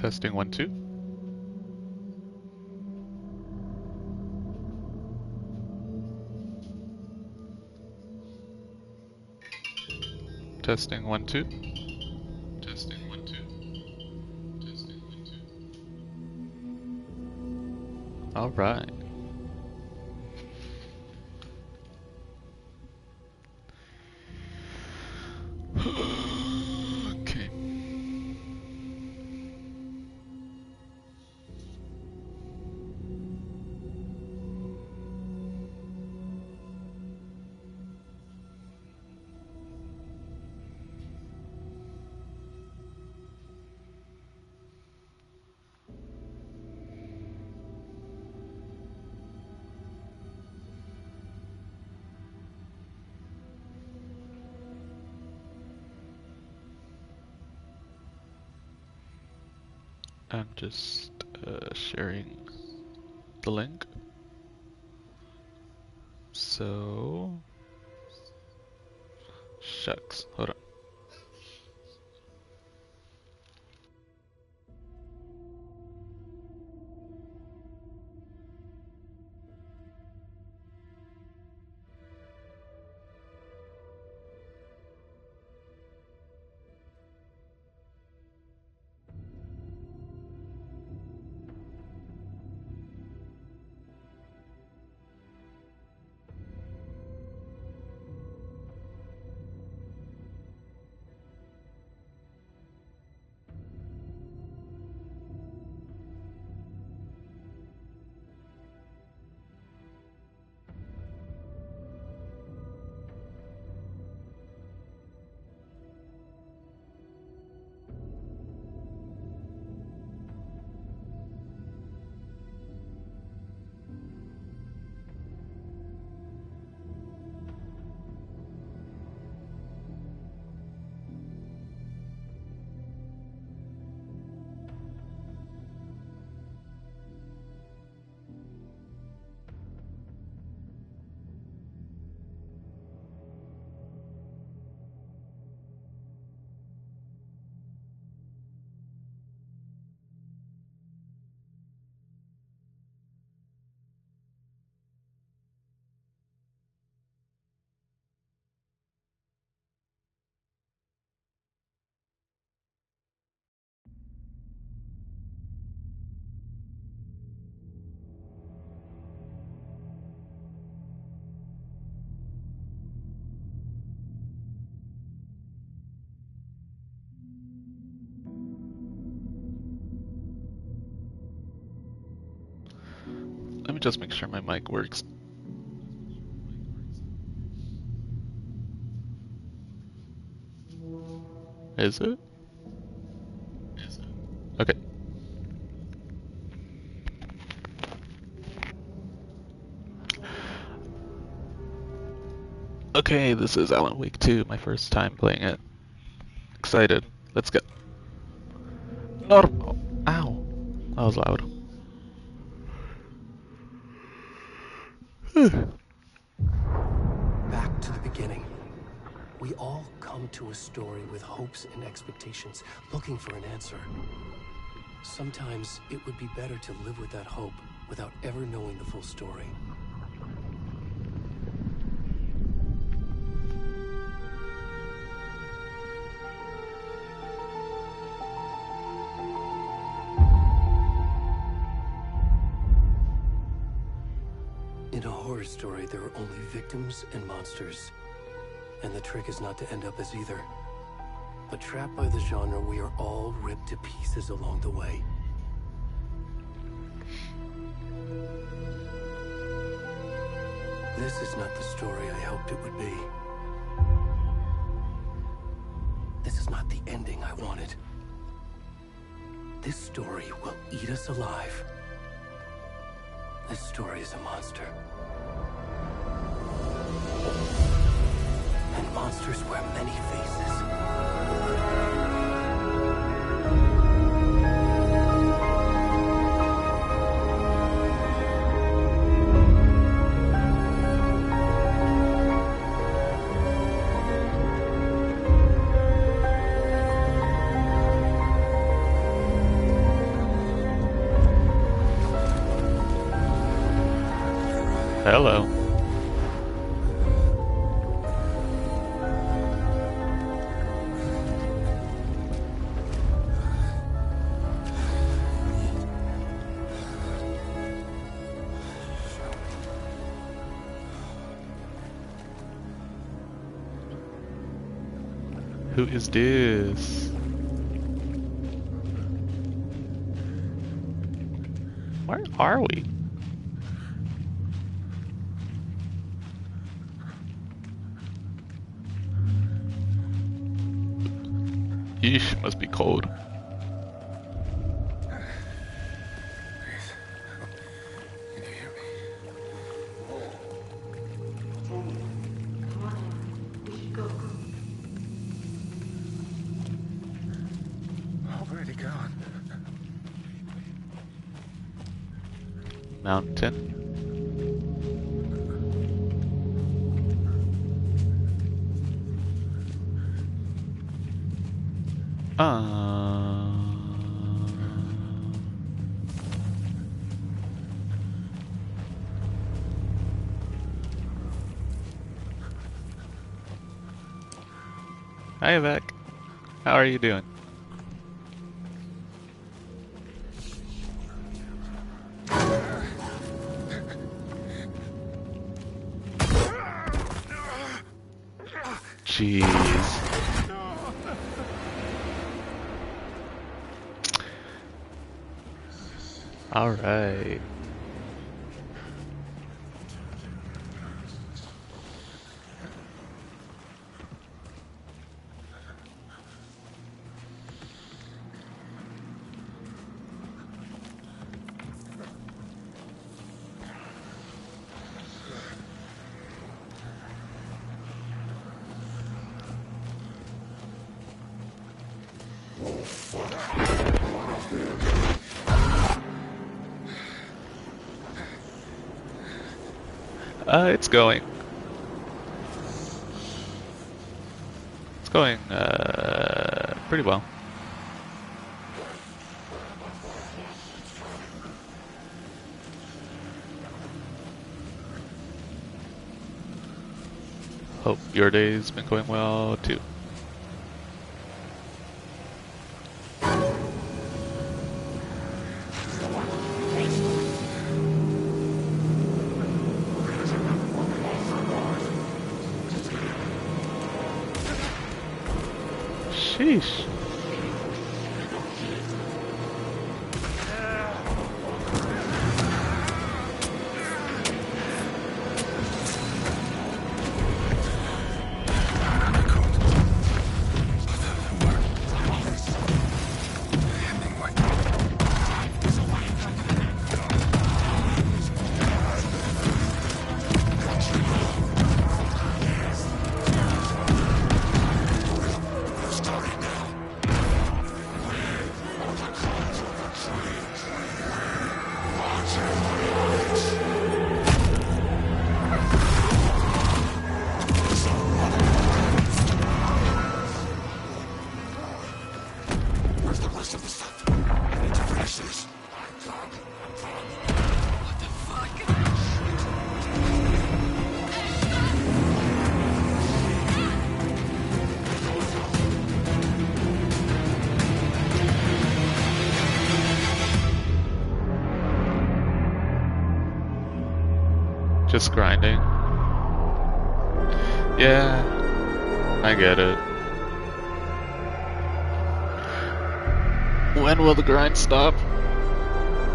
Testing 1, 2. Testing 1, 2. Testing 1, 2. Testing 1, 2. All right. Okay. I'm just sharing the link. So, shucks, hold on. Let me just make sure my mic works. Is it? Is it? Okay. Okay, this is Alan Wake 2, my first time playing it. Excited. Let's go. Normal. Ow. That was loud. Back to the beginning. We all come to a story with hopes and expectations, looking for an answer. Sometimes it would be better to live with that hope without ever knowing the full story. In a horror story, there are only victims and monsters. And the trick is not to end up as either. But trapped by the genre, we are all ripped to pieces along the way. This is not the story I hoped it would be. This is not the ending I wanted. This story will eat us alive. This story is a monster. And monsters wear many faces. Hello. Who is this? Where are we? Yeesh, must be cold. Can you hear me? Come on, we should go. Already gone. Mountain. Hi, Vec. How are you doing? Jeez. All right. It's going. It's going, pretty well. Hope your day's been going well, too. Sheesh. Just grinding. Yeah, I get it. When will the grind stop?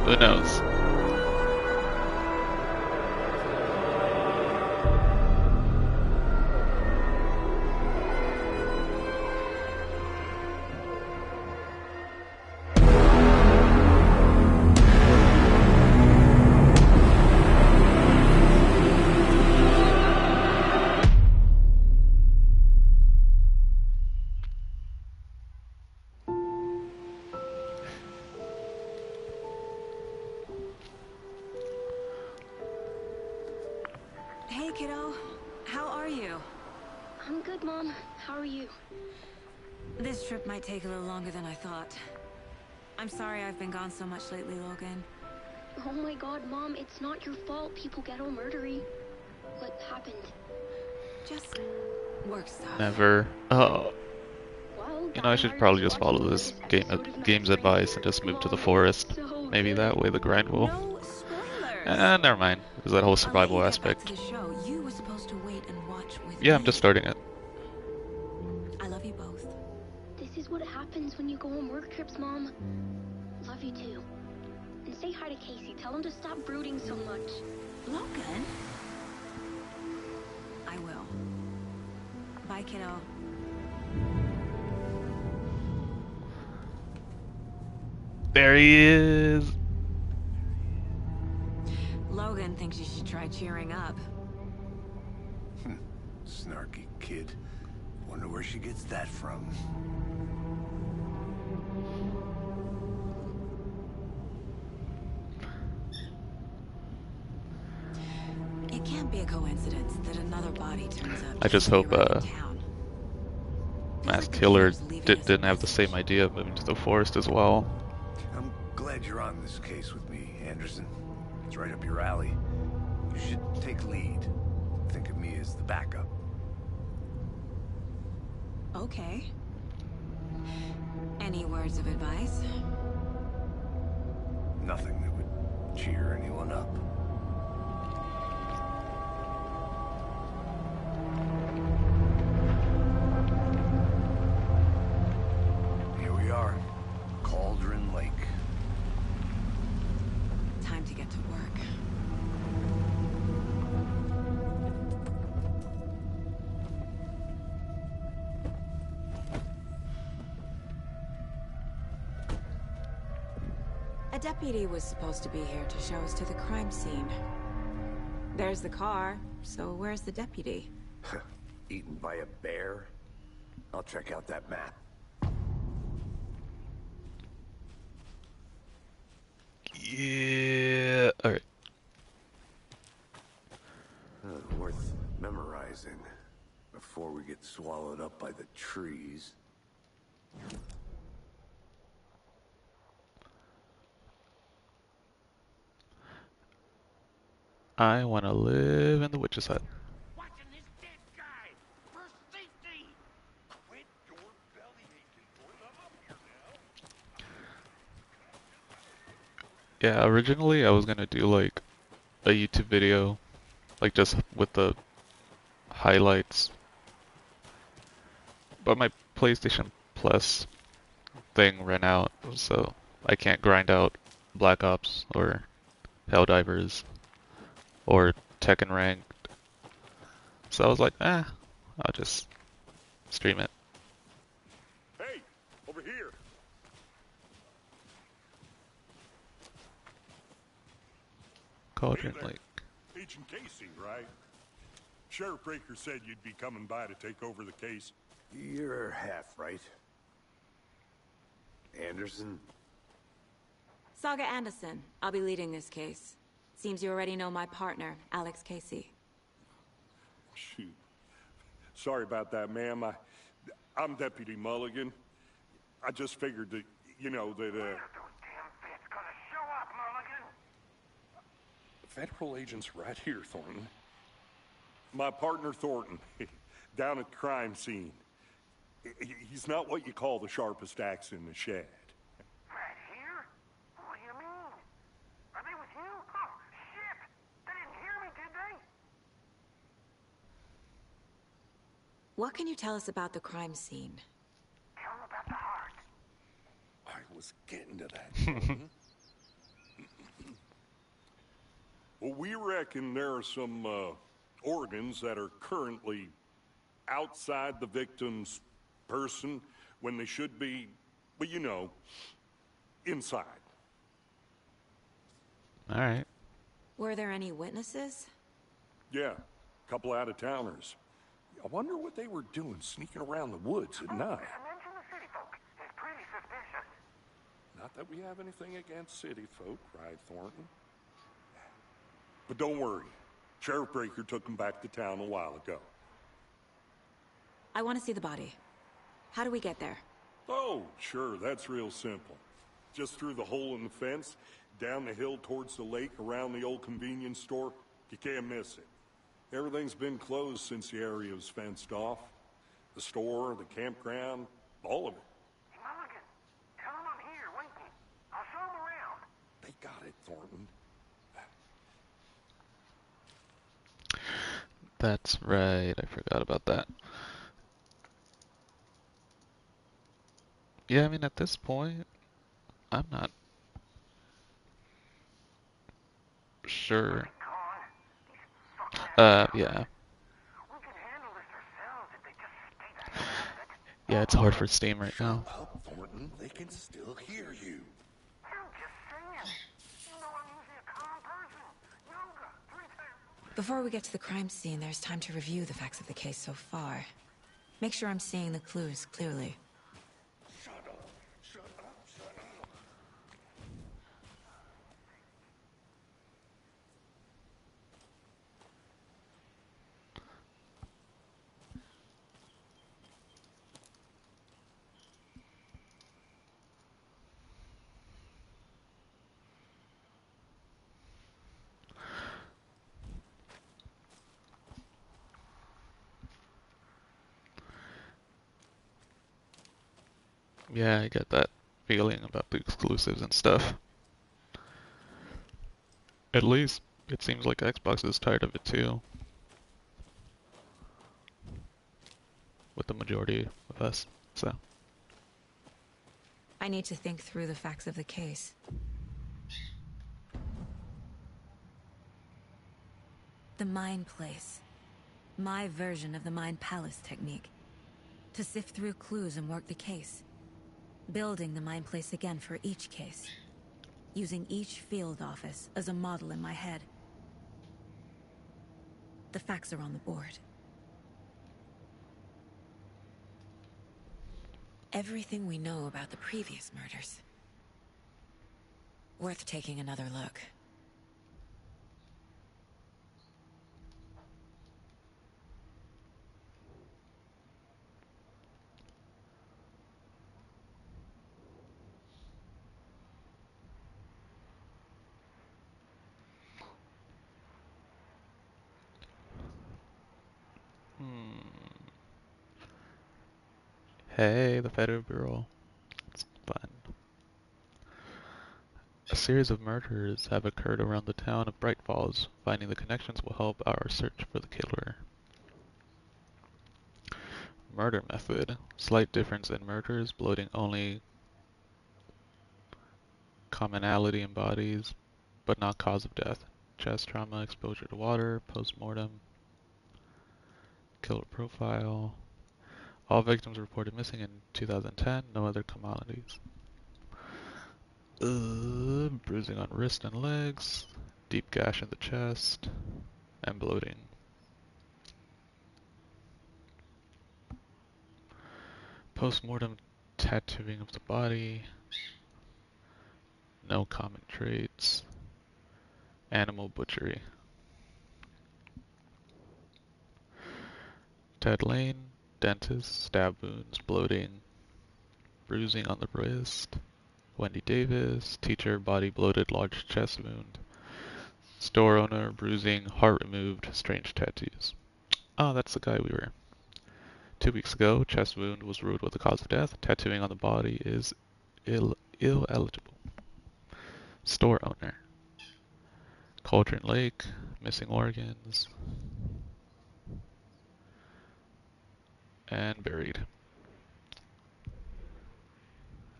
Who knows? Hey, kiddo. How are you? I'm good, Mom. How are you? This trip might take a little longer than I thought. I'm sorry I've been gone so much lately, Logan. Oh my god, Mom, it's not your fault people get all murdery. What happened? Just work stuff. Never. Oh, Well, you know, I Dad, should why aren't probably you just watching follow the this latest episode of game's Knives Right advice here? and just move to the Mom, forest. so Maybe good. that way the grind will. No spoilers. Never mind. There's that whole I'll let survival you get back aspect. to the show. You were supposed to wait and watch with Yeah, me. I'm just starting it. I love you both. This is what happens when you go on work trips, Mom. Love you too. And say hi to Casey. Tell him to stop brooding so much. Logan? I will. Bye, kiddo. There he is. Logan thinks you should try cheering up. Snarky kid. Wonder where she gets that from. It can't be a coincidence that another body turns up. I just hope right in town. Feels Mass like the Killer killer's leaving us a didn't have the same message. idea of moving to the forest as well. I'm glad you're on this case with me, Anderson. It's right up your alley. You should take lead. Think of me as the backup. Okay. Any words of advice? Nothing that would cheer anyone up. Here we are. Cauldron Lake. Time to get to work. A deputy was supposed to be here to show us to the crime scene. There's the car, so where's the deputy? Eaten by a bear? I'll check out that map. Yeah. All right. Worth memorizing before we get swallowed up by the trees. I want to live in the witch's hut. Watching this dead guy for safety. Quit your belly aching, boys. I'm up here now. Yeah, originally I was gonna do like a YouTube video, like just with the highlights, but my PlayStation Plus thing ran out, so I can't grind out Black Ops or Helldivers or Tekken Ranked. So I was like, I'll just stream it. Hey, over here. Cauldron Hey there. Lake. Agent Casey, right? Sheriff Breaker said you'd be coming by to take over the case. You're half right. Anderson? Saga Anderson. I'll be leading this case. Seems you already know my partner, Alex Casey. Shoot. Sorry about that, ma'am. I'm Deputy Mulligan. I just figured that, you know, that, Federal agents right here, Thornton. My partner, Thornton, down at the crime scene. He's not what you call the sharpest axe in the shed. Right here? What do you mean? Are they with you? Oh, shit! They didn't hear me, did they? What can you tell us about the crime scene? Tell them about the heart. I was getting to that. Thornton. Well, we reckon there are some organs that are currently outside the victim's person when they should be, well, you know, inside. All right. Were there any witnesses? Yeah, a couple out-of-towners. I wonder what they were doing sneaking around the woods at night. Mention the city folk. It's pretty suspicious. Not that we have anything against city folk, right, Thornton? But don't worry. Sheriff Breaker took them back to town a while ago. I want to see the body. How do we get there? Oh, sure, that's real simple. Just through the hole in the fence, Down the hill towards the lake around the old convenience store, you can't miss it. Everything's been closed since the area was fenced off. The store, the campground, all of it. Hey, Mulligan, tell him I'm here, waiting. I'll show him around. They got it, Thornton. That's right, I forgot about that. Yeah, I mean, at this point, I'm not sure. Con, these fucking Yeah. we can handle this ourselves if they just stay the hell out of it. Yeah, it's hard for Steam right now. Up, Thornton. They can still hear you. I'm just saying. You know I'm usually a calm person. Yoga, 3 times. Before we get to the crime scene, there's time to review the facts of the case so far. Make sure I'm seeing the clues clearly. Shut up. Shut up. Shut up. Yeah, I get that feeling about the exclusives and stuff. At least, it seems like Xbox is tired of it too. With the majority of us, so. I need to think through the facts of the case. The Mind Place. My version of the Mind Palace technique. To sift through clues and work the case. Building the Mind Place again for each case. Using each field office as a model in my head. The facts are on the board. Everything we know about the previous murders. Worth taking another look. Hey, the Federal Bureau. It's fun. A series of murders have occurred around the town of Bright Falls. Finding the connections will help our search for the killer. Murder method. Slight difference in murders, bloating only commonality in bodies, but not cause of death. Chest trauma, exposure to water, post-mortem, killer profile. All victims reported missing in 2010, no other commonalities. Bruising on wrist and legs, deep gash in the chest, and bloating. Post-mortem tattooing of the body, no common traits, animal butchery. Ted Lane, dentist, stab wounds, bloating, bruising on the wrist. Wendy Davis, teacher, body bloated, large chest wound. Store owner, bruising, heart removed, strange tattoos. Oh, that's the guy we were. 2 weeks ago, chest wound was ruled with the cause of death. Tattooing on the body is ill-eligible. Store owner. Cauldron Lake, missing organs. And buried.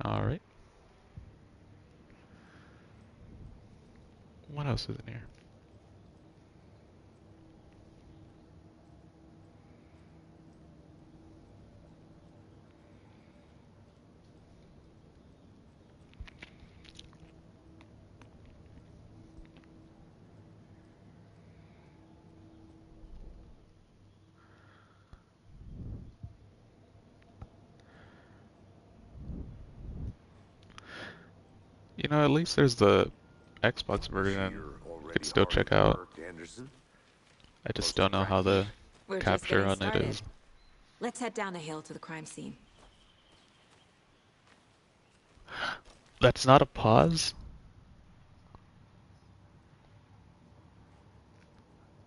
Alright. What else is in here? You know, at least there's the Xbox version you could still check out. I just don't know how the We're just capture getting on it started. is. Let's head down the hill to the crime scene. That's not a pause?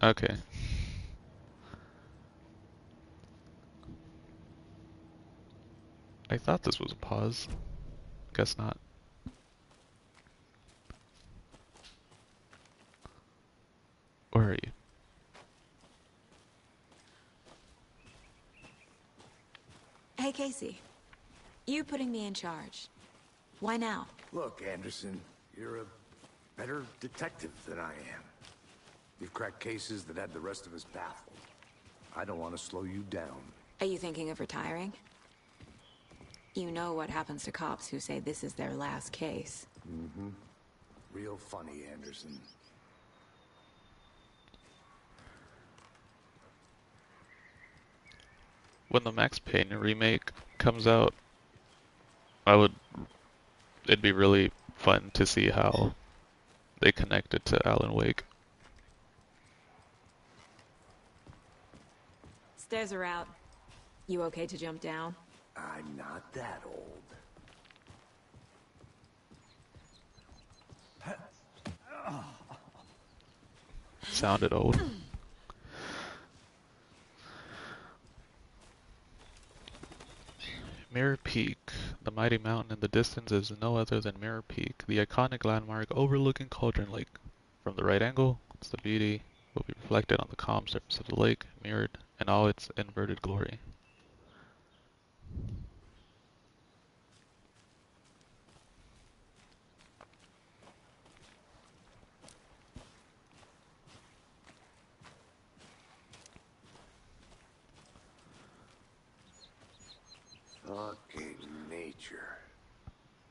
Okay. I thought this was a pause. Guess not. Where are you? Hey, Casey. You putting me in charge. Why now? Look, Anderson, you're a better detective than I am. You've cracked cases that had the rest of us baffled. I don't want to slow you down. Are you thinking of retiring? You know what happens to cops who say this is their last case. Mm-hmm. Real funny, Anderson. When the Max Payne remake comes out, it'd be really fun to see how they connect it to Alan Wake. Stairs are out. You okay to jump down? I'm not that old. Sounded old. Mirror Peak. The mighty mountain in the distance is no other than Mirror Peak, the iconic landmark overlooking Cauldron Lake. From the right angle, its the beauty will be reflected on the calm surface of the lake, mirrored in all its inverted glory. Fucking nature.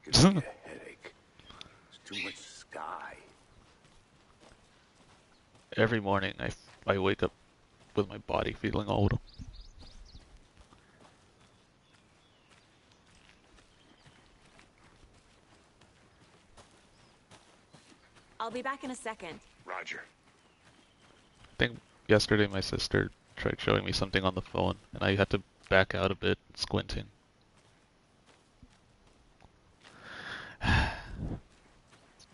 Gives me a headache. There's too much sky. Every morning I wake up with my body feeling old. I'll be back in a second. Roger. I think yesterday my sister tried showing me something on the phone and I had to back out a bit, squinting.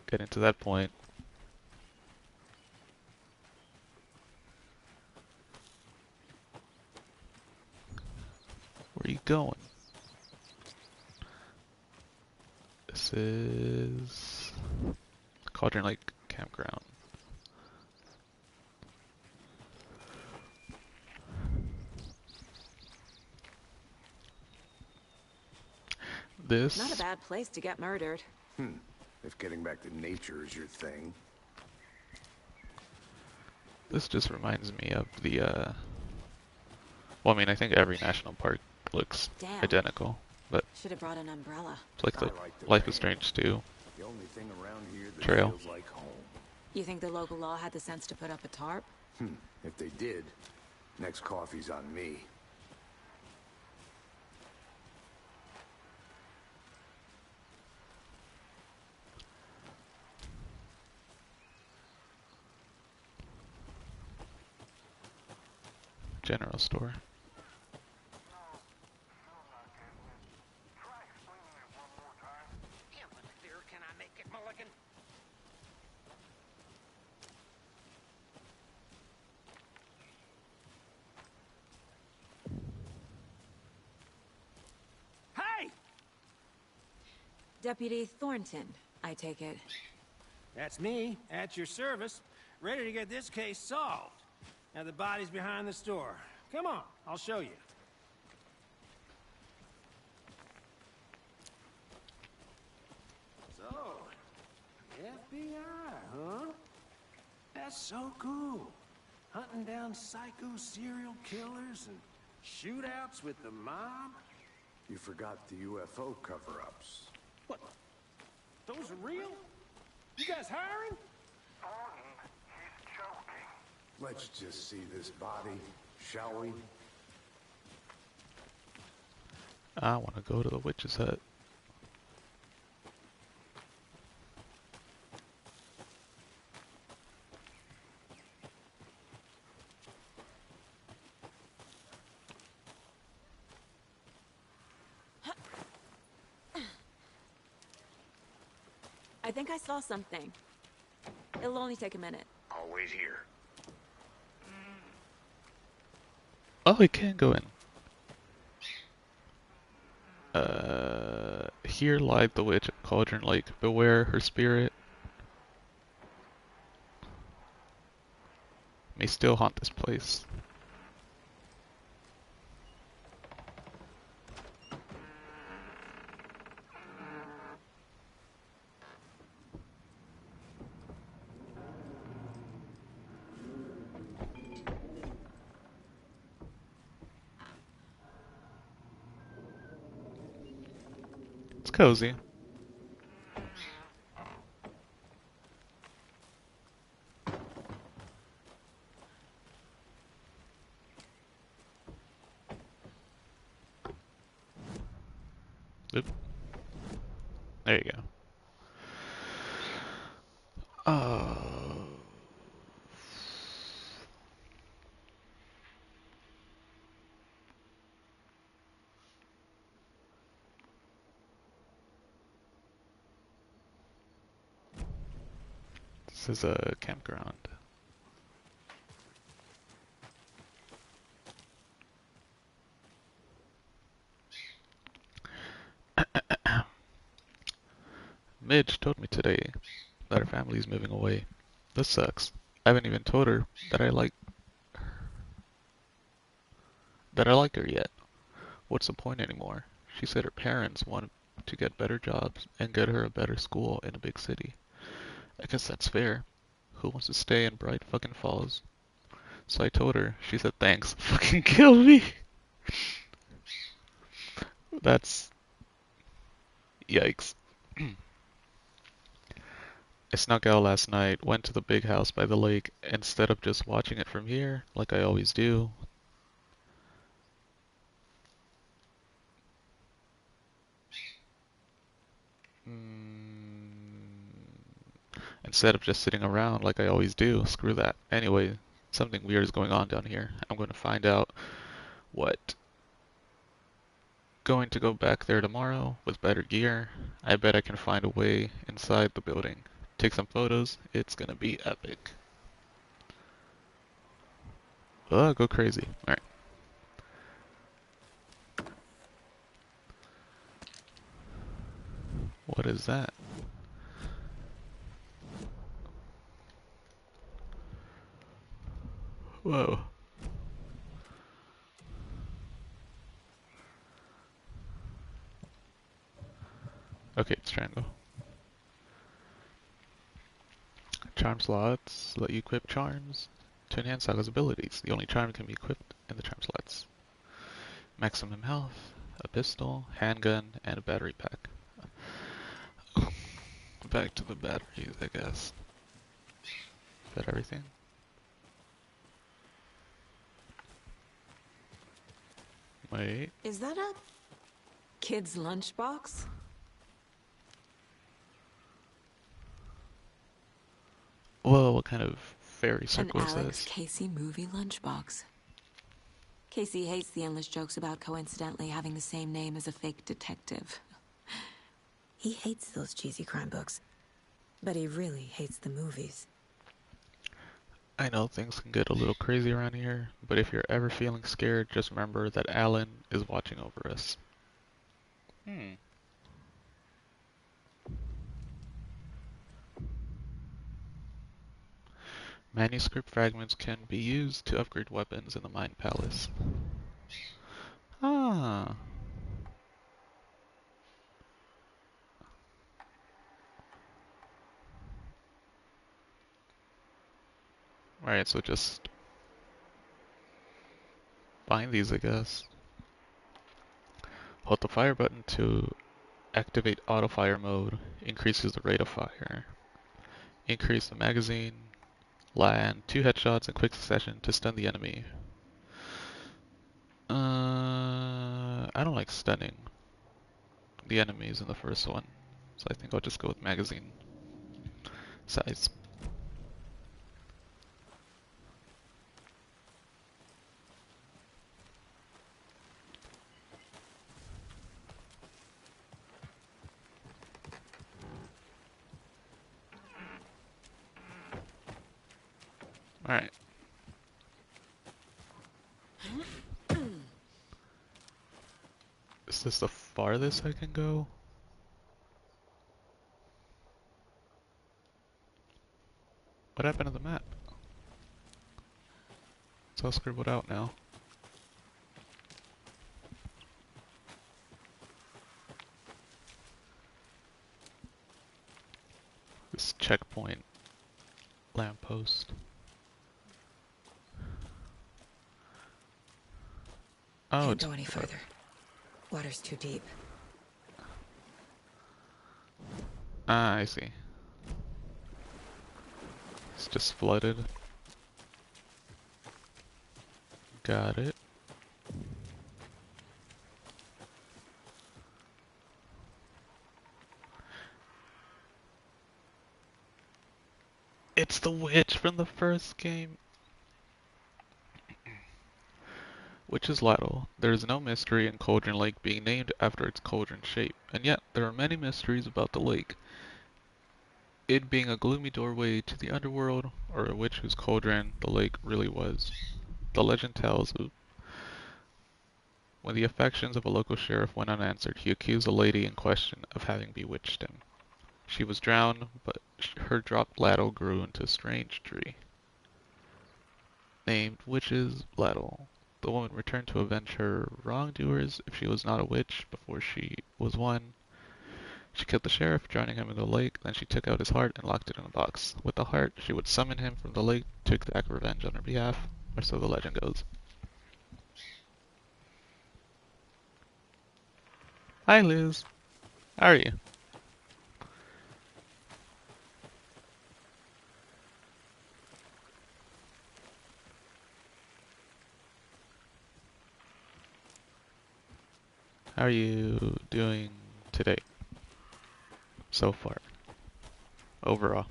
Getting to that point. Where are you going? This is Cauldron Lake Campground. This Not a bad place to get murdered. If getting back to nature is your thing. This just reminds me of the well, I mean, I think every national park looks Damn. identical, but Should have brought an umbrella. it's like the I like the Life is rain. Strange 2 The only thing around here that trail. feels like home. You think the local law had the sense to put up a tarp? If they did, next coffee's on me. General store. Try explaining it one more time. How much clearer can I make it, Mulligan? Hey! Deputy Thornton, I take it. That's me, at your service, ready to get this case solved. Now the body's behind the store. Come on, I'll show you. So, FBI, huh? That's so cool. Hunting down psycho serial killers and shootouts with the mob. You forgot the UFO cover-ups. What? Those are real? You guys hiring? Thornton, he's joking. Let's just see this body, shall we? I want to go to the witch's hut. I think I saw something. It'll only take a minute. I'll wait here. Oh, I can go in. Here lied the witch at Cauldron Lake. Beware her spirit may still haunt this place. It's cozy. Oop. There you go. Oh. This is a campground. Midge told me today that her family is moving away. This sucks. I haven't even told her that I like her yet. What's the point anymore? She said her parents wanted to get better jobs and get her a better school in a big city. I guess that's fair. Who wants to stay in Bright fucking Falls? So I told her. She said thanks. Fucking kill me. That's yikes. I snuck out last night, went to the big house by the lake, instead of just watching it from here, like I always do. Instead of just sitting around like I always do. Screw that. Anyway, something weird is going on down here. I'm going to find out what. Going to go back there tomorrow with better gear. I bet I can find a way inside the building. Take some photos. It's gonna be epic. Go crazy. Alright. What is that? Whoa. Okay, it's triangle. Charm slots let you equip charms to enhance Saga's abilities. The only charm can be equipped in the charm slots. Maximum health, a pistol, handgun, and a battery pack. Back to the batteries, I guess. Is that everything? Wait. Is that a kid's lunchbox? Whoa, what kind of fairy An circle is Alex this? Casey movie lunchbox. Casey hates the endless jokes about coincidentally having the same name as a fake detective. He hates those cheesy crime books, but he really hates the movies. I know things can get a little crazy around here, but if you're ever feeling scared, just remember that Alan is watching over us. Manuscript fragments can be used to upgrade weapons in the Mind Palace. Ah. Alright, so just find these, I guess. Hold the fire button to activate auto fire mode. Increases the rate of fire. Increase the magazine. Land 2 headshots in quick succession to stun the enemy. I don't like stunning the enemies in the first one, so I think I'll just go with magazine size. Alright. Is this the farthest I can go? What happened to the map? It's all scribbled out now. This checkpoint lamppost. Oh, Can't it's go any further. Water's too deep. Ah, I see. It's just flooded. Got it. It's the witch from the first game. Which is Lattle. There is no mystery in Cauldron Lake being named after its cauldron shape, and yet there are many mysteries about the lake. It being a gloomy doorway to the underworld, or a witch whose cauldron the lake really was. The legend tells of when the affections of a local sheriff went unanswered, he accused the lady in question of having bewitched him. She was drowned, but her dropped ladle grew into a strange tree. Named Witch's Ladle. The woman returned to avenge her wrongdoers if she was not a witch before she was one. She killed the sheriff, drowning him in the lake, then she took out his heart and locked it in a box. With the heart, she would summon him from the lake to exact revenge on her behalf, or so the legend goes. Hi Liz, how are you? How are you doing today, so far, overall?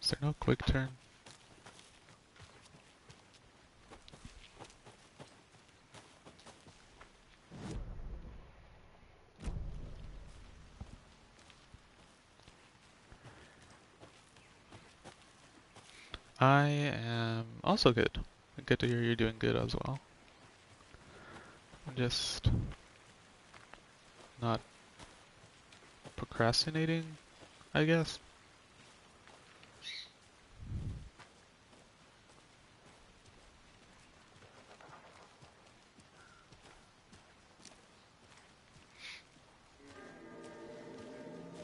Is there no quick turn? I am also good. Good to hear you're doing good as well. I'm just not procrastinating, I guess.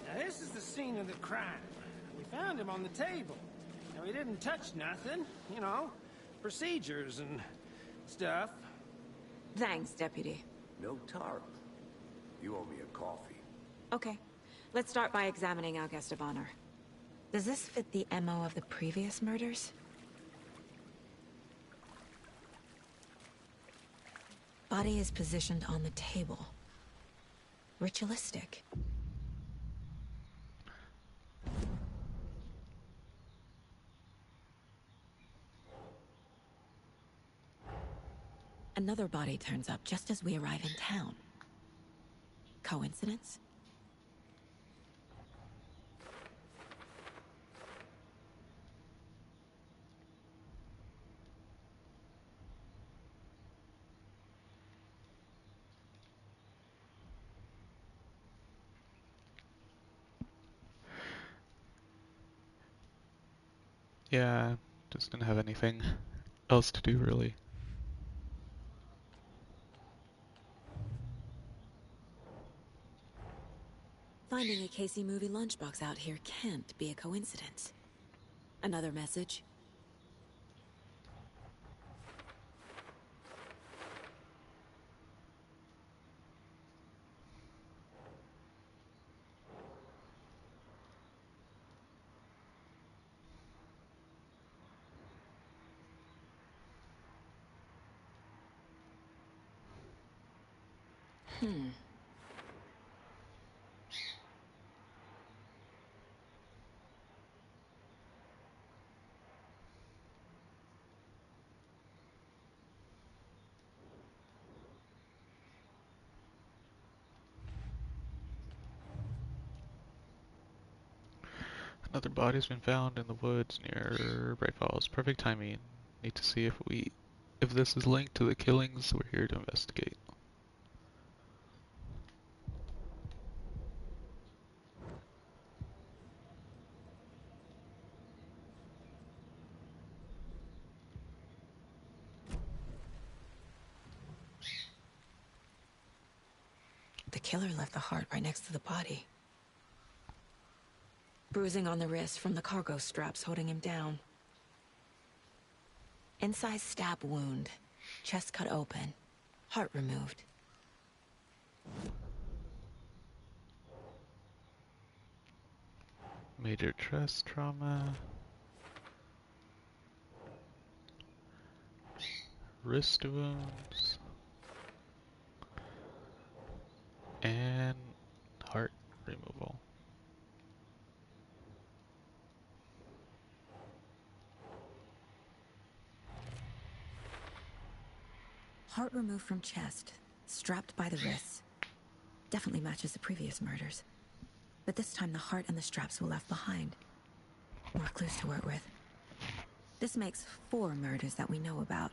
Now this is the scene of the crime. We found him on the table. Now he didn't touch nothing, you know, procedures and stuff. Thanks, Deputy. No tarp. You owe me a coffee. Okay, let's start by examining our guest of honor. Does this fit the MO of the previous murders? Body is positioned on the table. Ritualistic. Another body turns up just as we arrive in town. Coincidence? Yeah, just didn't have anything else to do really. Finding a Casey movie lunchbox out here can't be a coincidence. Another message? Another body's been found in the woods near Bright Falls. Perfect timing. Need to see if this is linked to the killings. We're here to investigate. The killer left the heart right next to the body. Bruising on the wrist from the cargo straps holding him down. Inside stab wound. Chest cut open. Heart removed. Major chest trauma. Wrist wounds. And heart removal. Heart removed from chest, strapped by the wrists. Definitely matches the previous murders. But this time the heart and the straps were left behind. More clues to work with. This makes 4 murders that we know about.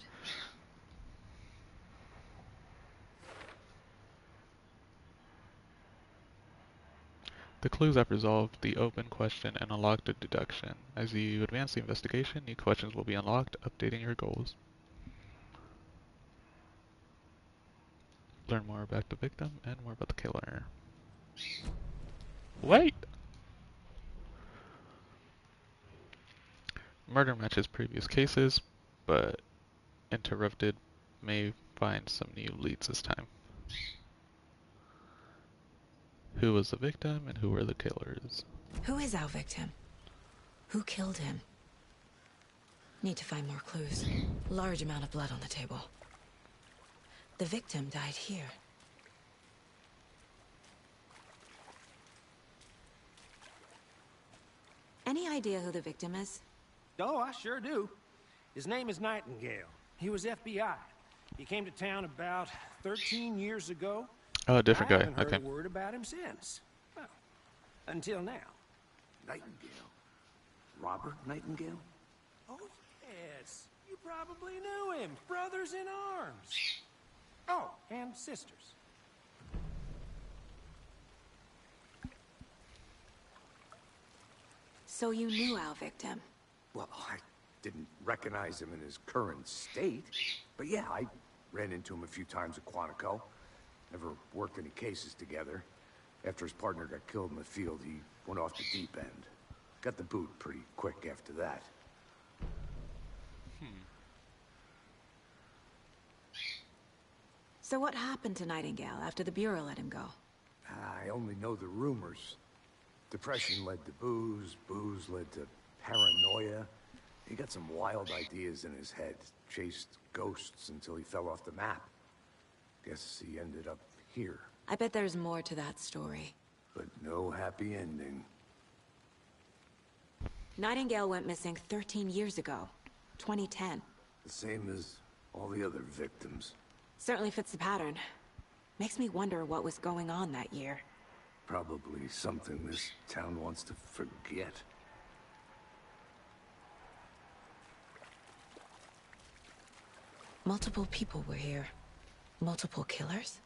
The clues have resolved the open question and unlocked the deduction. As you advance the investigation, new questions will be unlocked, updating your goals. Learn more about the victim and more about the killer. Wait! Murder matches previous cases, but interrupted may find some new leads this time. Who was the victim and who were the killers? Who is our victim? Who killed him? Need to find more clues. Large amount of blood on the table. The victim died here. Any idea who the victim is? Oh, I sure do. His name is Nightingale. He was FBI. He came to town about 13 years ago. Oh, a different I guy, haven't heard okay. a word about him since. Well, until now. Nightingale? Robert Nightingale? Oh, yes. You probably knew him. Brothers in arms. Oh, and sisters. So you knew our victim? Well, I didn't recognize him in his current state. But yeah, I ran into him a few times at Quantico. Never worked any cases together. After his partner got killed in the field, he went off the deep end. Got the boot pretty quick after that. So what happened to Nightingale after the Bureau let him go? I only know the rumors. Depression led to booze, booze led to paranoia. He got some wild ideas in his head, chased ghosts until he fell off the map. Guess he ended up here, I bet there's more to that story. but no happy ending. Nightingale went missing 13 years ago. 2010. The same as all the other victims. Certainly fits the pattern. Makes me wonder what was going on that year. Probably something this town wants to forget. Multiple people were here. Multiple killers?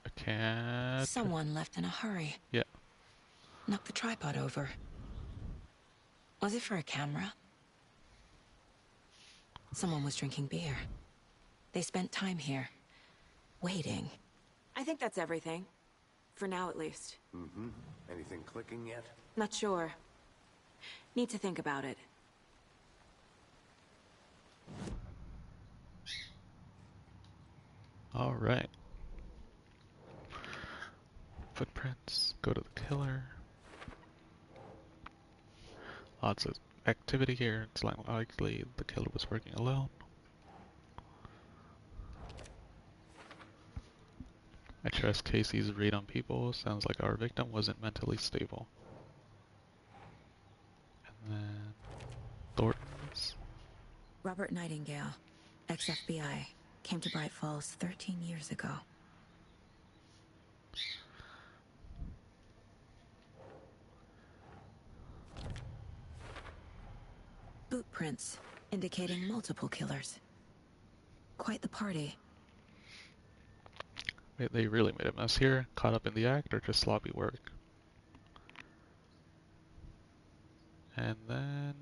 A cat. Someone left in a hurry. Yeah. Knocked the tripod over. Was it for a camera? Someone was drinking beer. They spent time here. Waiting. I think that's everything. For now, at least. Mm-hmm. Anything clicking yet? Not sure. Need to think about it. All right. Footprints. Go to the killer. Lots of activity here. It's likely the killer was working alone. I trust Casey's read on people. Sounds like our victim wasn't mentally stable. And then Thornton's. Robert Nightingale, Ex-FBI came to Bright Falls 13 years ago. Boot prints indicating multiple killers. Quite the party. They really made a mess here. Caught up in the act or just sloppy work? And then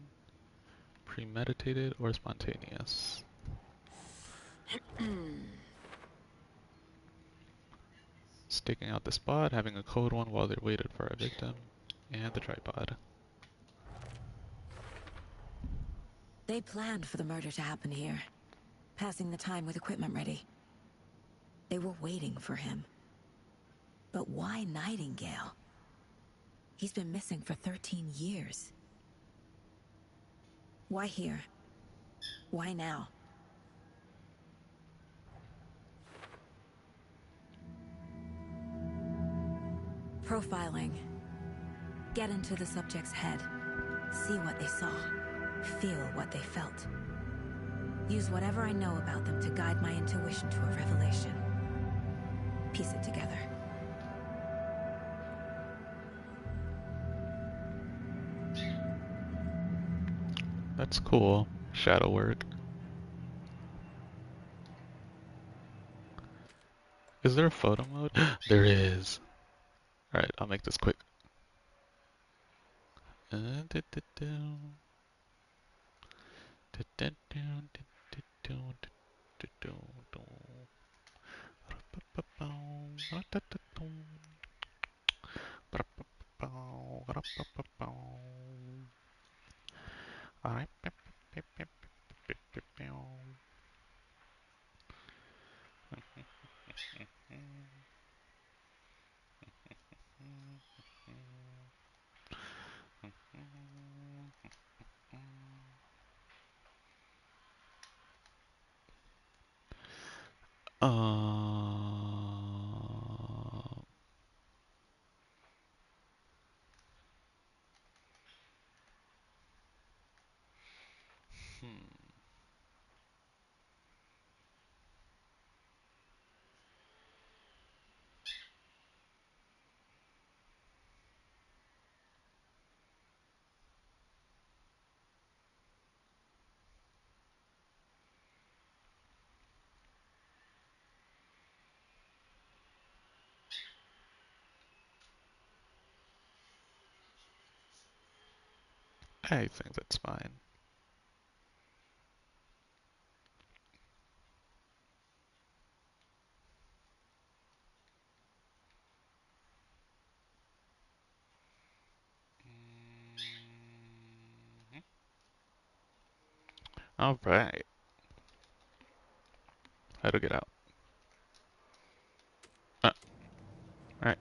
premeditated or spontaneous? Staking out the spot, having a code one while they waited for a victim, and the tripod. They planned for the murder to happen here, passing the time with equipment ready. They were waiting for him. But why Nightingale? He's been missing for 13 years. Why here? Why now? Profiling. Get into the subject's head. See what they saw. Feel what they felt. Use whatever I know about them to guide my intuition to a revelation. Piece it together. That's cool. Shadow work. Is there a photo mode? There is. Alright, I'll make this quick. I think that's fine. All right. How to get out? All right.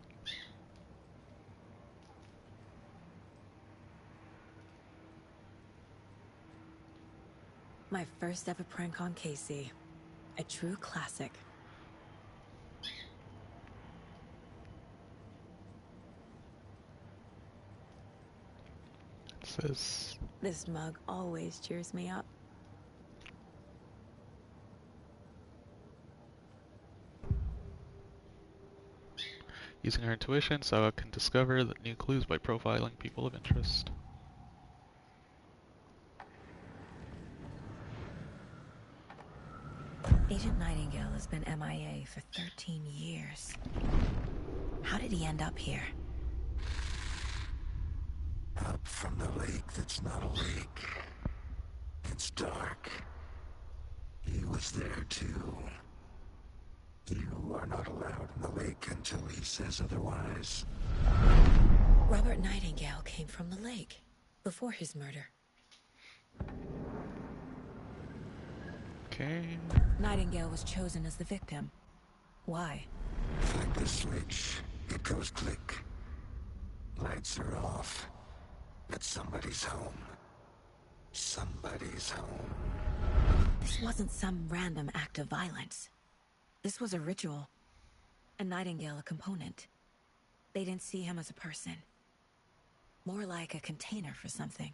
My first ever prank on Casey. A true classic. It says This mug always cheers me up. using her intuition, Saga can discover the new clues by profiling people of interest. Agent Nightingale has been MIA for 13 years. How did he end up here? Up from the lake that's not a lake. It's dark. He was there too. You are not allowed in the lake until he says otherwise. Robert Nightingale came from the lake before his murder. Okay. Nightingale was chosen as the victim. Why? Flick the switch. It goes click. Lights are off. But somebody's home. Somebody's home. This wasn't some random act of violence. This was a ritual. And Nightingale a component. They didn't see him as a person. More like a container for something.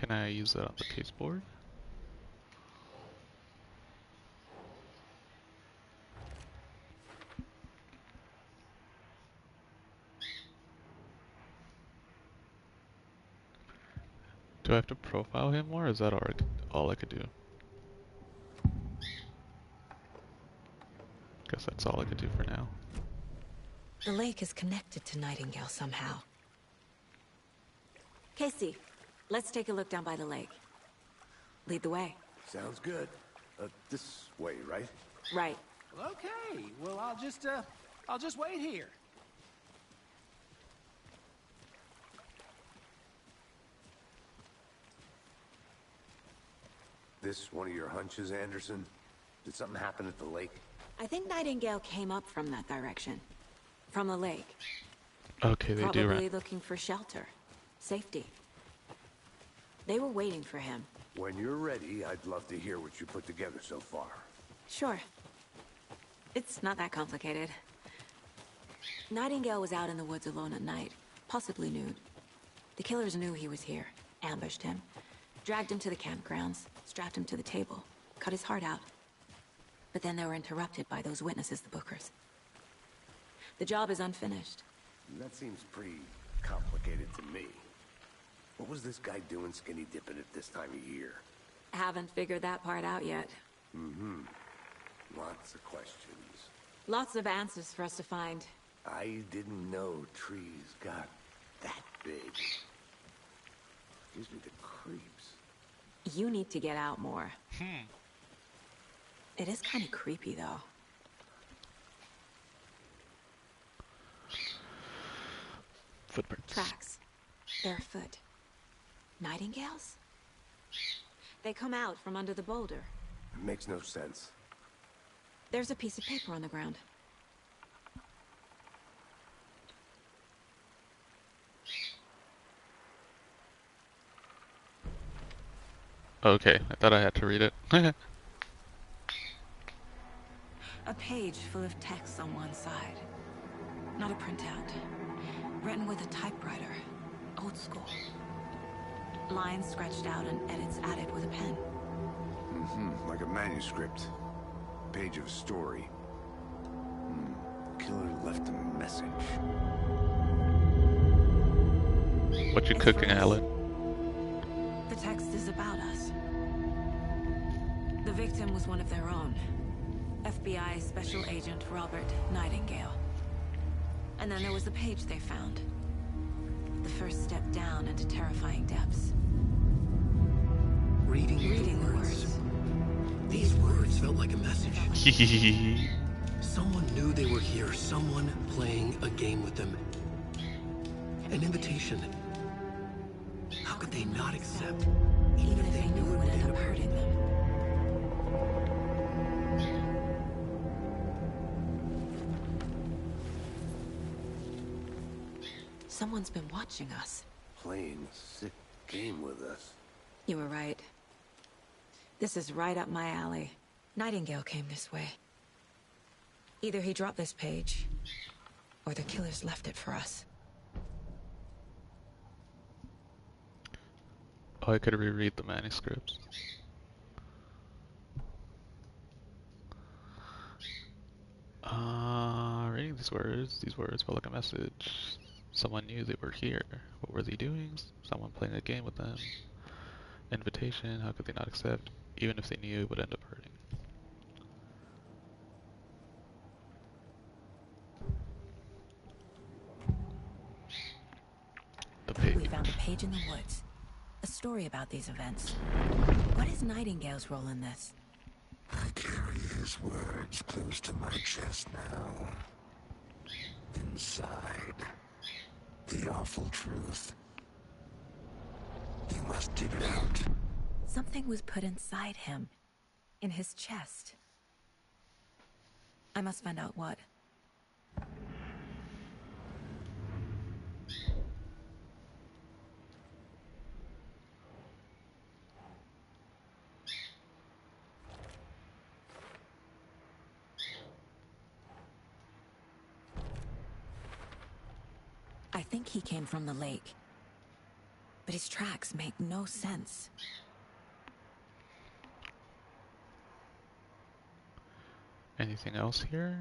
Can I use that on the case board? Do I have to profile him more, or is that all I could do? Guess that's all I could do for now. The lake is connected to Nightingale somehow. Casey, let's take a look down by the lake. Lead the way. Sounds good. This way, right? Right. Well, okay. Well, I'll just wait here. This one of your hunches, Anderson? Did something happen at the lake? I think Nightingale came up from that direction. From the lake. Okay, they do Probably run. looking for shelter. Safety. They were waiting for him. When you're ready, I'd love to hear what you put together so far. Sure. It's not that complicated. Nightingale was out in the woods alone at night, possibly nude. The killers knew he was here, ambushed him, dragged him to the campgrounds, strapped him to the table, cut his heart out. But then they were interrupted by those witnesses, the Bookers. The job is unfinished. That seems pretty complicated to me. What was this guy doing skinny dipping at this time of year? Haven't figured that part out yet. Mm-hmm. Lots of questions. Lots of answers for us to find. I didn't know trees got that big. Gives me the creeps. You need to get out more. It is kind of creepy, though. Footprints. Tracks. Barefoot. Nightingales? They come out from under the boulder. It makes no sense. There's a piece of paper on the ground. Okay, I thought I had to read it. A page full of text on one side. Not a printout. Written with a typewriter. Old school. Lines scratched out and edits added with a pen. Mm-hmm. Like a manuscript. Page of a story. Killer left a message. What you cooking, Alan? The text is about us. The victim was one of their own. FBI Special Agent Robert Nightingale. And then there was the page they found. The first step down into terrifying depths. Reading the words. These words felt like a message. Someone knew they were here. Someone playing a game with them. An invitation. How could they not accept? Even if they knew it would end up hurting them. Someone's been watching us. Playing a sick game with us. You were right. This is right up my alley. Nightingale came this way. Either he dropped this page, or the killers left it for us. Oh, I could reread the manuscripts. Reading these words felt like a message. Someone knew they were here. What were they doing? Someone playing a game with them. Invitation, how could they not accept? Even if they knew it would end up hurting. The page. We found a page in the woods. A story about these events. What is Nightingale's role in this? I carry his words close to my chest now. Inside, the awful truth. You must dig it out. Something was put inside him. In his chest. I must find out what. I think he came from the lake. but his tracks make no sense. Anything else here?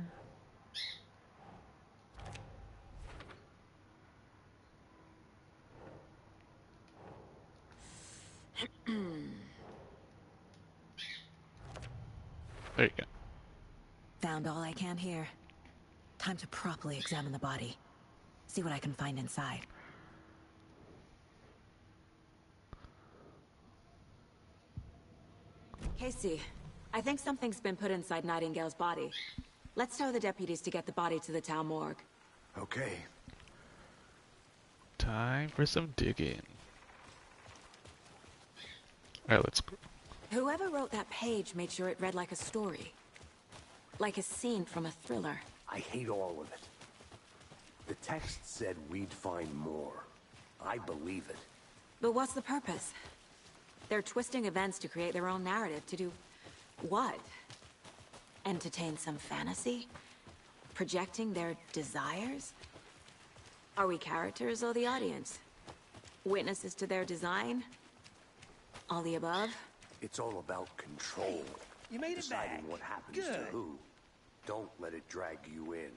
There you go. Found all I can here. Time to properly examine the body. See what I can find inside. Casey, I think something's been put inside Nightingale's body. Let's tell the deputies to get the body to the town morgue. Okay. Time for some digging. Alright, let's go. Whoever wrote that page made sure it read like a story. Like a scene from a thriller. I hate all of it. The text said we'd find more. I believe it. But what's the purpose? They're twisting events to create their own narrative. To do what? Entertain some fantasy? Projecting their desires? Are we characters or the audience? Witnesses to their design? All the above? It's all about control. You made it Deciding back. what happens Good. to who. Don't let it drag you in.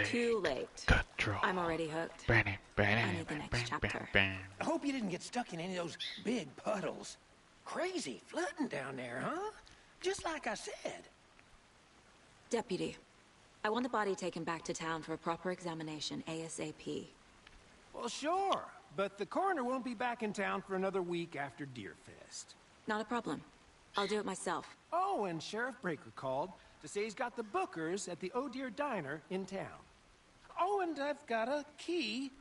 Too late. Control. I'm already hooked. I I need the next chapter. I hope you didn't get stuck in any of those big puddles. Crazy flooding down there, huh? Just like I said. Deputy, I want the body taken back to town for a proper examination ASAP. Well, sure. But the coroner won't be back in town for another week after Deerfest. Not a problem. I'll do it myself. Oh, and Sheriff Breaker called to say he's got the bookers at the Oh Dear Diner in town. Oh, and I've got a key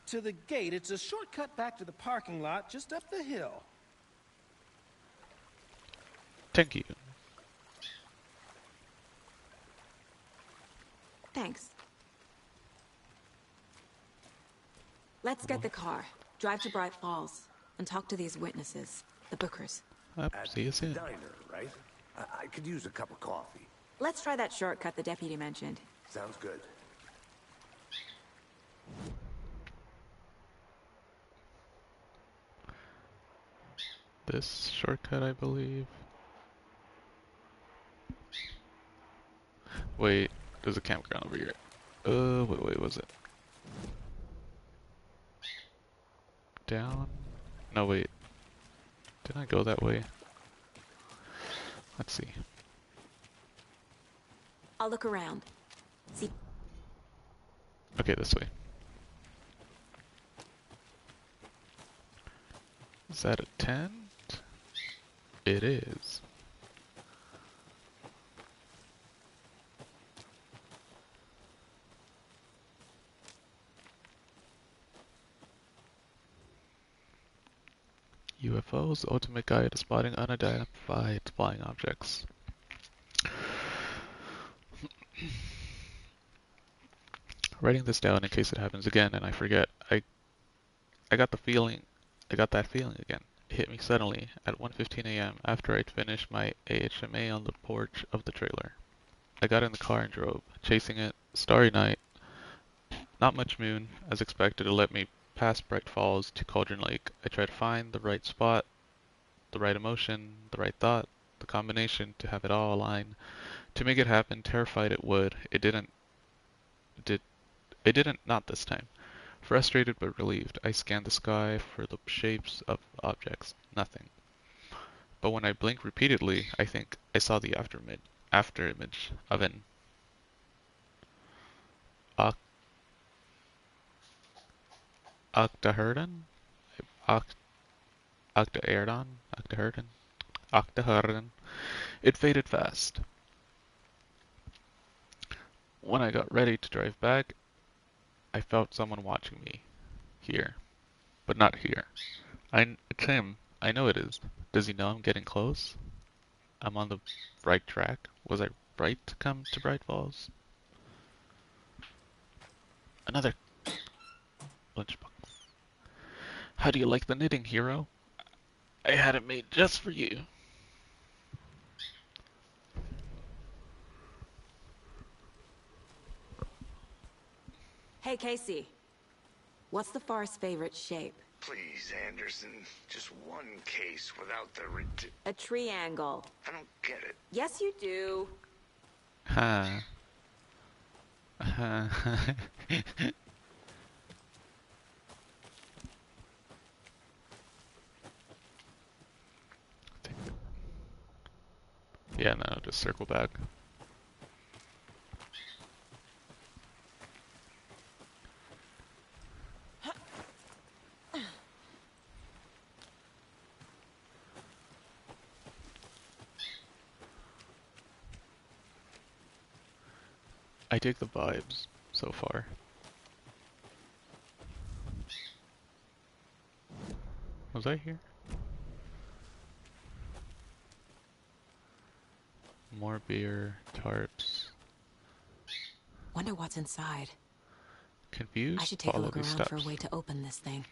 to the gate. It's a shortcut back to the parking lot just up the hill. Thank you. Thanks. Let's get the car, drive to Bright Falls, and talk to these witnesses, the bookers. See you soon. Diner, right? I could use a cup of coffee. Let's try that shortcut the deputy mentioned. Sounds good. This shortcut, I believe. Wait, there's a campground over here. Wait, was it? Down? No, wait. Didn't I go that way? Let's see. I'll look around. See. Okay, this way. Is that a tent? It is. UFOs, the ultimate guide to spotting unidentified flying objects. Writing this down in case it happens again and I forget. I got that feeling again. It hit me suddenly at 1:15 a.m. after I'd finished my AHMA on the porch of the trailer. I got in the car and drove, chasing it. Starry night. Not much moon, as expected, to let me past Bright Falls to Cauldron Lake. I tried to find the right spot, the right emotion, the right thought, the combination to have it all align. To make it happen, terrified it would. It didn't, not this time. Frustrated but relieved, I scanned the sky for the shapes of objects. Nothing. But when I blinked repeatedly, I think I saw the after image of an octahedron? Octahedron. It faded fast. When I got ready to drive back, I felt someone watching me. Here. But not here. It's him. I know it is. Does he know I'm getting close? I'm on the right track. Was I right to come to Bright Falls? Another lunchbox. How do you like the knitting, hero? I had it made just for you. Hey, Casey. What's the forest's favorite shape? Please, Anderson. Just one case without the A triangle. I don't get it. Yes, you do. Huh. Huh. Yeah, no, just circle back. I dig the vibes so far. Was I here? More beer, tarps. Wonder what's inside. I Confused? should take a Follow look these around for a steps. way to open this thing.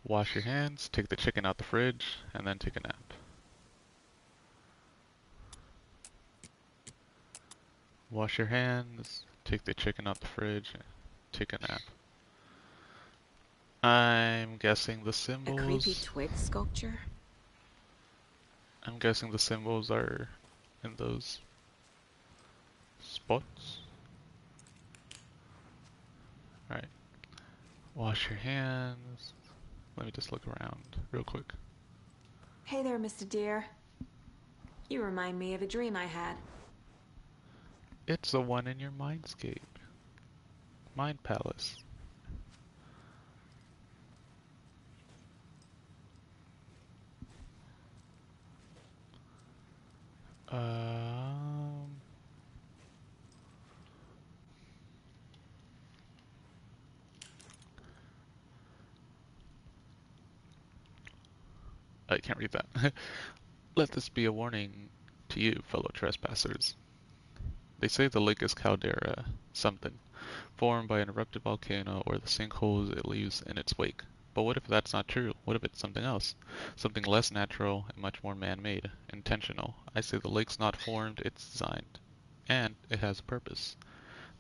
Wash your hands, take the chicken out the fridge, and then take a nap. Wash your hands, take the chicken out the fridge, take a nap. I'm guessing the A creepy symbols. twig sculpture? I'm guessing the symbols are in those spots. Alright. Wash your hands. Let me just look around real quick. Hey there, Mr. Deer. You remind me of a dream I had. It's the one in your mindscape. Mind Palace. Um... I can't read that. Let this be a warning to you, fellow trespassers. They say the lake is caldera something, formed by an erupted volcano or the sinkholes it leaves in its wake. But what if that's not true? What if it's something else? Something less natural and much more man-made, intentional. I say the lake's not formed, it's designed. And it has a purpose.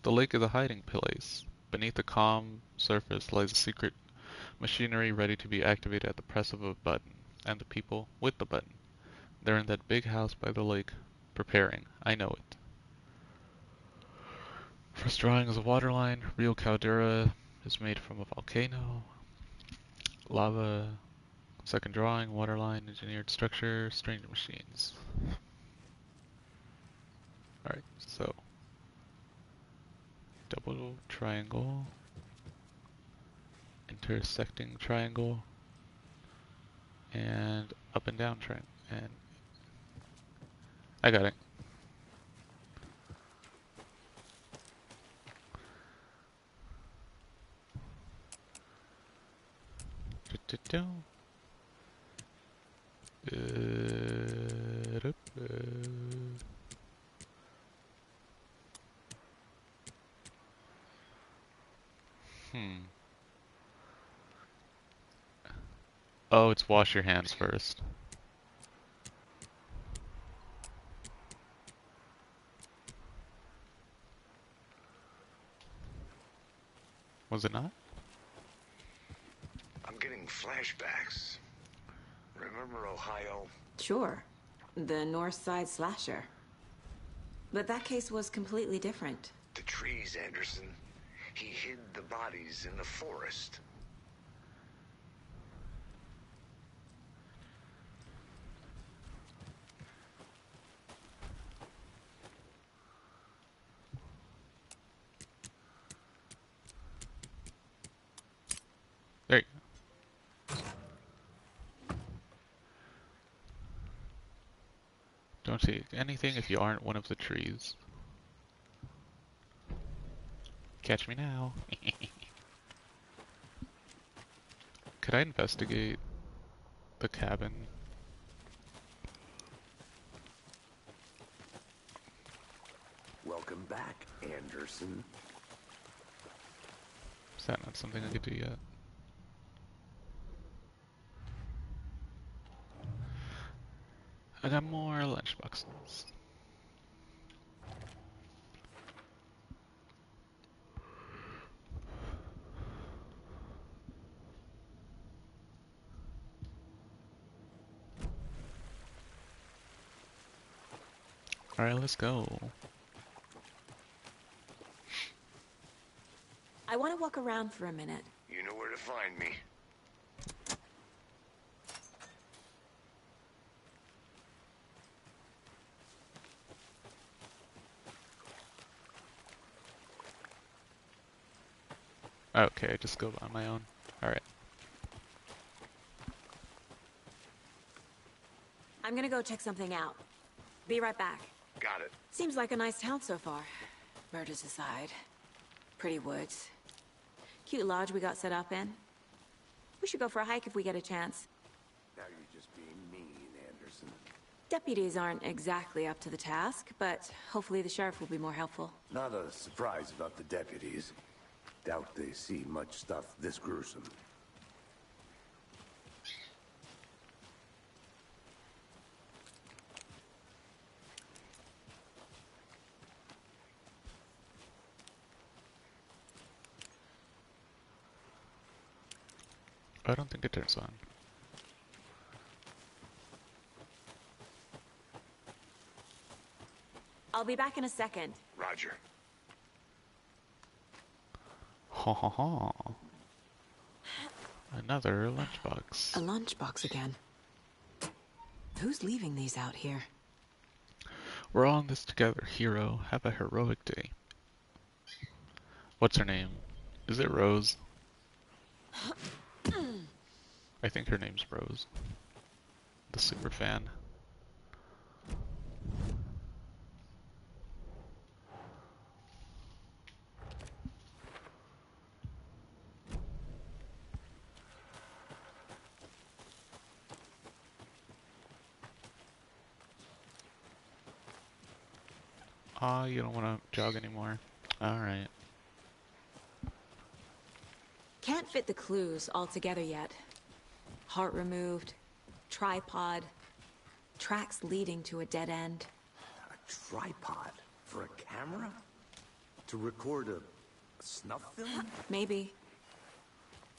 The lake is a hiding place. Beneath the calm surface lies a secret machinery ready to be activated at the press of a button. And the people with the button. They're in that big house by the lake, preparing. I know it. First drawing is a waterline. Real caldera is made from a volcano. Lava. Second drawing, waterline, engineered structure, stranger machines. Alright, so. Double triangle. Intersecting triangle. And up and down triangle. And I got it. Hmm. Oh, it's wash your hands first. Was it not? I'm getting flashbacks. Remember Ohio? Sure. The North Side Slasher. But that case was completely different. The trees, Anderson. He hid the bodies in the forest. There you go. Don't see anything if you aren't one of the trees. Catch me now. Could I investigate the cabin? Welcome back, Anderson. Is that not something I could do yet? I got more lunchboxes. Alright, let's go. I want to walk around for a minute. You know where to find me. Okay, just go on my own. Alright. I'm gonna go check something out. Be right back. Got it. Seems like a nice town so far. Murders aside. Pretty woods. Cute lodge we got set up in. We should go for a hike if we get a chance. Now you're just being mean, Anderson. Deputies aren't exactly up to the task, but hopefully the sheriff will be more helpful. Not a surprise about the deputies. Doubt they see much stuff this gruesome. I don't think it turns on. I'll be back in a second. Roger. Ha ha ha. Another lunchbox. A lunchbox again. Who's leaving these out here? We're all in this together, hero. Have a heroic day. What's her name? Is it Rose? I think her name's Rose. The super fan. Ah, you don't want to jog anymore. Alright. Can't fit the clues all together yet. Heart removed, tripod, tracks leading to a dead end. A tripod for a camera? To record a snuff film? Maybe.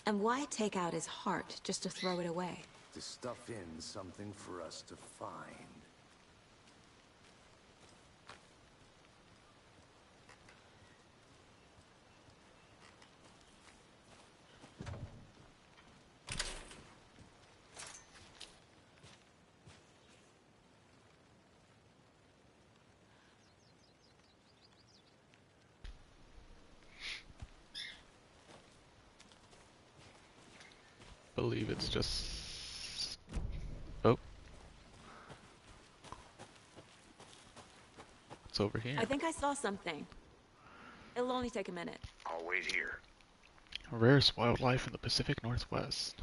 And why take out his heart just to throw it away? To stuff in something for us to find. Believe it's just... Oh. It's over here. I think I saw something. It'll only take a minute. I'll wait here. Rarest wildlife in the Pacific Northwest.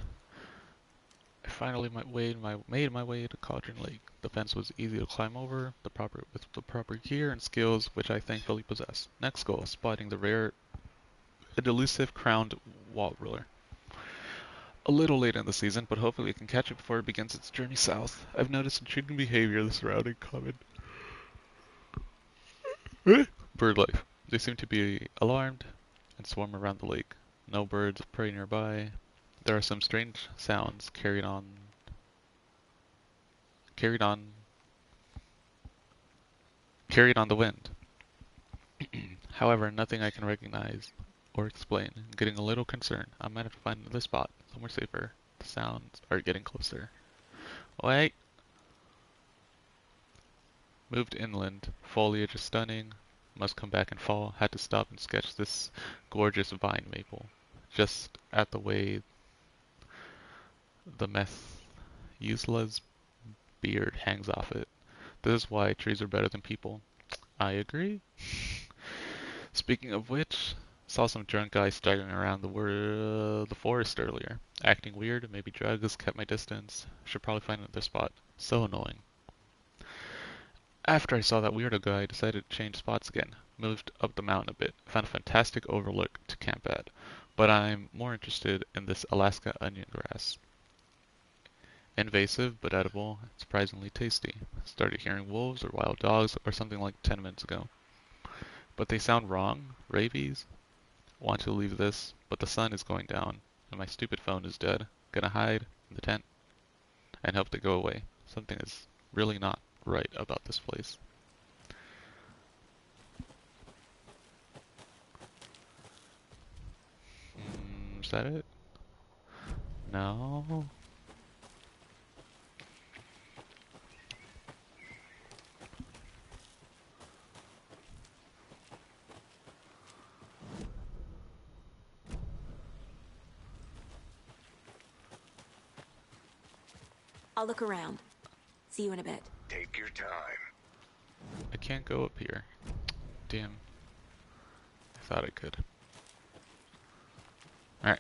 I finally made my way to Cauldron Lake. The fence was easy to climb over, with the proper gear and skills, which I thankfully possess. Next goal, spotting the rare, elusive crowned wattler. A little late in the season, but hopefully it can catch it before it begins its journey south. I've noticed intriguing behavior in the surrounding common bird life. They seem to be alarmed and swarm around the lake. No birds of prey nearby. There are some strange sounds carried on the wind. However, nothing I can recognize or explain. I'm getting a little concerned. I might have to find another spot, somewhere safer. The sounds are getting closer. Wait! Moved inland. Foliage is stunning. Must come back and fall. Had to stop and sketch this gorgeous vine maple. Just at the way the Methuselah's beard hangs off it. This is why trees are better than people. I agree. Speaking of which, saw some drunk guy staggering around the forest earlier. Acting weird, maybe drugs, kept my distance. Should probably find another spot. So annoying. After I saw that weirdo guy, I decided to change spots again. Moved up the mountain a bit. Found a fantastic overlook to camp at. But I'm more interested in this Alaska onion grass. Invasive, but edible, and surprisingly tasty. Started hearing wolves or wild dogs or something like 10 minutes ago. But they sound wrong. Rabies? Want to leave this, but the sun is going down, and my stupid phone is dead. Gonna hide in the tent and hope they go away. Something is really not right about this place. that it? No. I'll look around. See you in a bit. Take your time. I can't go up here. Damn. I thought I could. Alright.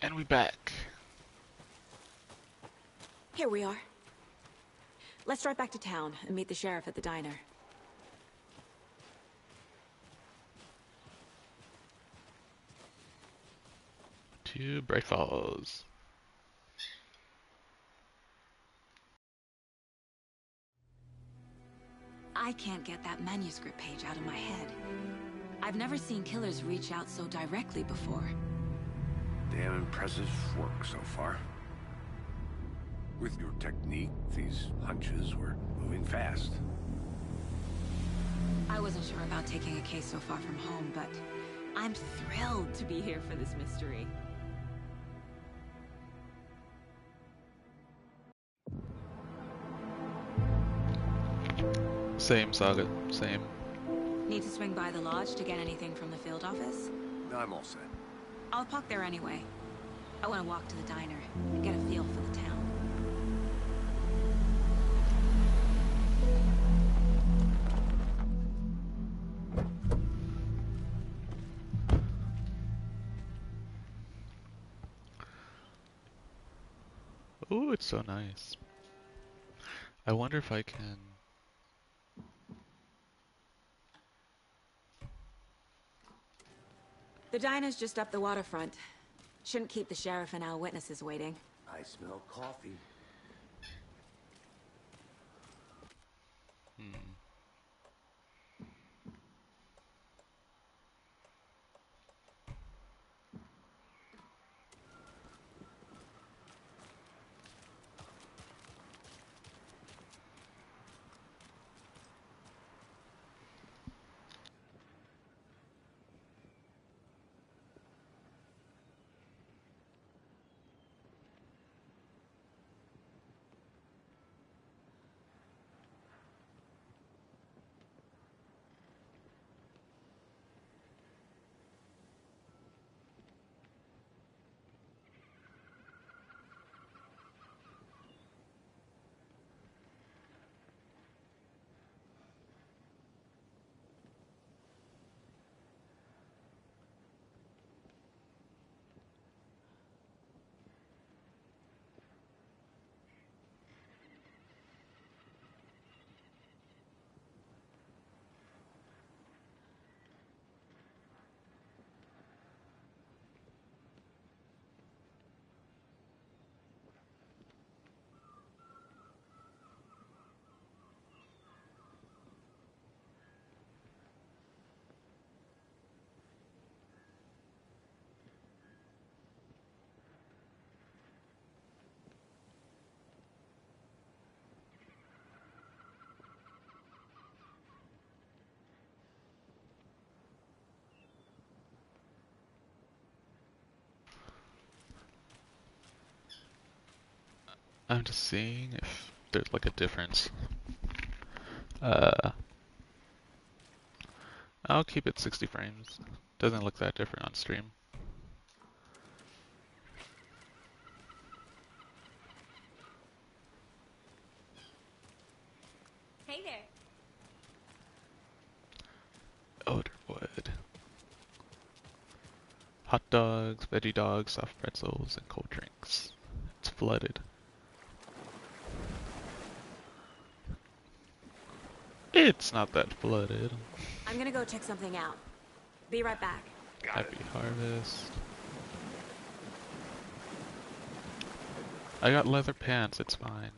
And we back. Here we are. Let's drive back to town and meet the sheriff at the diner. To Bright Falls. I can't get that manuscript page out of my head. I've never seen killers reach out so directly before. Damn impressive work so far. With your technique, these hunches were moving fast. I wasn't sure about taking a case so far from home, but I'm thrilled to be here for this mystery. Same, Saga. Same. Need to swing by the lodge to get anything from the field office? No, I'm all set. I'll park there anyway. I want to walk to the diner and get a feel for the town. Ooh, it's so nice. I wonder if I can... The diner's just up the waterfront. Shouldn't keep the sheriff and our witnesses waiting. I smell coffee. I'm just seeing if there's like a difference. I'll keep it 60 frames. Doesn't look that different on stream. Hey there. Oderwood. Hot dogs, veggie dogs, soft pretzels, and cold drinks. It's flooded. It's not that flooded. I'm gonna go check something out. Be right back. Happy Harvest. I got leather pants, it's fine.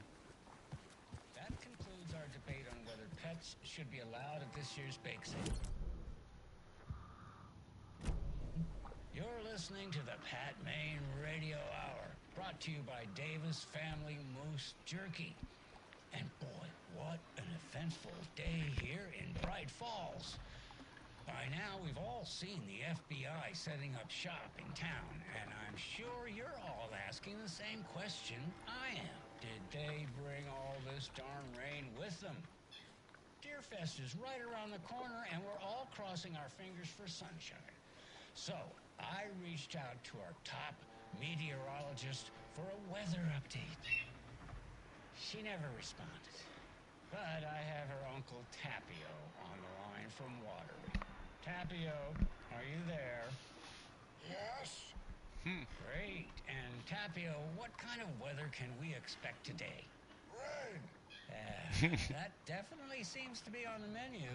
That concludes our debate on whether pets should be allowed at this year's bake sale. You're listening to the Pat Maine Radio Hour, brought to you by Davis Family Moose Jerky. And boy, What an eventful day here in Bright Falls. By now, we've all seen the FBI setting up shop in town, and I'm sure you're all asking the same question I am. Did they bring all this darn rain with them? Deerfest is right around the corner, and we're all crossing our fingers for sunshine. So, I reached out to our top meteorologist for a weather update. She never responded. But I have her Uncle Tapio on the line from Waterloo. Tapio, are you there? Yes? Great. And Tapio, what kind of weather can we expect today? Rain. That definitely seems to be on the menu.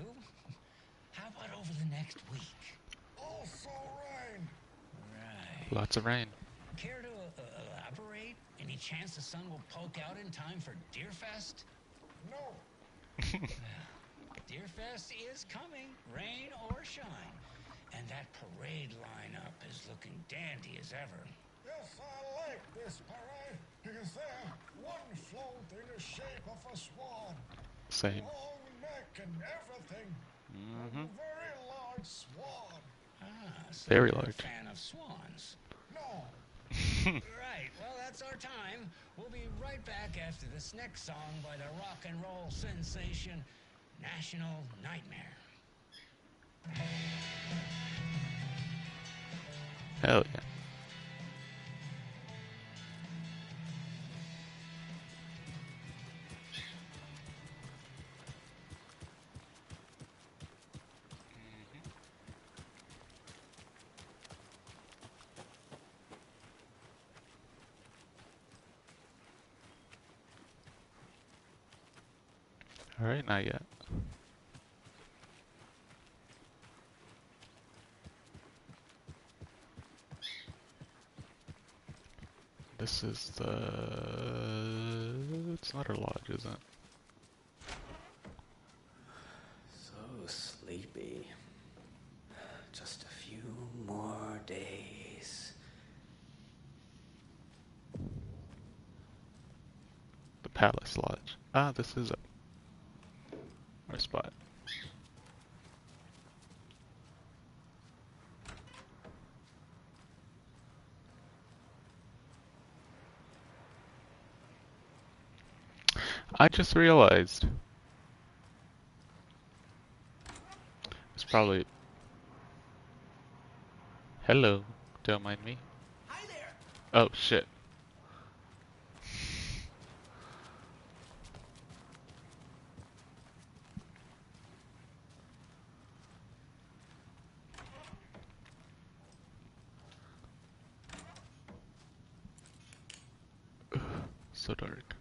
How about over the next week? Also rain. Right. Lots of rain. Care to elaborate? Any chance the sun will poke out in time for Deerfest? No. Deerfest is coming, rain or shine. And that parade lineup is looking dandy as ever. Yes, I like this parade because they're one float in the shape of a swan. Same. Long neck and everything. A very large swan. So Very you're large. a fan of swans. No. Right, well, that's our time. We'll be right back after this next song by the rock and roll sensation, National Nightmare. Hell yeah. Alright, not yet. This is the... It's not a lodge, is it? So sleepy. Just a few more days. The Palace Lodge. Ah, this is our spot. I just realized. It's probably... Hello. Don't mind me. Hi there. Oh, shit. So dark.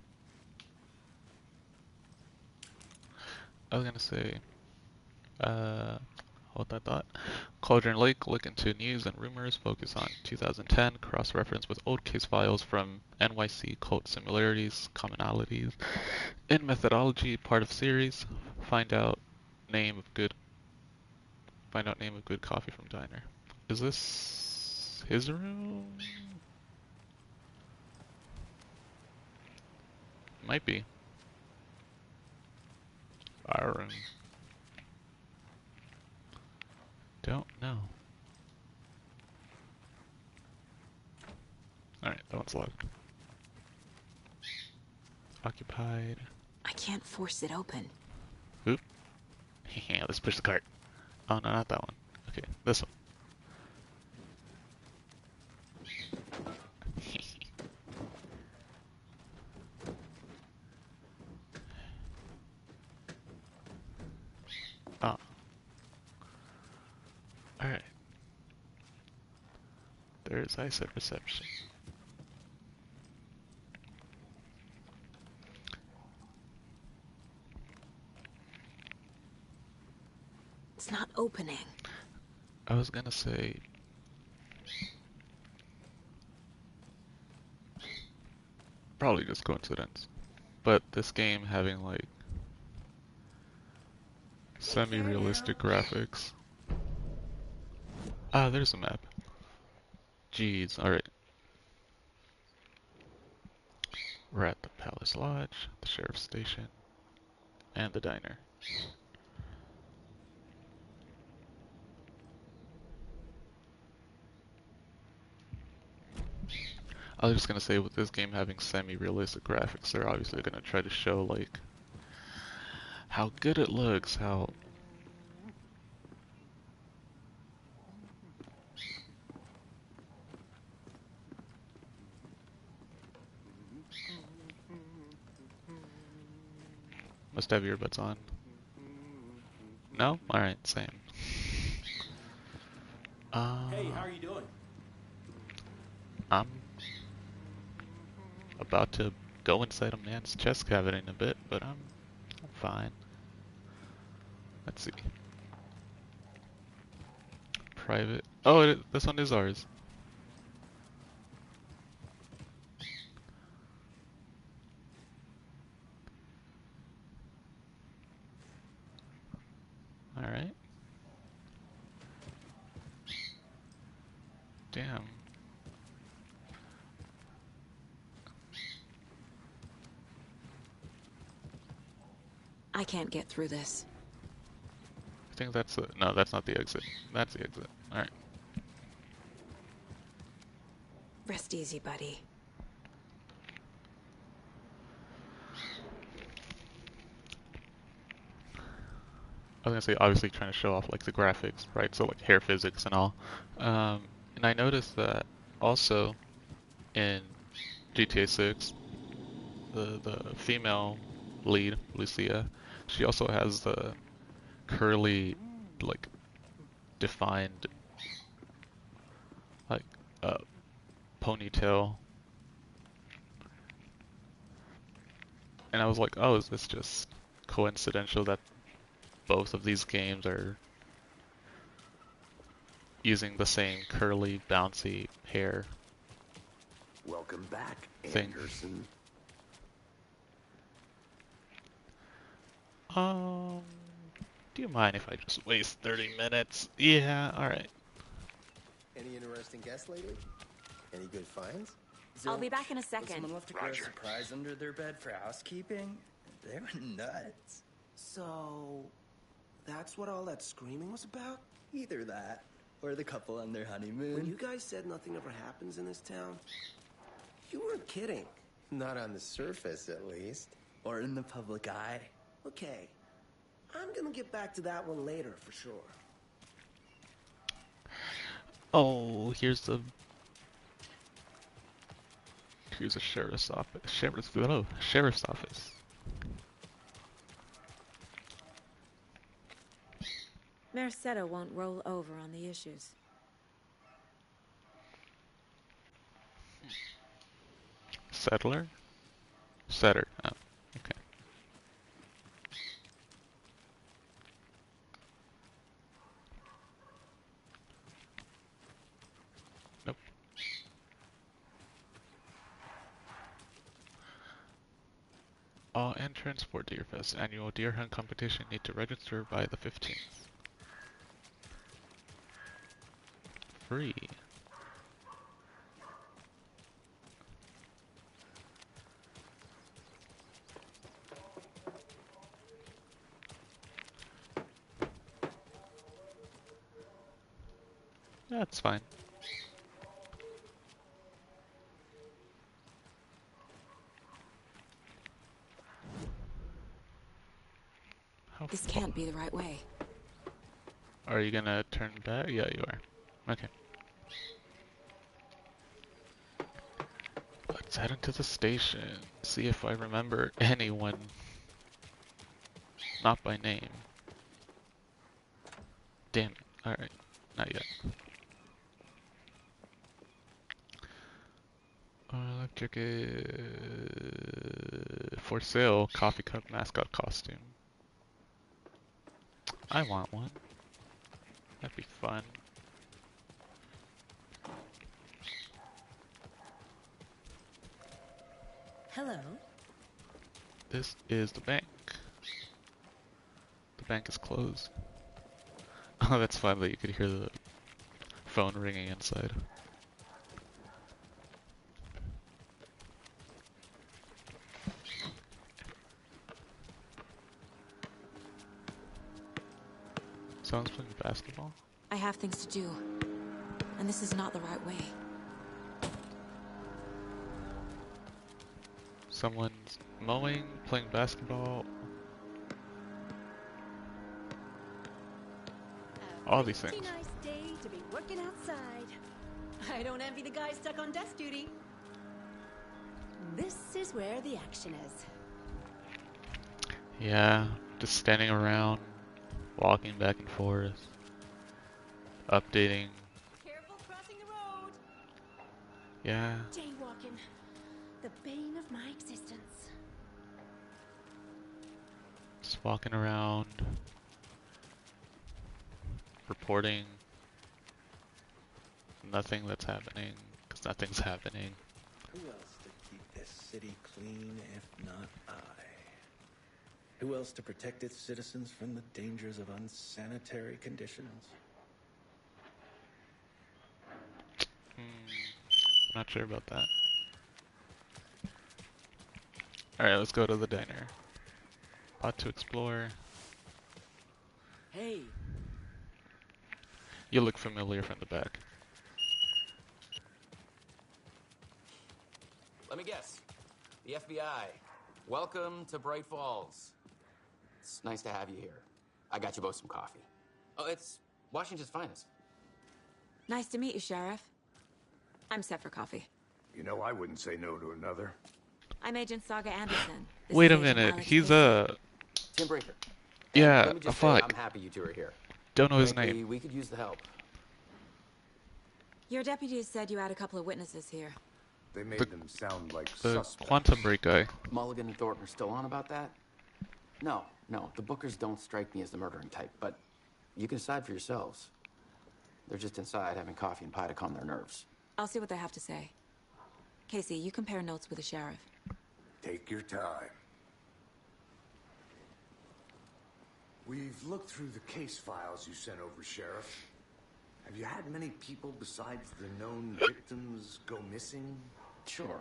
I was gonna say, hold that thought. Cauldron Lake, look into news and rumors, focus on 2010, cross-reference with old case files from NYC, cult similarities, commonalities, in methodology, part of series, find out name of good coffee from diner. Is this his room? Might be. Our room. Don't know. Alright, that one's locked. Occupied. I can't force it open. Oop. Yeah, let's push the cart. Oh, no, not that one. Okay, this one. Oh. Alright. There's ice at reception. It's not opening. I was gonna say... Probably just coincidence. But this game having like... semi-realistic graphics. Ah, there's a map. Jeez, alright. We're at the Palace Lodge, the Sheriff's Station. and the diner. I was just gonna say, with this game having semi-realistic graphics, they're obviously gonna try to show like how good it looks, how must have earbuds on. No? Alright, same. Hey, how are you doing? I'm about to go inside a man's chest cavity in a bit, but I'm fine. Let's see. Private. Oh, this one is ours. Alright. Damn. I can't get through this. I think that's the... No, that's not the exit. That's the exit. Alright. Rest easy, buddy. I was gonna say, obviously trying to show off like the graphics, right? So like hair physics and all. And I noticed that also in GTA 6, the female lead, Lucia, she also has the curly, like, defined, like, ponytail. And I was like, oh, is this just coincidental that both of these games are using the same curly, bouncy hair Welcome back, thing? Anderson. Do you mind if I just waste 30 minutes? Yeah, alright. Any interesting guests lately? Any good finds? I'll be back in a second. Someone left a gross surprise under their bed for housekeeping? They were nuts. So, that's what all that screaming was about? Either that, or the couple on their honeymoon. When you guys said nothing ever happens in this town, you weren't kidding. Not on the surface, at least. Or in the public eye. Okay, I'm gonna get back to that one later, for sure. Oh, here's the sheriff's office. Sheriff's office. Merced won't roll over on the issues. Settler? Setter. Oh, okay. Nope. All entrants for Deerfest annual deer hunt competition need to register by the 15th. Free. That's fine. This can't be the right way. Are you gonna turn back? Yeah, you are. Okay. Let's head into the station. See if I remember anyone. Not by name. Damn it. Alright. Not yet. Electric for sale coffee cup mascot costume. I want one. That'd be fun. Hello. This is the bank. The bank is closed. Oh, that's fun that you could hear the phone ringing inside. Someone's playing basketball? I have things to do, and this is not the right way. Someone's mowing, playing basketball. All these things. Pretty nice day to be working outside. I don't envy the guy stuck on desk duty. This is where the action is. Yeah, just standing around, walking back and forth, updating. Careful crossing the road. Yeah. Jaywalking, the bane of my existence. Just walking around, reporting nothing that's happening, because nothing's happening. Who else to keep this city clean if not I? Who else to protect its citizens from the dangers of unsanitary conditions? Not sure about that. Alright, let's go to the diner. Pot to explore. Hey. You look familiar from the back. Let me guess. The FBI. Welcome to Bright Falls. It's nice to have you here. I got you both some coffee. Oh, it's Washington's finest. Nice to meet you, Sheriff. I'm set for coffee. You know, I wouldn't say no to another. I'm Agent Saga Anderson. This Wait is a Agent minute, Alex he's Casey. Tim Breaker. Yeah, Let me just say, fuck. I'm happy you two are here. Don't know his Frankly, name. We could use the help. Your deputies said you had a couple of witnesses here. They made The- them sound like The suspects. Quantum Break guy. Mulligan and Thornton are still on about that? No, the Bookers don't strike me as the murdering type, but you can decide for yourselves. They're just inside having coffee and pie to calm their nerves. I'll see what they have to say. Casey, you compare notes with the sheriff. Take your time. We've looked through the case files you sent over, Sheriff. Have you had many people besides the known victims go missing? Sure.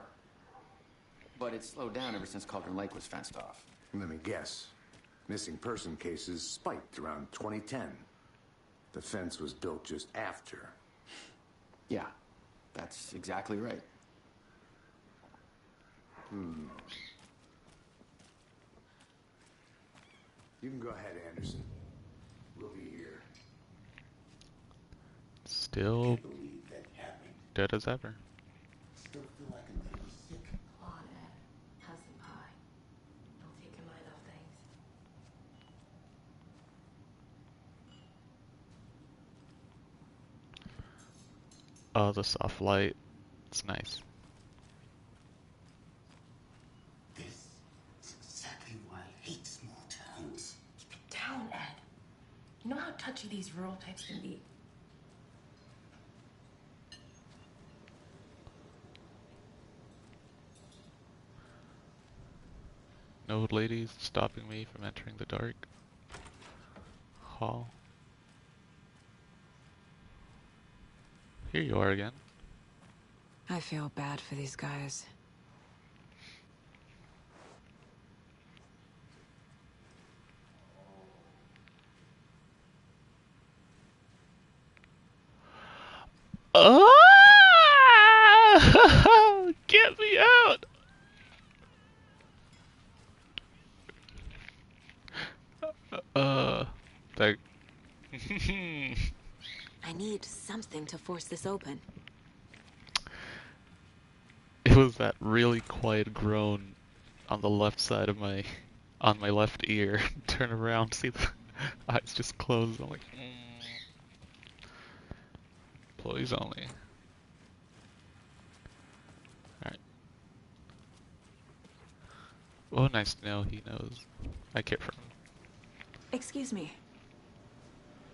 But it's slowed down ever since Cauldron Lake was fenced off. Let me guess. Missing person cases spiked around 2010. The fence was built just after. Yeah, that's exactly right. You can go ahead, Anderson. We'll be here. Still dead as ever. Still feel like I'm gonna be sick. Come on, Ed. Have some pie. Don't take your mind off things. Oh, the soft light. It's nice. This is exactly why I hate small towns. Keep it down, Ed. You know how touchy these rural types can be. No old ladies stopping me from entering the dark hall. Here you are again. I feel bad for these guys. Oh! Get me out! Like, I need something to force this open. it was that really quiet groan on the left side of on my left ear. Turn around, see the eyes just closed. I'm like, Employees only. Alright. Well, nice to know he knows I care for him. Excuse me.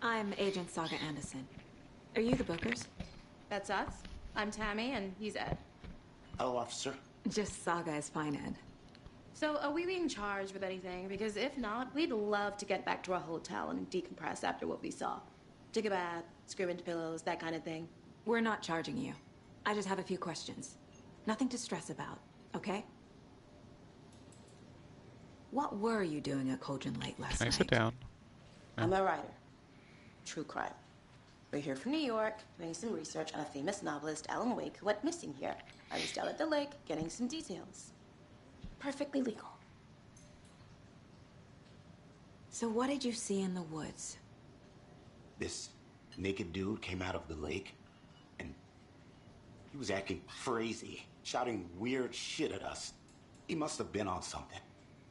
I'm Agent Saga Anderson. Are you the Bookers? That's us. I'm Tammy, and he's Ed. Hello, officer. Just Saga is fine, Ed. So, are we being charged with anything? Because if not, we'd love to get back to our hotel and decompress after what we saw. Take a bath, scream into pillows, that kind of thing. We're not charging you. I just have a few questions. Nothing to stress about, okay? What were you doing at Cauldron Lake last Can I night? sit down? I'm a writer. true crime. We're here from New York, doing some research on a famous novelist, Alan Wake, who went missing here. I was down at the lake, getting some details. Perfectly legal. So what did you see in the woods? This naked dude came out of the lake, and he was acting crazy, shouting weird shit at us. He must have been on something.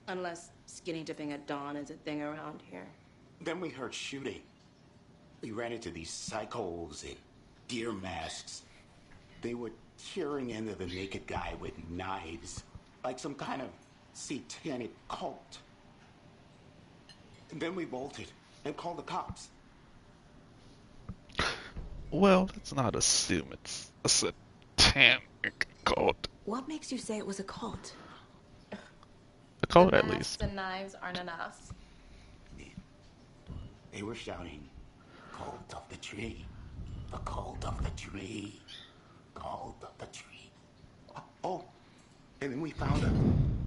Unless skinny dipping at dawn is a thing around here. Then we heard shooting. We ran into these psychos in deer masks. They were tearing into the naked guy with knives, like some kind of satanic cult. And then we bolted and called the cops. Well, let's not assume it's a satanic cult. What makes you say it was a cult? A cult, The at masks least. and knives aren't enough. They were shouting, "Cult of the tree, the cult of the tree, cult of the tree." Oh, and then we found them.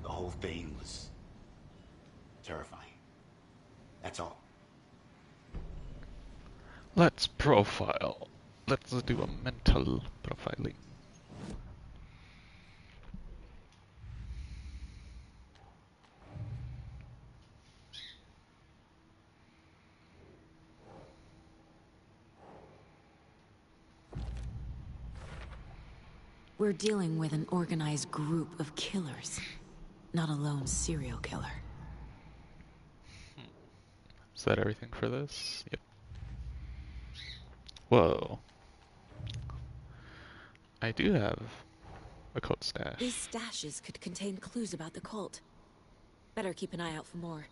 The whole thing was terrifying. That's all. Let's profile. Let's do a mental profiling. We're dealing with an organized group of killers, not a lone serial killer. Is that everything for this? Yep. Whoa. I do have a cult stash. These stashes could contain clues about the cult. Better keep an eye out for more.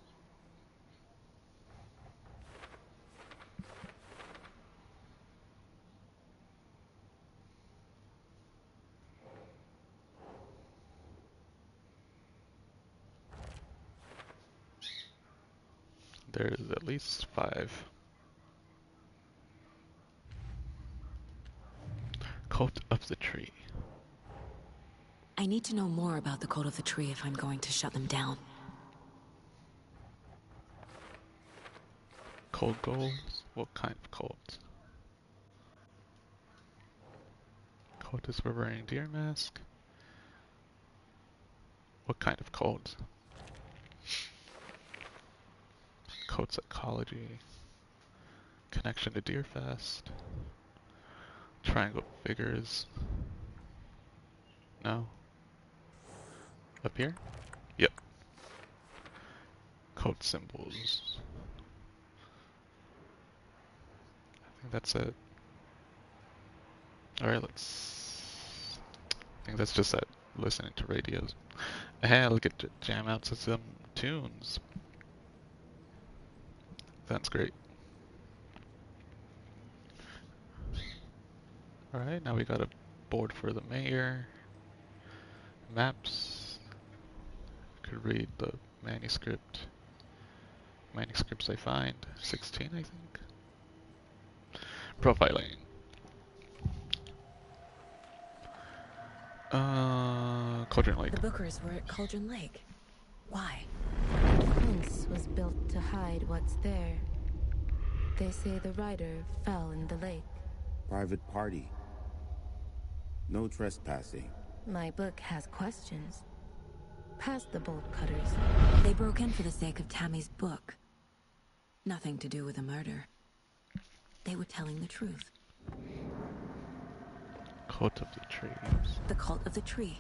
There's at least 5. Cult of the Tree. I need to know more about the Cult of the Tree if I'm going to shut them down. Cult goals? What kind of cult? Cultists were wearing deer mask? What kind of cult? Cult psychology. Connection to Deerfest. Triangle figures. No. Up here? Yep. Cult symbols. I think that's it. Alright, I think that's just that listening to radios. Hey, look at jam out to some tunes. Sounds great. Alright, now we got a board for the mayor. Maps. Could read the manuscript. Manuscripts I find. 16, I think. Profiling. Cauldron Lake. The Bookers were at Cauldron Lake. Why? The fence was built to hide what's there. They say the rider fell in the lake. Private party. No trespassing. My book has questions. Past the bolt cutters. They broke in for the sake of Tammy's book. Nothing to do with the murder. They were telling the truth. Cult of the Trees. The Cult of the Tree.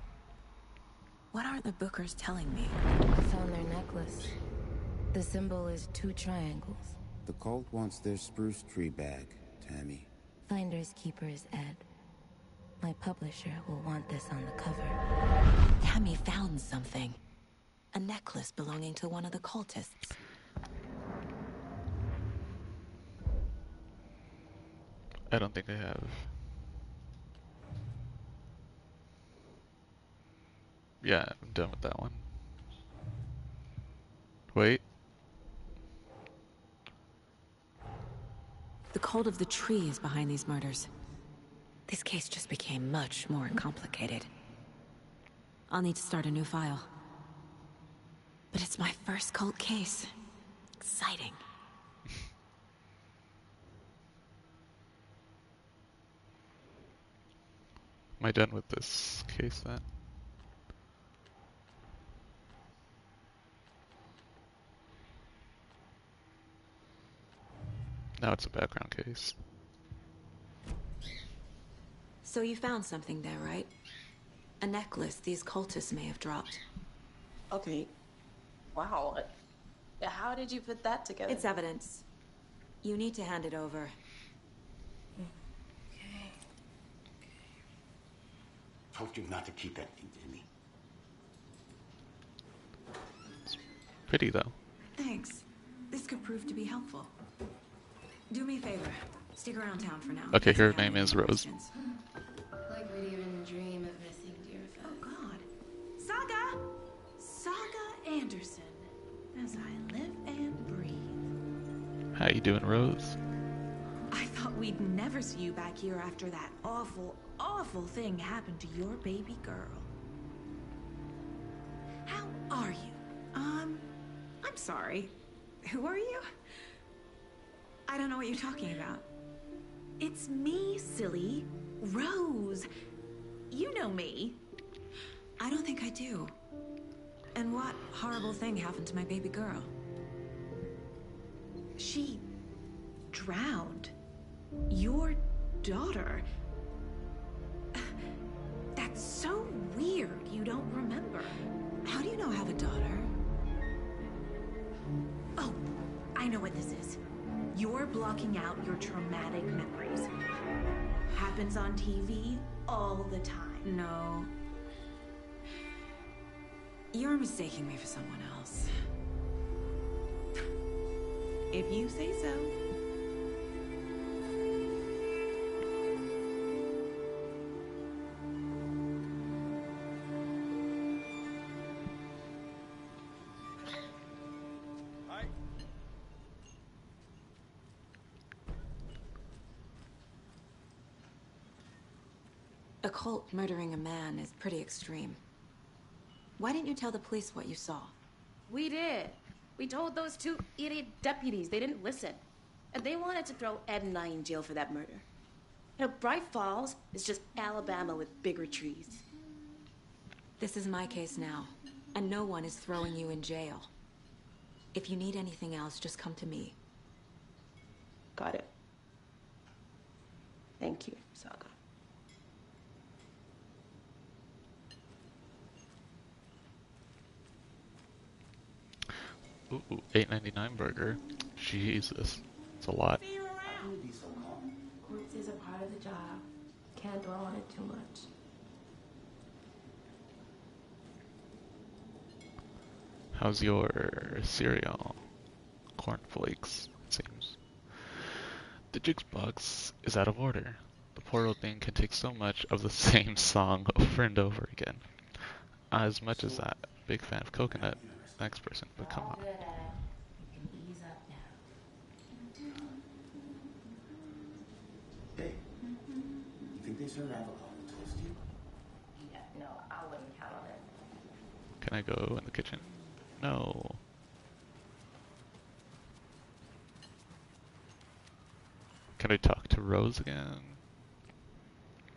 What are the Bookers telling me? I found their necklace. The symbol is 2 triangles. The cult wants their spruce tree bag, Tammy. Finders keepers, Ed. My publisher will want this on the cover. Tammy found something. A necklace belonging to one of the cultists. I don't think I have. Yeah, I'm done with that one. Wait. The Cult of the Tree is behind these murders. This case just became much more complicated. I'll need to start a new file. But it's my first cult case. Exciting. Am I done with this case then? Now it's a background case. So you found something there, right? A necklace these cultists may have dropped. Okay. Wow. How did you put that together? It's evidence. You need to hand it over. Told you not to keep that thing to me. It's pretty though. Thanks. This could prove to be helpful. Do me a favor. Stick around town for now. Okay, her name is Rose. Like we'd even dream of missing Deerfield. Oh God. Saga! Saga Anderson. As I live and breathe. How you doing, Rose? I thought we'd never see you back here after that awful, awful thing happened to your baby girl. How are you? I'm sorry. Who are you? I don't know what you're talking about. It's me, silly. Rose. You know me. I don't think I do. And what horrible thing happened to my baby girl? She drowned. Your daughter. That's so weird you don't remember. How do you know I have a daughter? Oh, I know what this is. You're blocking out your traumatic memories. Happens on TV all the time. No. You're mistaking me for someone else. If you say so. A cult murdering a man is pretty extreme. Why didn't you tell the police what you saw? We did. We told those two idiot deputies. They didn't listen. And they wanted to throw Ed and I in jail for that murder. You know, Bright Falls is just Alabama with bigger trees. This is my case now, and no one is throwing you in jail. If you need anything else, just come to me. Got it. Thank you, Saga. Ooh, $8.99 burger. Jesus, it's a lot. Corpse is a part of the job. Can't dwell on it too much. How's your cereal? Cornflakes, it seems. The jukebox is out of order. The poor old thing can take so much of the same song over and over again. As much as that, big fan of Coconut. Next person, but come on. Hey, you think they serve avocado toast here? Yeah, no, I wouldn't count on it. Can I go in the kitchen? No. Can I talk to Rose again?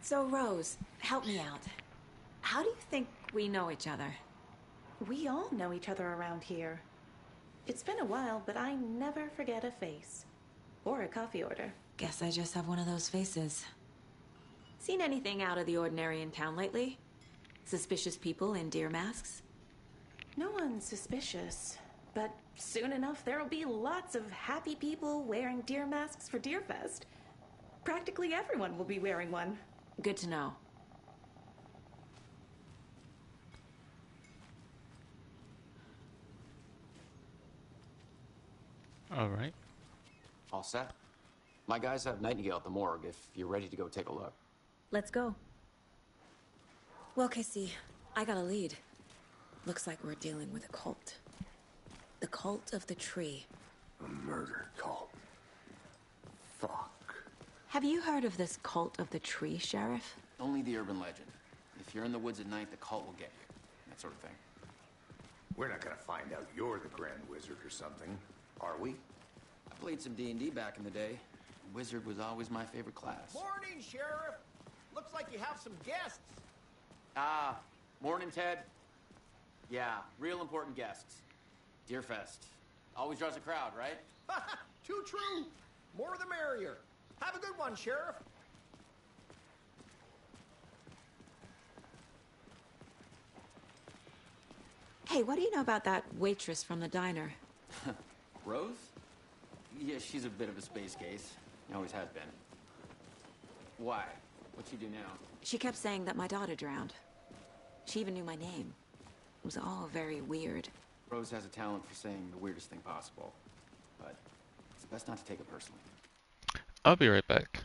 So, Rose, help me out. How do you think we know each other? We all know each other around here. It's been a while, but I never forget a face. Or a coffee order. Guess I just have one of those faces. Seen anything out of the ordinary in town lately? Suspicious people in deer masks? No one's suspicious. But soon enough, there'll be lots of happy people wearing deer masks for Deerfest. Practically everyone will be wearing one. Good to know. Alright. All set? My guys have Nightingale at the morgue if you're ready to go take a look. Let's go. Well, Casey, I got a lead. Looks like we're dealing with a cult. The cult of the tree. A murder cult. Fuck. Have you heard of this cult of the tree, Sheriff? Only the urban legend. If you're in the woods at night, the cult will get you. That sort of thing. We're not gonna find out you're the Grand Wizard or something, are we? I played some D&D back in the day. Wizard was always my favorite class. Morning, Sheriff. Looks like you have some guests. Ah, morning, Ted. Yeah, real important guests. Deerfest. Always draws a crowd, right? Too true. More the merrier. Have a good one, Sheriff. Hey, what do you know about that waitress from the diner? Rose? Yeah, she's a bit of a space case. Always has been. Why? What'd she do now? She kept saying that my daughter drowned. She even knew my name. It was all very weird. Rose has a talent for saying the weirdest thing possible. But it's best not to take it personally. I'll be right back.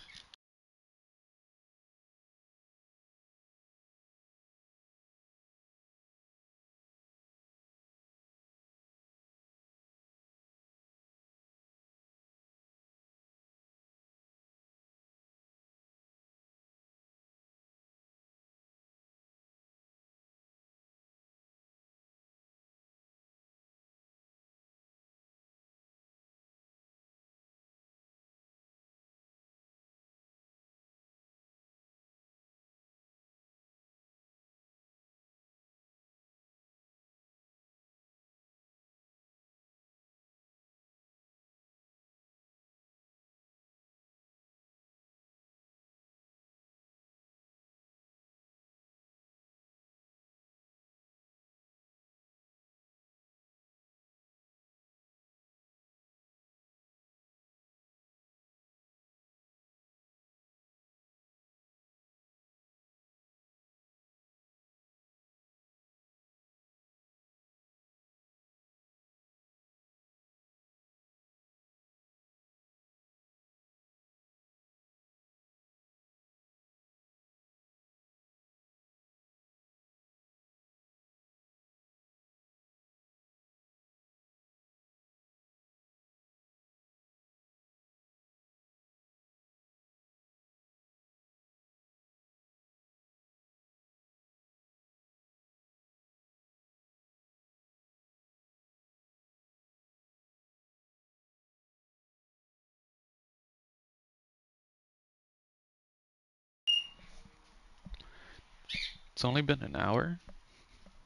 It's only been an hour?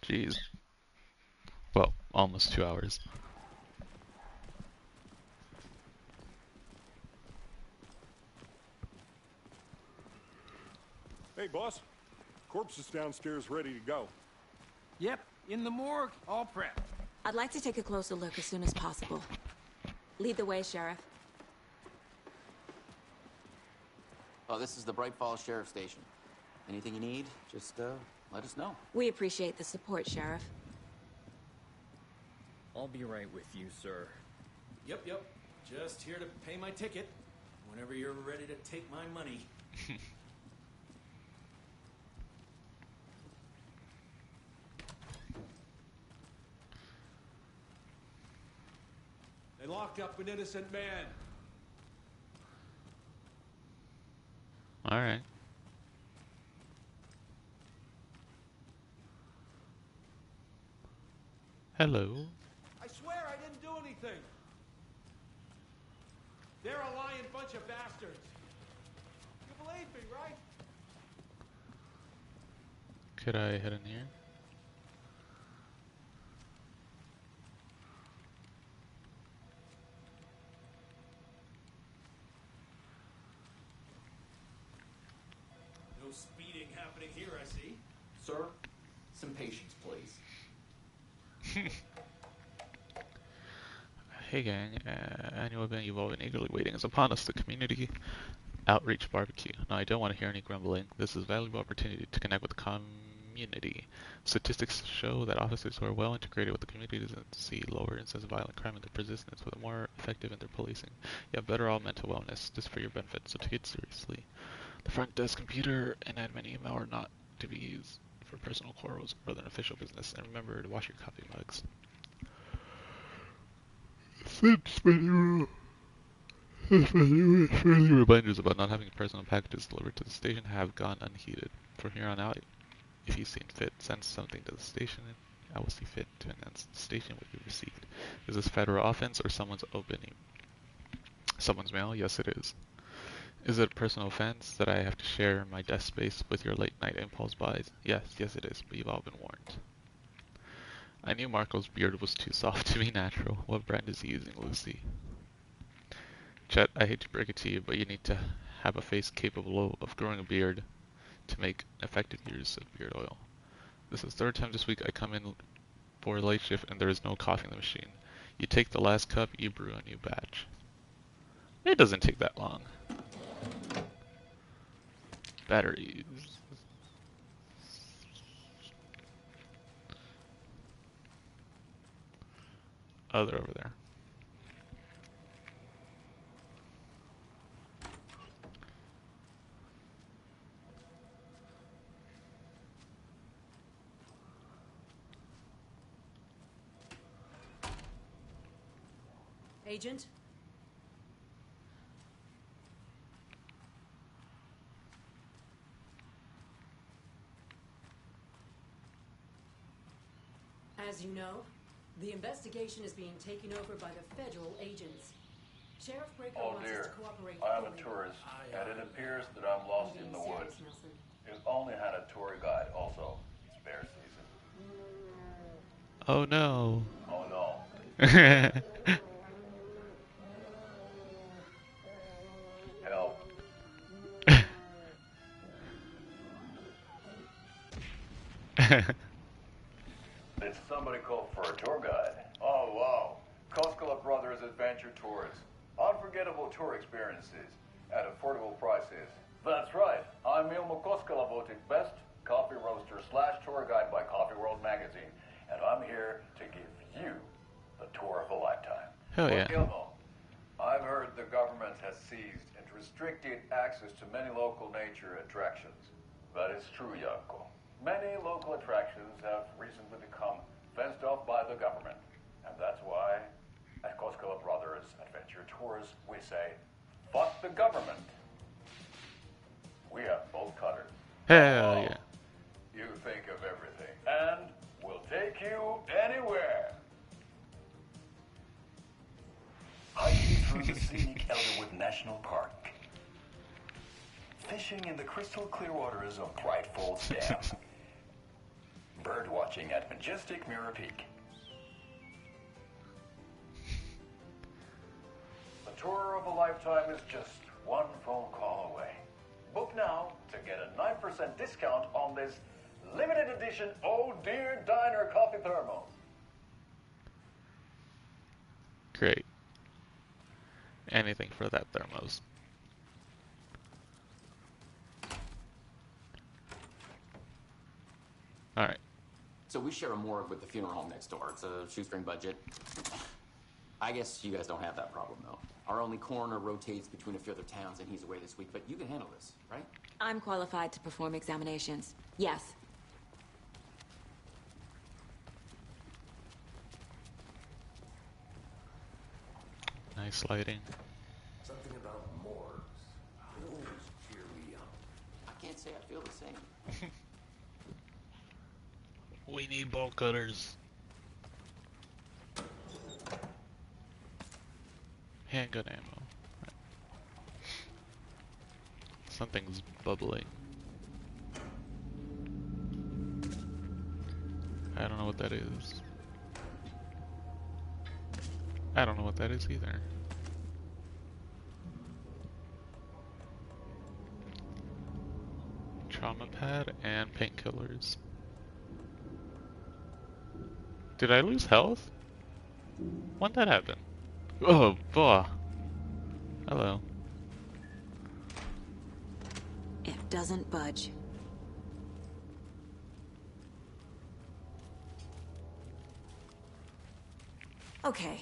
Jeez. Well, almost 2 hours. Hey, boss. Corpse is downstairs ready to go. Yep, in the morgue, all prepped. I'd like to take a closer look as soon as possible. Lead the way, Sheriff. Oh, this is the Bright Falls Sheriff Station. Anything you need, just let us know. We appreciate the support, Sheriff. I'll be right with you, sir. Yep. Just here to pay my ticket. Whenever you're ready to take my money. They locked up an innocent man. Alright. Hello. I swear I didn't do anything. They're a lying bunch of bastards. You believe me, right? Could I head in here? No speeding happening here, I see. Sir, some patience, please. Hey gang, annual event you've all been eagerly waiting is upon us, the Community Outreach Barbecue. Now I don't want to hear any grumbling. This is a valuable opportunity to connect with the community. Statistics show that officers who are well integrated with the community see lower incidents of violent crime and their persistence, with more effective in their policing. You have better all mental wellness, just for your benefit, so take it seriously. The front desk computer and admin email are not to be used for personal quarrels rather than official business, and remember to wash your coffee mugs. Since many reminders about not having personal packages delivered to the station have gone unheeded. From here on out, if you see fit, send something to the station, and I will see fit to announce the station what you received. Is this federal offense or someone's opening? Someone's mail? Yes, it is. Is it a personal offense that I have to share my desk space with your late night impulse buys? Yes, yes it is, but you've all been warned. I knew Marco's beard was too soft to be natural. What brand is he using, Lucy? Chet, I hate to break it to you, but you need to have a face capable of growing a beard to make effective use of beard oil. This is the third time this week I come in for a late shift and there is no coffee in the machine. You take the last cup, you brew a new batch. It doesn't take that long. Batteries. Oh, they're over there. Agent? As you know, the investigation is being taken over by the federal agents. Sheriff Breaker wants us to cooperate. I'm a tourist, and it appears that I'm lost in the woods. We've only had a tour guide, also. It's bear season. Oh no. Oh no. Help. Did somebody call for a tour guide? Oh wow. Koskela Brothers Adventure Tours. Unforgettable tour experiences at affordable prices. That's right. I'm Ilmo Koskela, voted best coffee roaster / tour guide by Coffee World magazine, and I'm here to give you the tour of a lifetime. Hell yeah. Ilmo, I've heard the government has seized and restricted access to many local nature attractions. That is true, Yanko. Many local attractions have recently become fenced off by the government, and that's why at Koskela Brothers Adventure Tours we say, fuck the government. We have both cutters. Hell yeah. You think of everything, and we'll take you anywhere. Hiking through the scenic Elderwood National Park. Fishing in the crystal clear waters of Bright Falls Dam. Bird watching at majestic Mirror Peak. The tour of a lifetime is just one phone call away. Book now to get a 9% discount on this limited edition Oh Dear Diner coffee thermos. Great. Anything for that thermos. Alright. So we share a morgue with the funeral home next door. It's a shoestring budget. I guess you guys don't have that problem, though. Our only coroner rotates between a few other towns, and he's away this week, but you can handle this, right? I'm qualified to perform examinations. Yes. Nice lighting. Something about morgues. They always cheer me up. I can't say I feel the same. We need bolt cutters. Handgun ammo. Something's bubbling. I don't know what that is. I don't know what that is either. Trauma pad and painkillers. Did I lose health? When'd that happen? Oh, boy. Hello. It doesn't budge. Okay.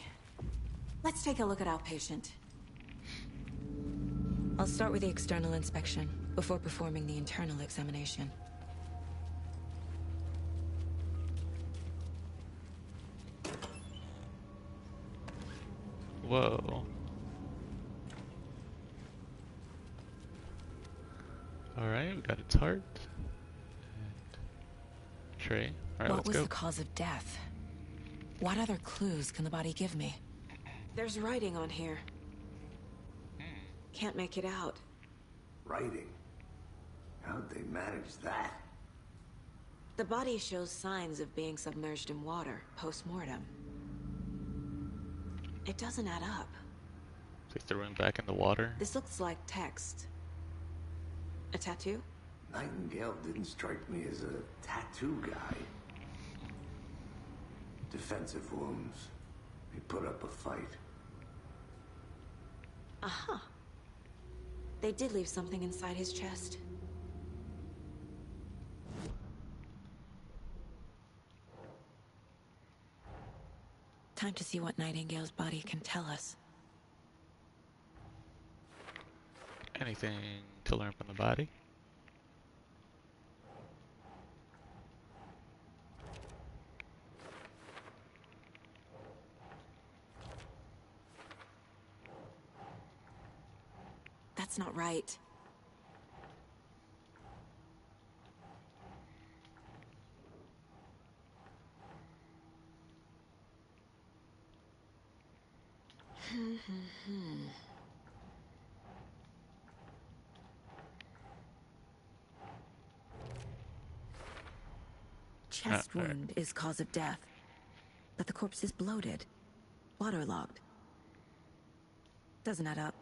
Let's take a look at our patient. I'll start with the external inspection before performing the internal examination. Whoa. Alright, we got a tart. And tray. Alright, What let's was go. the cause of death? What other clues can the body give me? There's writing on here. Can't make it out. Writing? How'd they manage that? The body shows signs of being submerged in water post-mortem. It doesn't add up. They threw him back in the water? This looks like text. A tattoo? Nightingale didn't strike me as a tattoo guy. Defensive wounds. He put up a fight. Aha. They did leave something inside his chest. Time to see what Nightingale's body can tell us. Anything to learn from the body? That's not right. Chest wound is cause of death, but the corpse is bloated, waterlogged. Doesn't add up.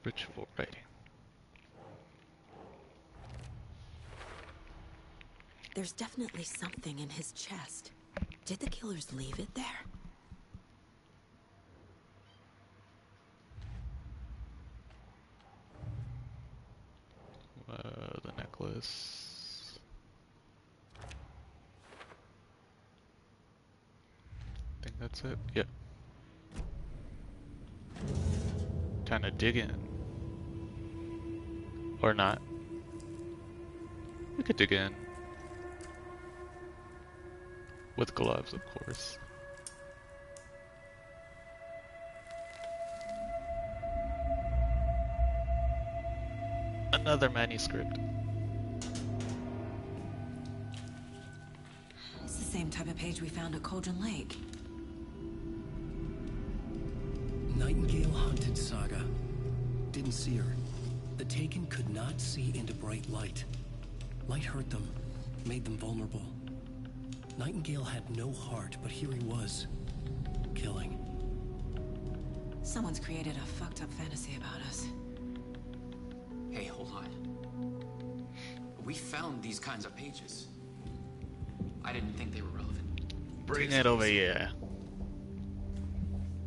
Ritual writing. There's definitely something in his chest. Did the killers leave it there? The necklace. I think that's it. Yep. Time to dig in. Or not. We could dig in. With gloves, of course. Another manuscript. It's the same type of page we found at Cauldron Lake. Nightingale hunted Saga. Didn't see her. The Taken could not see into bright light. Light hurt them, made them vulnerable. Nightingale had no heart, but here he was, killing. Someone's created a fucked up fantasy about us. Hey, hold on. We found these kinds of pages. I didn't think they were relevant. Bring it over here.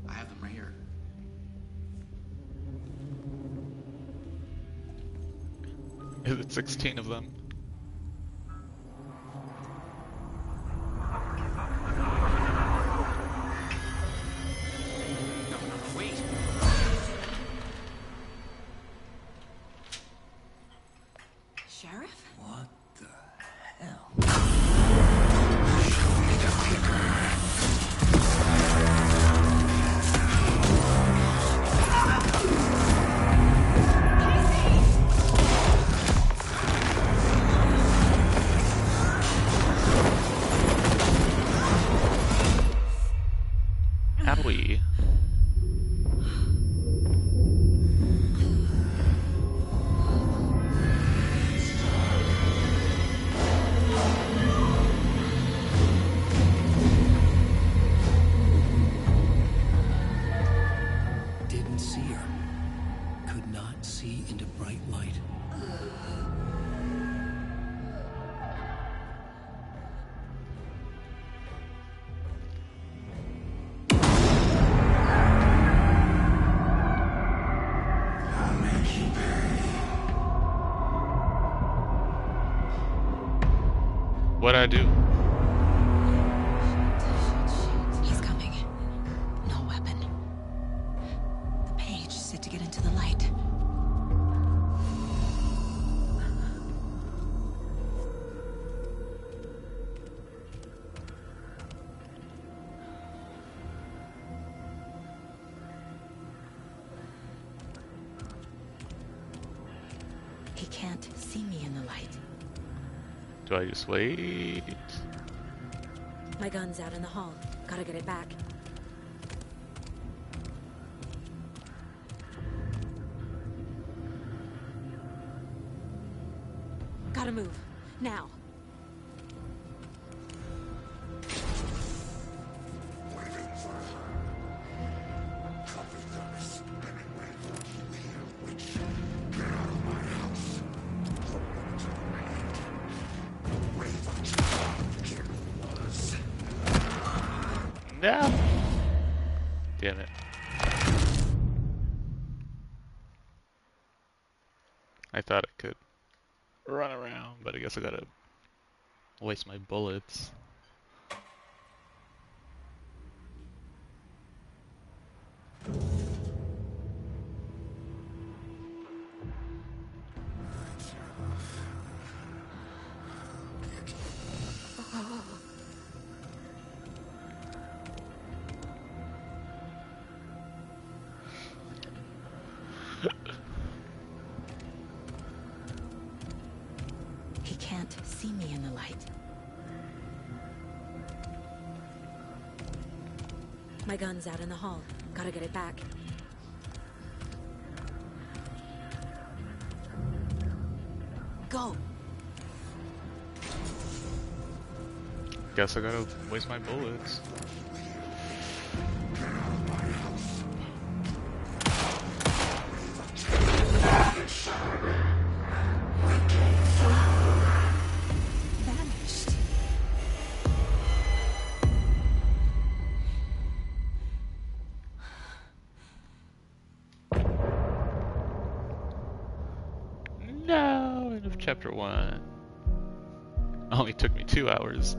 I have them right here. Is it 16 of them? What'd I do? He's coming. No weapon. The page said to get into the light. He can't see me in the light. Do I just wait? My gun's out in the hall. Gotta get it back. Gotta move. Now. No! Damn it. I thought I could run around, but I guess I gotta waste my bullets. He can't see me in the light. My gun's out in the hall. Gotta get it back. Go! Guess I gotta waste my bullets. Vanished. No, end of chapter 1. Only took me 2 hours.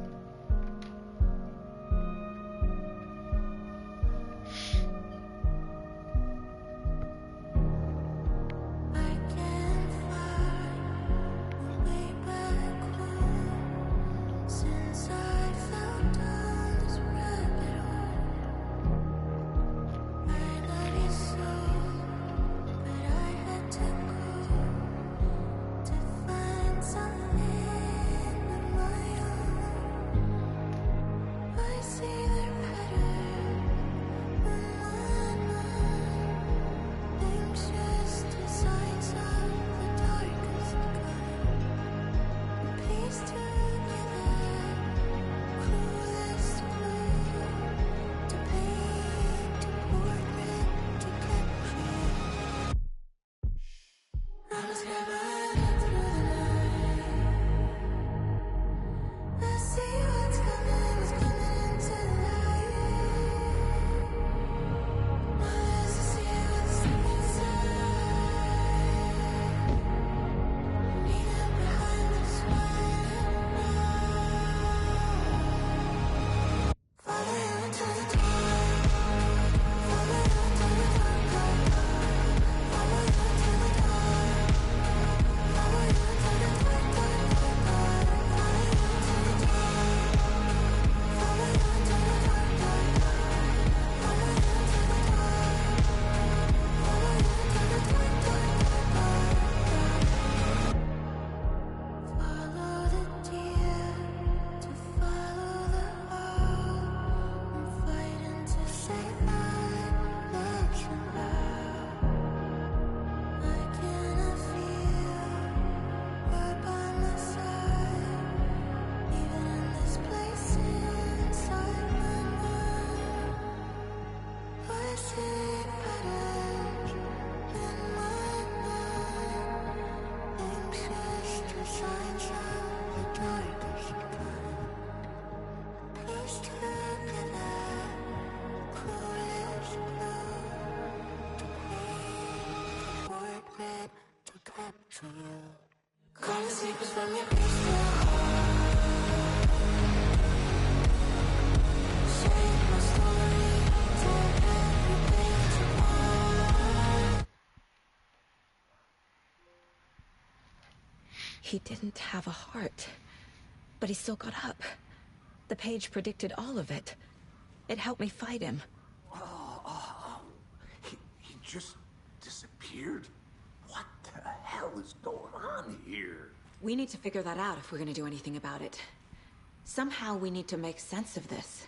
He didn't have a heart, but he still got up. The page predicted all of it. It helped me fight him. He just disappeared? What the hell is going on here? We need to figure that out if we're gonna do anything about it. Somehow we need to make sense of this.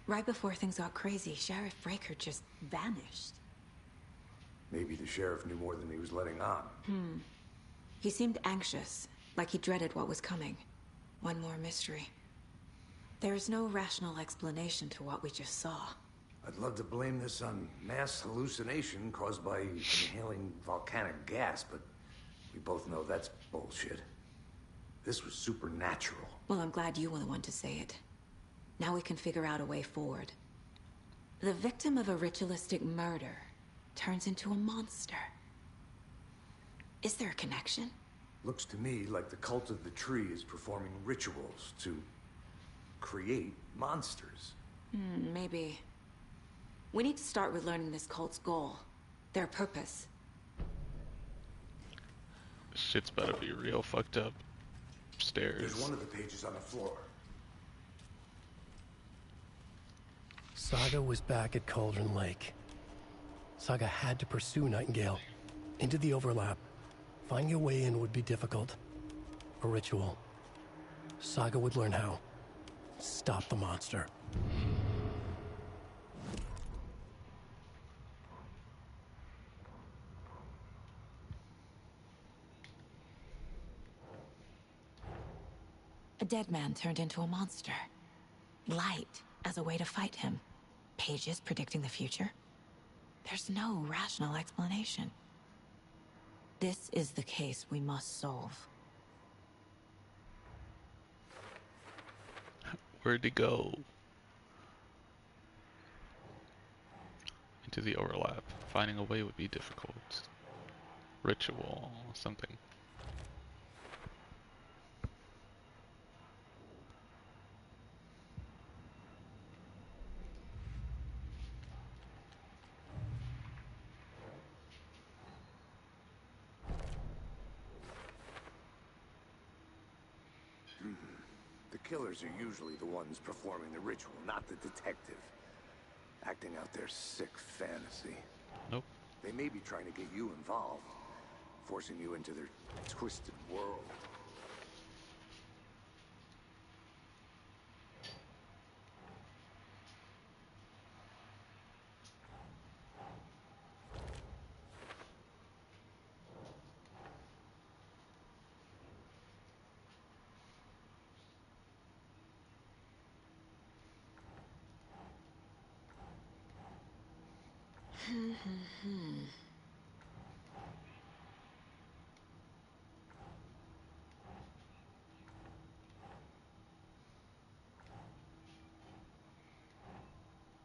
Right before things got crazy, Sheriff Breaker just vanished. Maybe the sheriff knew more than he was letting on. He seemed anxious, like he dreaded what was coming. One more mystery. There's no rational explanation to what we just saw. I'd love to blame this on mass hallucination caused by inhaling volcanic gas, but we both know that's bullshit. This was supernatural. Well, I'm glad you were the one to say it. Now we can figure out a way forward. The victim of a ritualistic murder turns into a monster. Is there a connection? Looks to me like the cult of the tree is performing rituals to create monsters. Maybe. We need to start with learning this cult's goal. Their purpose. Shit's about to be real fucked up. Upstairs. There's one of the pages on the floor. Saga was back at Cauldron Lake. Saga had to pursue Nightingale into the overlap. Finding a way in would be difficult. A ritual. Saga would learn how. Stop the monster. A dead man turned into a monster. Light as a way to fight him. Pages predicting the future. There's no rational explanation. This is the case we must solve. Where'd he go? Into the overlap. Finding a way would be difficult. Ritual, something. The killers are usually the ones performing the ritual, not the detective. Acting out their sick fantasy. Nope. They may be trying to get you involved, forcing you into their twisted world.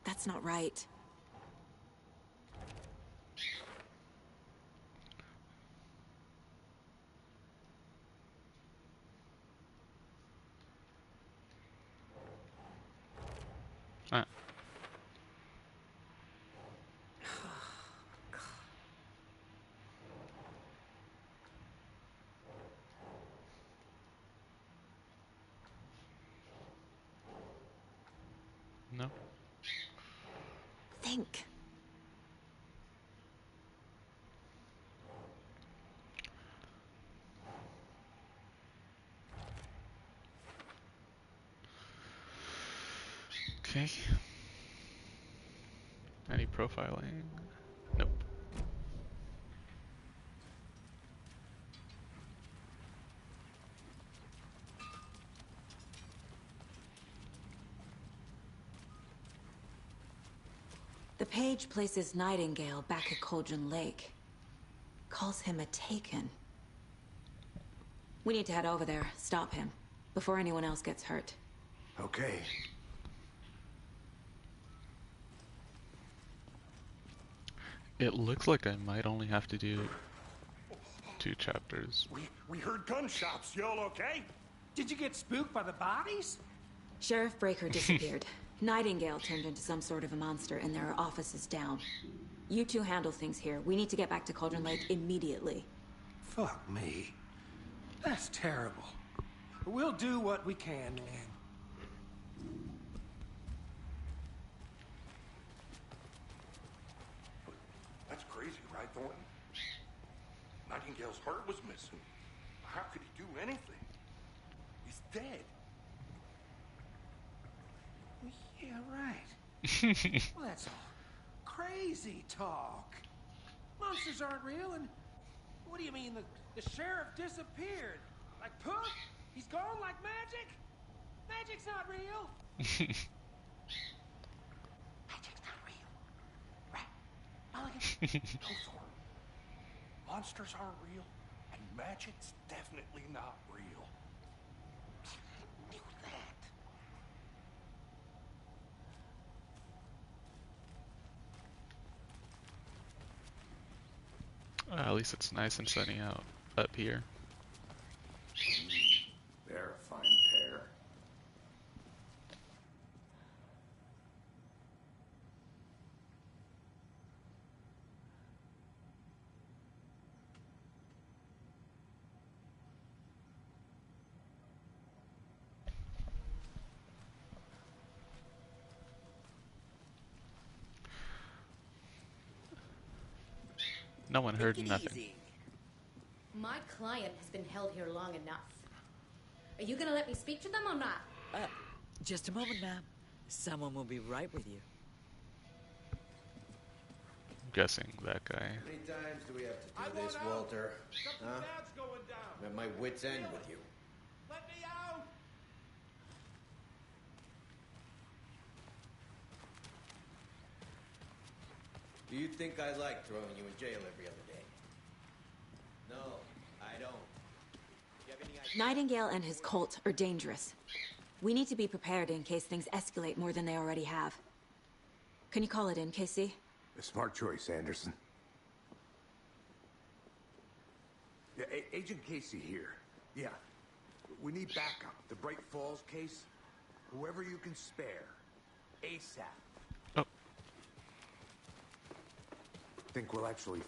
That's not right. Ah. No. Think. Okay. Any profiling? Nope. The page places Nightingale back at Cauldron Lake. Calls him a Taken. We need to head over there, stop him, before anyone else gets hurt. Okay. It looks like I might only have to do 2 chapters. We heard gunshots. Y'all okay? Did you get spooked by the bodies? Sheriff Breaker disappeared. Nightingale turned into some sort of a monster, and there are offices down. You two handle things here. We need to get back to Cauldron Lake immediately. Fuck me. That's terrible. We'll do what we can, man. That's crazy, right, Thornton? Nightingale's heart was missing. How could he do anything? He's dead. Yeah, right. Well, that's all crazy talk. Monsters aren't real, and What do you mean the sheriff disappeared? Like poof? He's gone like magic? Magic's not real. Magic's not real. Right? Mulligan? No, Thorne. Monsters aren't real, and magic's definitely not real. I knew that. At least it's nice and sunny out up here. They're a fine pair. No one heard nothing. Easy. My client has been held here long enough. Are you gonna let me speak to them or not? Just a moment, ma'am. Someone will be right with you. I'm guessing that guy. How many times do we have to do this, Walter? Huh? I'm at my wit's end with you. Let me out! Do you think I like throwing you in jail every other day? No, I don't. Do you have any idea? Nightingale and his cult are dangerous. We need to be prepared in case things escalate more than they already have. Can you call it in, Casey? A smart choice, Anderson. Yeah, Agent Casey here. Yeah. We need backup. The Bright Falls case. Whoever you can spare. ASAP. Oh. Think we'll actually...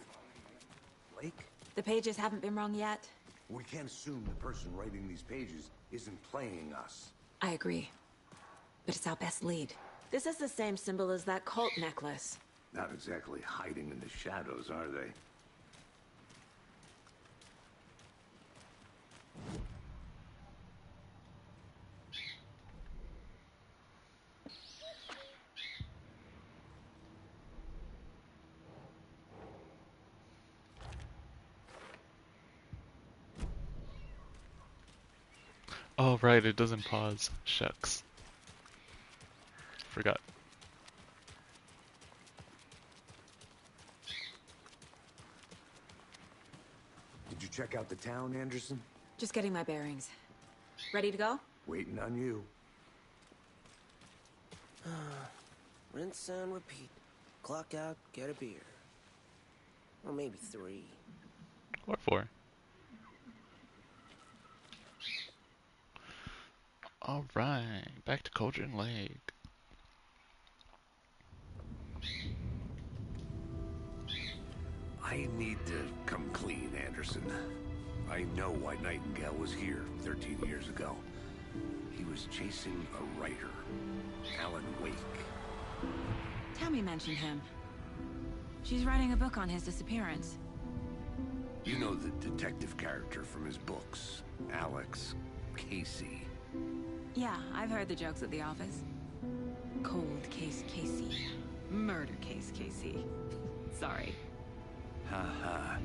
Blake? The pages haven't been wrong yet. We can't assume the person writing these pages isn't playing us. I agree. But it's our best lead. This is the same symbol as that cult necklace. Not exactly hiding in the shadows, are they? Oh, right, it doesn't pause. Shucks. Forgot. Did you check out the town, Anderson? Just getting my bearings. Ready to go? Waiting on you. Rinse and repeat. Clock out, get a beer. Or maybe 3. Or 4. Alright, back to Cauldron Lake. I need to come clean, Anderson. I know why Nightingale was here 13 years ago. He was chasing a writer, Alan Wake. Tammy mentioned him. She's writing a book on his disappearance. You know the detective character from his books, Alex Casey. Yeah, I've heard the jokes at the office. Cold case Casey. Murder case Casey. Sorry. Ha.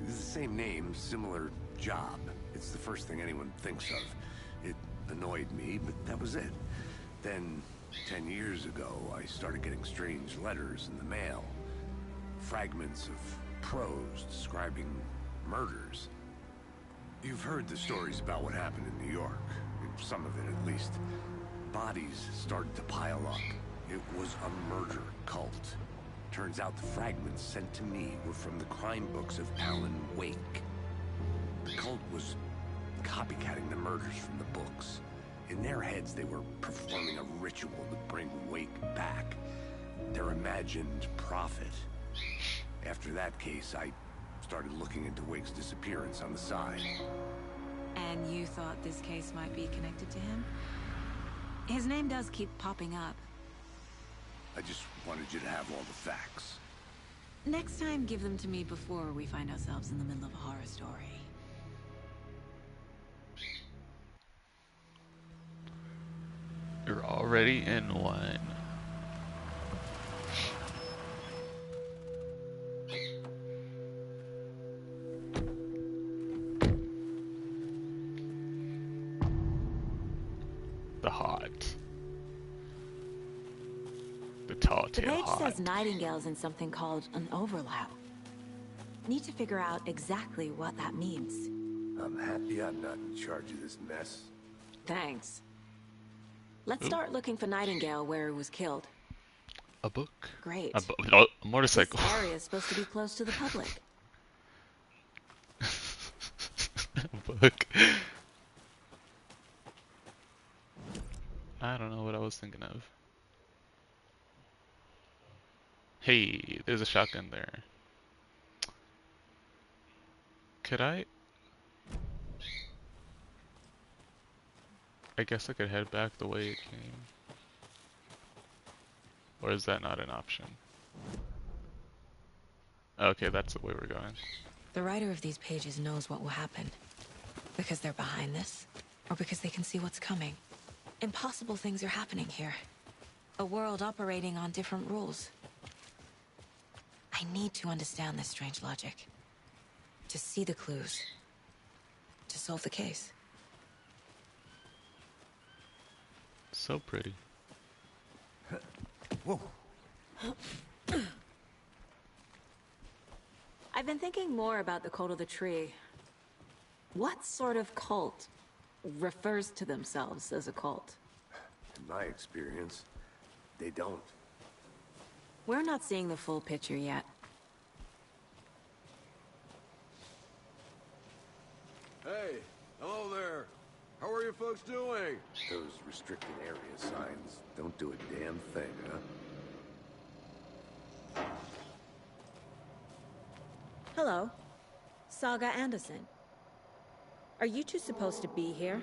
It's the same name, similar job. It's the first thing anyone thinks of. It annoyed me, but that was it. Then, 10 years ago, I started getting strange letters in the mail. Fragments of prose describing murders. You've heard the stories about what happened in New York. Some of it, at least. Bodies started to pile up. It was a murder cult. Turns out the fragments sent to me were from the crime books of Alan Wake. The cult was copycatting the murders from the books. In their heads, they were performing a ritual to bring Wake back. Their imagined prophet. After that case, I started looking into Wake's disappearance on the side. And you thought this case might be connected to him? His name does keep popping up. I just wanted you to have all the facts. Next time, give them to me before we find ourselves in the middle of a horror story. You're already in one. The Hot. The tall The tale page hot. says Nightingale's in something called an overlap. Need to figure out exactly what that means. I'm happy I'm not in charge of this mess. Thanks. Let's start looking for Nightingale where he was killed. A book. Great. A motorcycle. This area is supposed to be close to the public. A book. I don't know what I was thinking of. Hey, there's a shotgun there. Could I guess I could head back the way it came. Or is that not an option? Okay, that's the way we're going. The writer of these pages knows what will happen. Because they're behind this, or because they can see what's coming. Impossible things are happening here. A world operating on different rules. I need to understand this strange logic. To see the clues. To solve the case. So pretty. Whoa. I've been thinking more about the cult of the tree. What sort of cult refers to themselves as a cult? In my experience, they don't. We're not seeing the full picture yet. Hey, hello there. How are you folks doing? Those restricted area signs don't do a damn thing, huh? Hello. Saga Anderson. Are you two supposed to be here?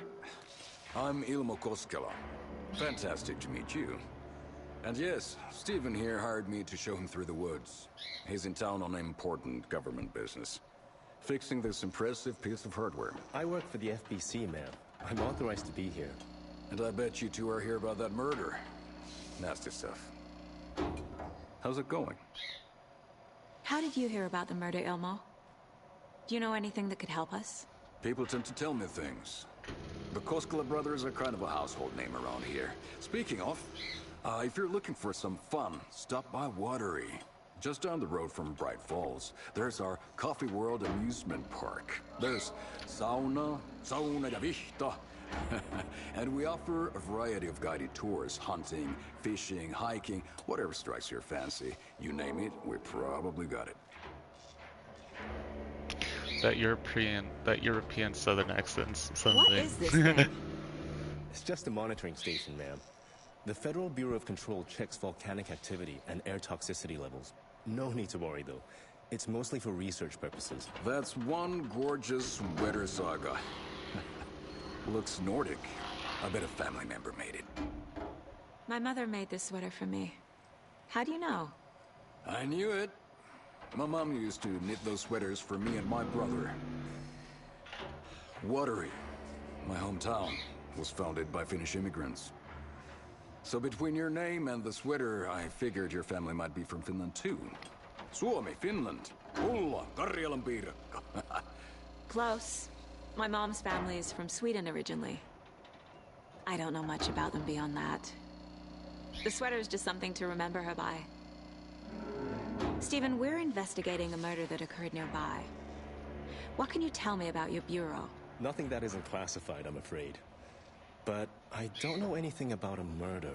I'm Ilmo Koskela. Fantastic to meet you. And yes, Stephen here hired me to show him through the woods. He's in town on important government business. Fixing this impressive piece of hardware. I work for the FBC, ma'am. I'm authorized to be here. And I bet you two are here about that murder. Nasty stuff. How's it going? How did you hear about the murder, Ilmo? Do you know anything that could help us? People tend to tell me things. The Koskela brothers are kind of a household name around here. Speaking of, if you're looking for some fun, stop by Watery. Just down the road from Bright Falls, there's our Coffee World amusement park. There's sauna ja vihta. And we offer a variety of guided tours, hunting, fishing, hiking, whatever strikes your fancy. You name it, we probably got it. That European southern accent's something. What is this thing? It's just a monitoring station, ma'am. The Federal Bureau of Control checks volcanic activity and air toxicity levels. No need to worry, though. It's mostly for research purposes. That's one gorgeous sweater saga. Looks Nordic. I bet a family member made it. My mother made this sweater for me. How do you know? I knew it. My mom used to knit those sweaters for me and my brother. Watery, my hometown, was founded by Finnish immigrants. So between your name and the sweater, I figured your family might be from Finland too. Suomi, Finland. Ulla, Karjalan piirakka. Close. My mom's family is from Sweden originally. I don't know much about them beyond that. The sweater is just something to remember her by. Stephen, we're investigating a murder that occurred nearby. What can you tell me about your bureau? Nothing that isn't classified, I'm afraid. But I don't know anything about a murder.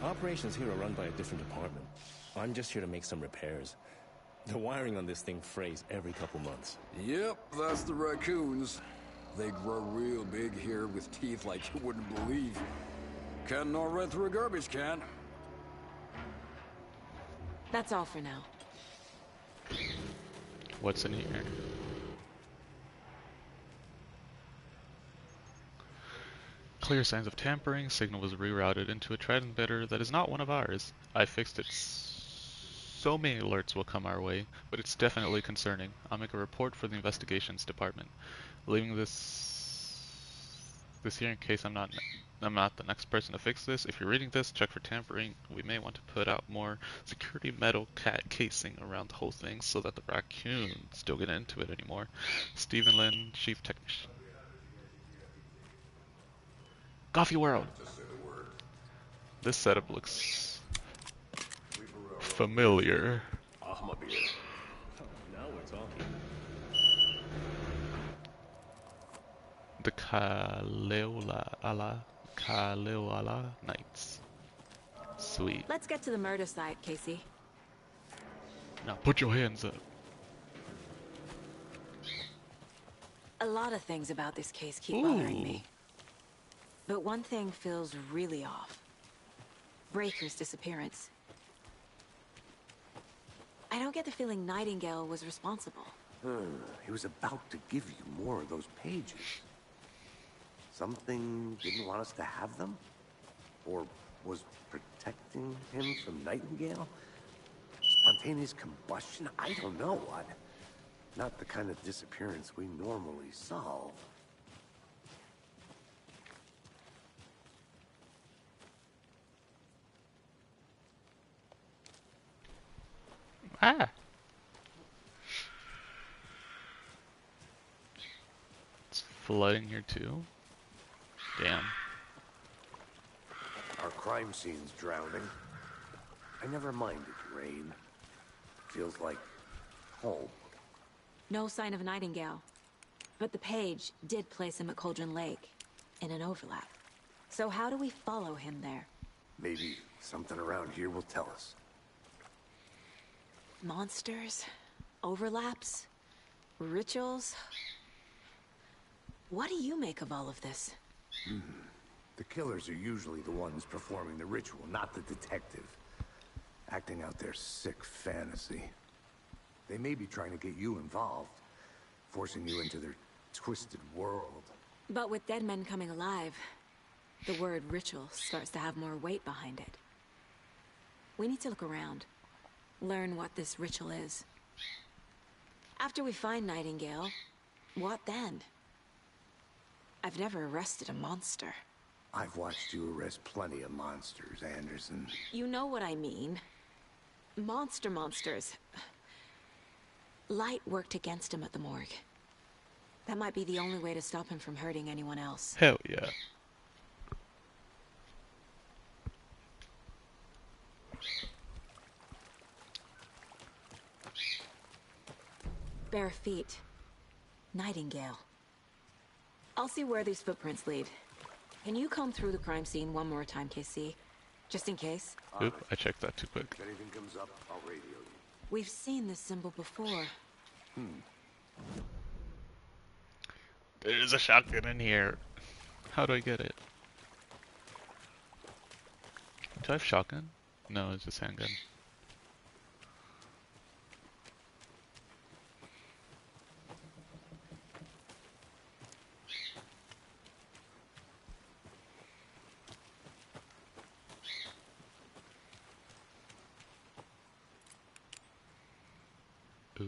Operations here are run by a different department. I'm just here to make some repairs. The wiring on this thing frays every couple months. Yep, that's the raccoons. They grow real big here with teeth like you wouldn't believe. Can't gnaw right through a garbage can. That's all for now. What's in here? Clear signs of tampering. Signal was rerouted into a transmitter that is not one of ours. I fixed it. So many alerts will come our way, but it's definitely concerning. I'll make a report for the investigations department. Leaving this here in case I'm not the next person to fix this. If you're reading this, check for tampering. We may want to put out more security metal casing around the whole thing so that the raccoons don't get into it anymore. Stephen Lynn, Chief Technician. Coffee World. This setup looks familiar. Oh, now we're talking. The Kaleoala Knights. Sweet. Let's get to the murder site, Casey. Now put your hands up. A lot of things about this case keep bothering me. But one thing feels really off. Breaker's disappearance. I don't get the feeling Nightingale was responsible. He was about to give you more of those pages. Something didn't want us to have them? Or was protecting him from Nightingale? Spontaneous combustion? I don't know what. Not the kind of disappearance we normally solve. Ah. It's flooding here too. Damn. Our crime scene's drowning. I never minded rain. Feels like home. No sign of Nightingale. But the page did place him at Cauldron Lake, in an overlap. So how do we follow him there? Maybe something around here will tell us. Monsters? Overlaps? Rituals? What do you make of all of this? The killers are usually the ones performing the ritual, not the detective. Acting out their sick fantasy. They may be trying to get you involved, forcing you into their twisted world. But with dead men coming alive, the word ritual starts to have more weight behind it. We need to look around, learn what this ritual is. After we find Nightingale, what then? I've never arrested a monster. I've watched you arrest plenty of monsters, Anderson. You know what I mean. Monsters. Light worked against him at the morgue. That might be the only way to stop him from hurting anyone else. Hell yeah. Bare feet. Nightingale. I'll see where these footprints lead. Can you comb through the crime scene one more time, KC? Just in case? Oop, I checked that too quick. If anything comes up, I'll radio you. We've seen this symbol before. There's a shotgun in here. How do I get it? Do I have shotgun? No, it's just handgun. Ooh.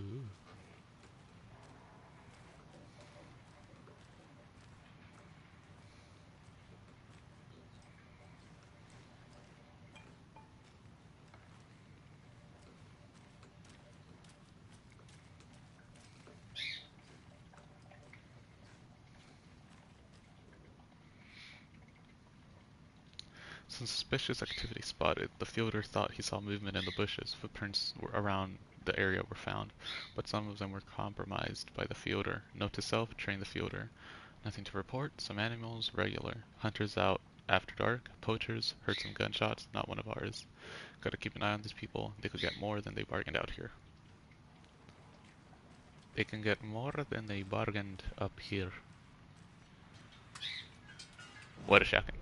Some suspicious activity spotted. The fielder thought he saw movement in the bushes. Footprints around the area were found, but some of them were compromised by the fielder. Note to self, train the fielder. Nothing to report. Some animals, regular. Hunters out after dark. Poachers, heard some gunshots, not one of ours. Gotta keep an eye on these people. They could get more than they bargained out here. They can get more than they bargained up here. What a shotgun.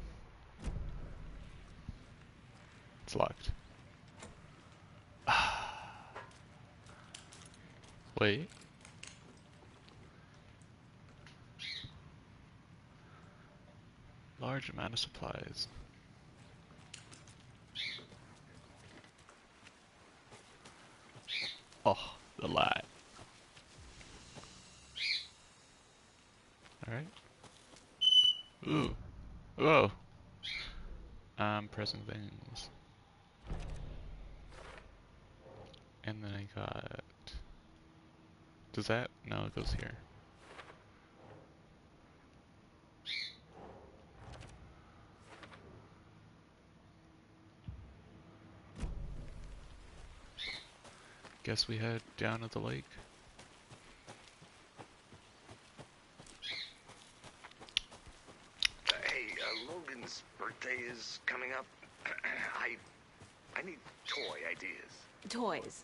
It's locked. Wait. Large amount of supplies. Oh, the light. Alright. Ooh. Whoa. I'm pressing things. And then I got... Does that? No, it goes here. Guess we head down to the lake. Hey, Logan's birthday is coming up. I need toy ideas. Toys.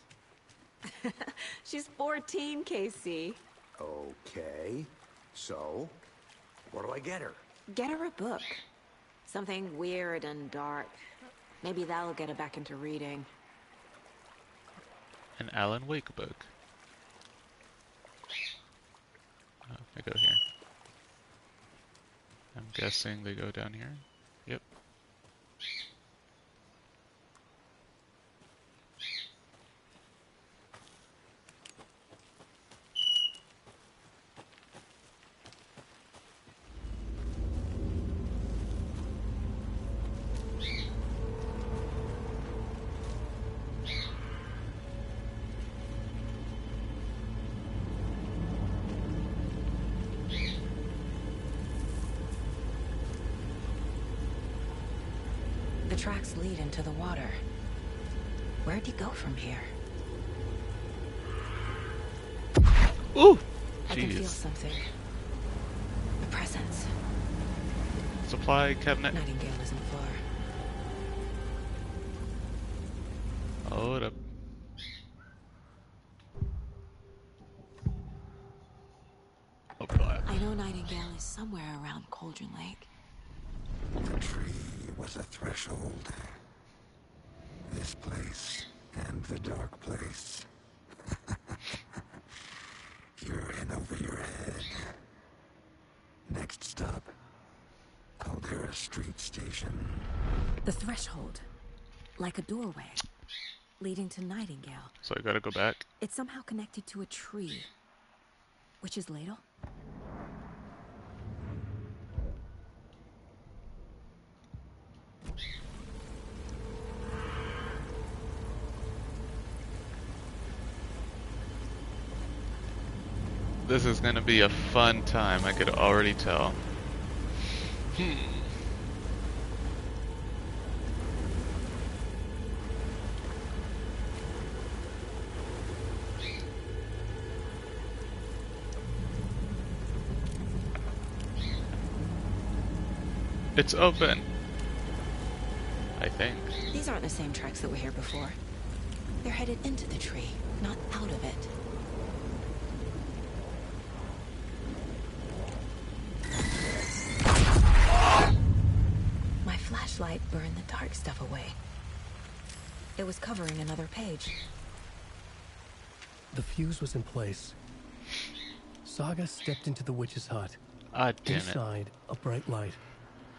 She's 14, Casey. Okay. So, what do I get her? Get her a book. Something weird and dark. Maybe that'll get her back into reading. An Alan Wake book. Oh, I go here. I'm guessing they go down here. Yep. The tracks lead into the water. Where'd you go from here? Ooh! I can feel Jeez. something. A presence. Supply cabinet. Nightingale isn't far. Hold up. Oh, God. I know Nightingale is somewhere around Cauldron Lake. The tree was a threshold. This place and the dark place. You're in over your head. Next stop, Caldera Street Station. The threshold. Like a doorway. Leading to Nightingale. So I gotta go back. It's somehow connected to a tree. Witch's ladle? This is gonna be a fun time, I could already tell. It's open. I think. These aren't the same tracks that were here before. They're headed into the tree, not out of it. My flashlight burned the dark stuff away. It was covering another page. The fuse was in place. Saga stepped into the witch's hut. Ah, damn it. Inside, a bright light.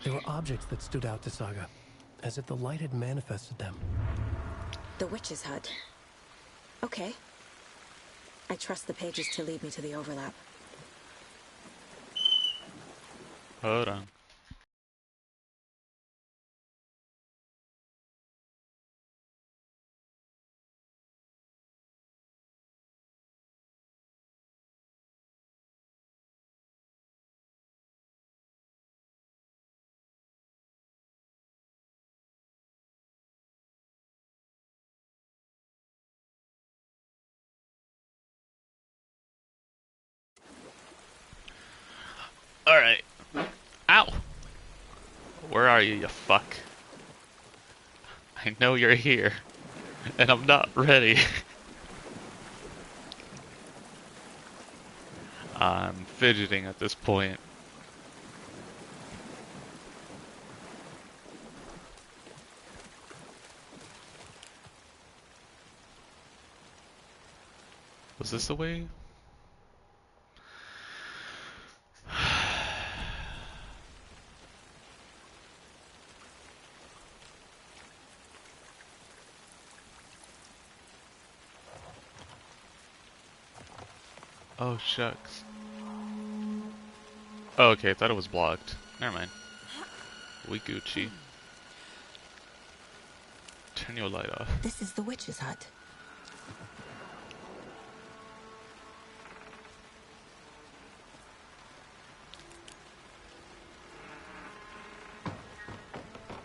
There were objects that stood out to Saga, as if the light had manifested them. The witch's hut. Okay. I trust the pages to lead me to the overlap. Hold on. Alright. Ow! Where are you, you fuck? I know you're here. And I'm not ready. I'm fidgeting at this point. Was this the way? Oh, shucks. Oh, okay, I thought it was blocked. Never mind. We Gucci. Turn your light off. This is the witch's hut.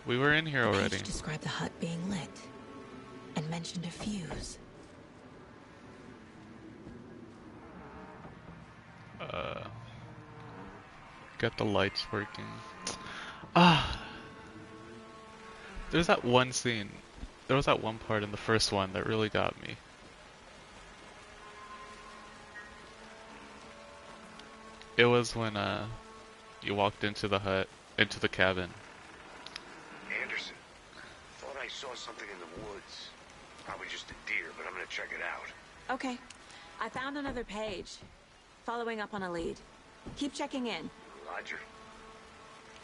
We were in here already. The page described the hut being lit and mentioned a fuse. Get the lights working. Ah, there's that one scene. There was that one part in the first one that really got me. It was when you walked into the hut, into the cabin. Anderson, thought I saw something in the woods. Probably just a deer, but I'm gonna check it out. Okay. I found another page. Following up on a lead. Keep checking in. Roger.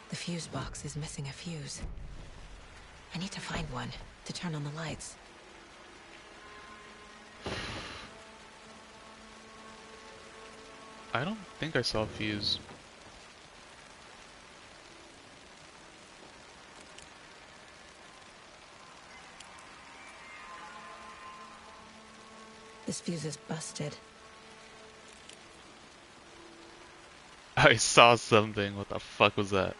The fuse box is missing a fuse. I need to find one to turn on the lights. I don't think I saw a fuse. This fuse is busted. I saw something. What the fuck was that?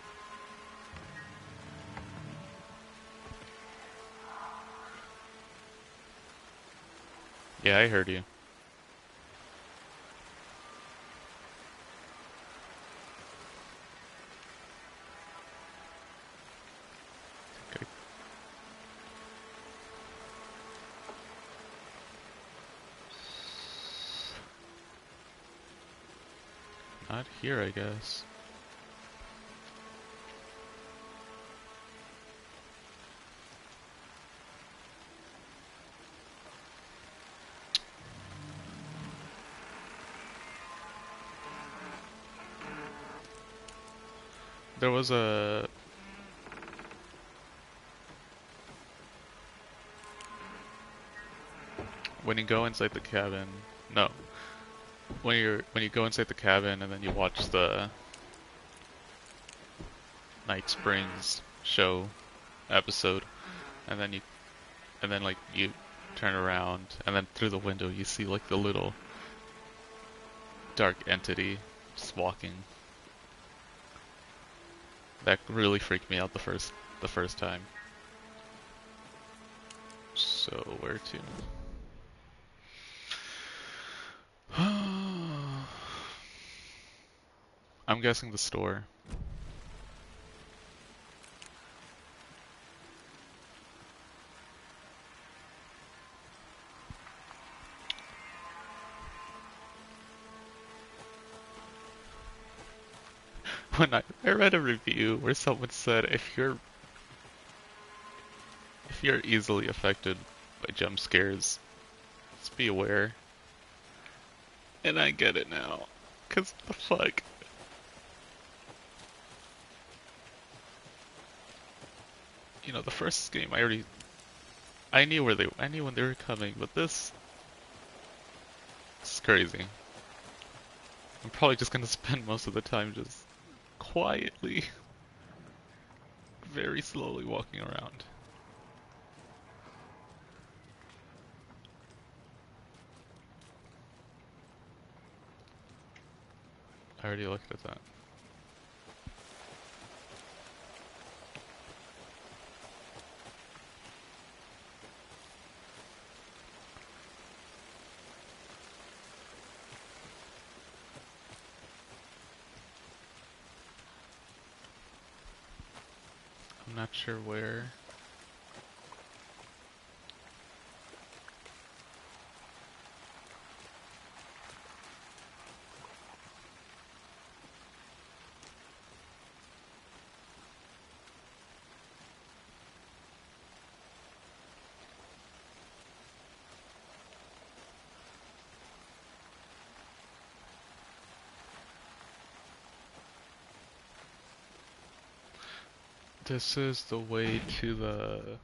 Yeah, I heard you. Okay. Not here, I guess. There was a... When you go inside the cabin... No. When you go inside the cabin and then you watch the Night Springs show episode, and then like you turn around and then through the window you see like the little dark entity just walking. That really freaked me out the first time. So where to? I'm guessing the store. When I read a review where someone said if you're easily affected by jump scares, just be aware. And I get it now. 'Cause the fuck? You know, the first game I knew when they were coming, but this is crazy. I'm probably just gonna spend most of the time just quietly, very slowly walking around. I already looked at that. I'm not sure where. This is the way to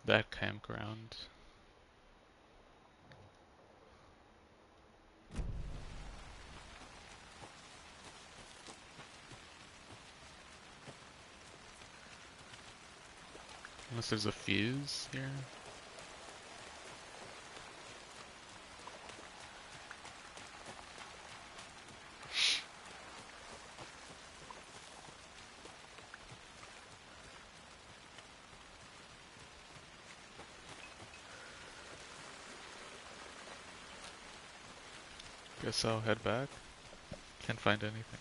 that campground. Unless there's a fuse here. Guess I'll head back. Can't find anything.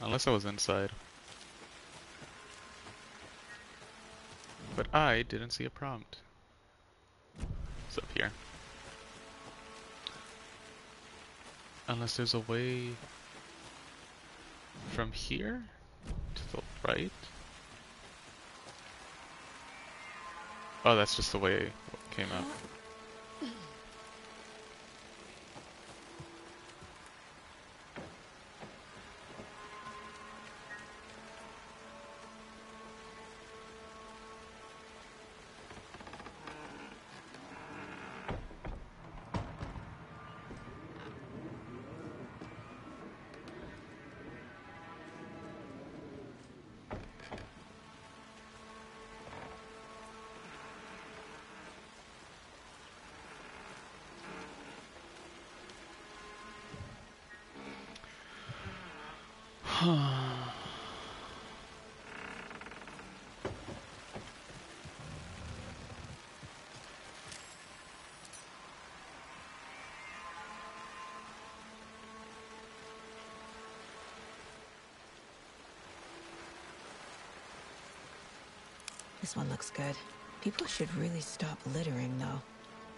Unless I was inside. But I didn't see a prompt. It's up here. Unless there's a way from here to the right. Oh, that's just the way it came up. This one looks good. People should really stop littering, though.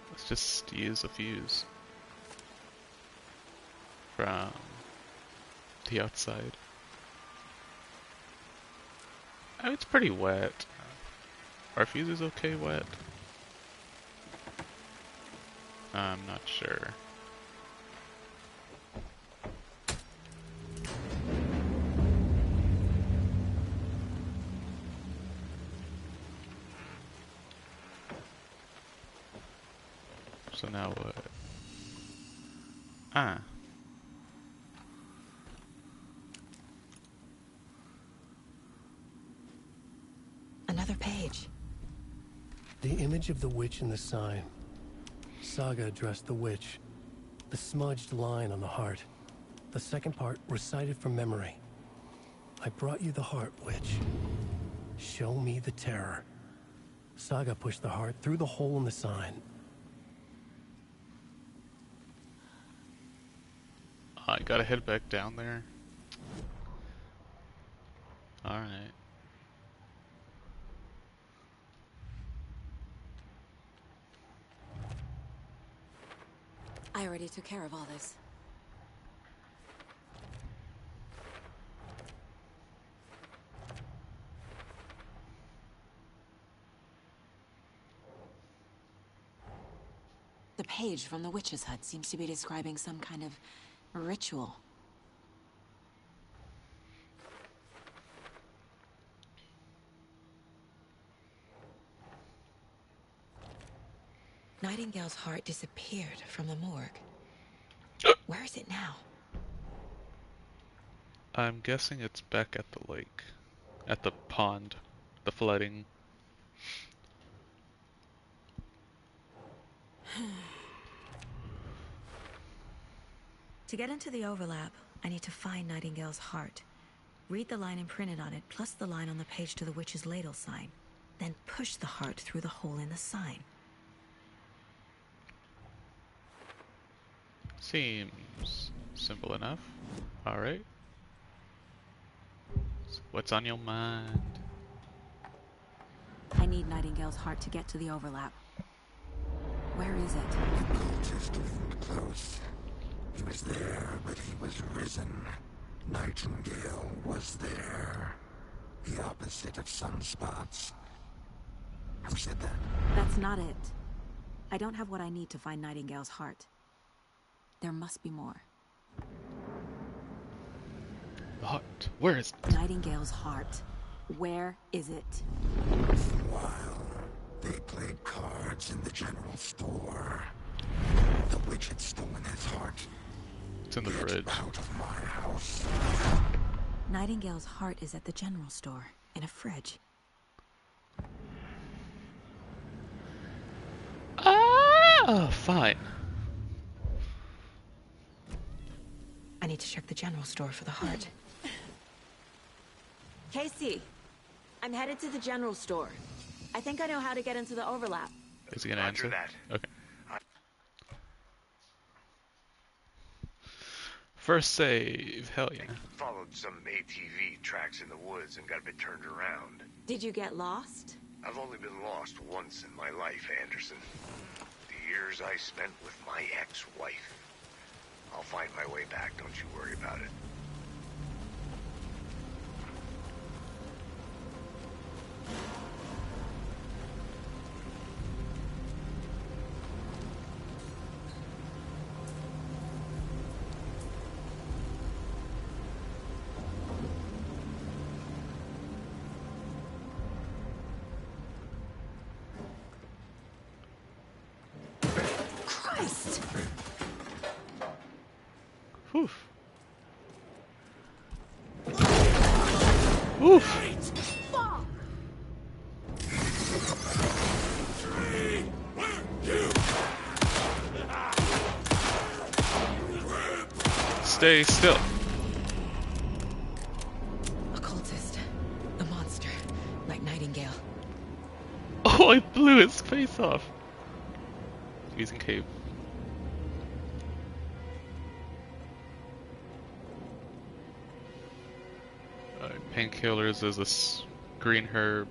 Let's just use a fuse from the outside. Oh, it's pretty wet. Are fuses okay wet? I'm not sure. So now what? Ah. Another page. The image of the witch in the sign. Saga addressed the witch. The smudged line on the heart. The second part recited from memory. I brought you the heart, witch. Show me the terror. Saga pushed the heart through the hole in the sign. I gotta head back down there. Alright. I already took care of all this. The page from the witch's hut seems to be describing some kind of ritual. Nightingale's heart disappeared from the morgue. Where is it now? I'm guessing it's back at the lake. At the pond. The flooding. To get into the overlap, I need to find Nightingale's heart. Read the line imprinted on it, plus the line on the page to the witch's ladle sign. Then push the heart through the hole in the sign. Seems simple enough. Alright. So what's on your mind? I need Nightingale's heart to get to the overlap. Where is it? The cultist leaned close. He was there, but he was risen. Nightingale was there. The opposite of sunspots. Who said that? That's not it. I don't have what I need to find Nightingale's heart. There must be more. The heart. Where is it? Nightingale's heart. Where is it? While they played cards in the general store, the witch had stolen his heart. It's in the fridge. Out of my house. Nightingale's heart is at the general store, in a fridge. Ah, fine. I need to check the general store for the heart. Casey, I'm headed to the general store. I think I know how to get into the overlap. Is he gonna answer? that. Okay. First save, hell yeah. Followed some ATV tracks in the woods and got a bit turned around. Did you get lost? I've only been lost once in my life, Anderson. The years I spent with my ex-wife. I'll find my way back, don't you worry about it. Christ! Whew. Oof. Fuck! Stay still. A cultist. A monster. Like Nightingale. Oh, I blew his face off. Using cave. Painkillers is this green herb.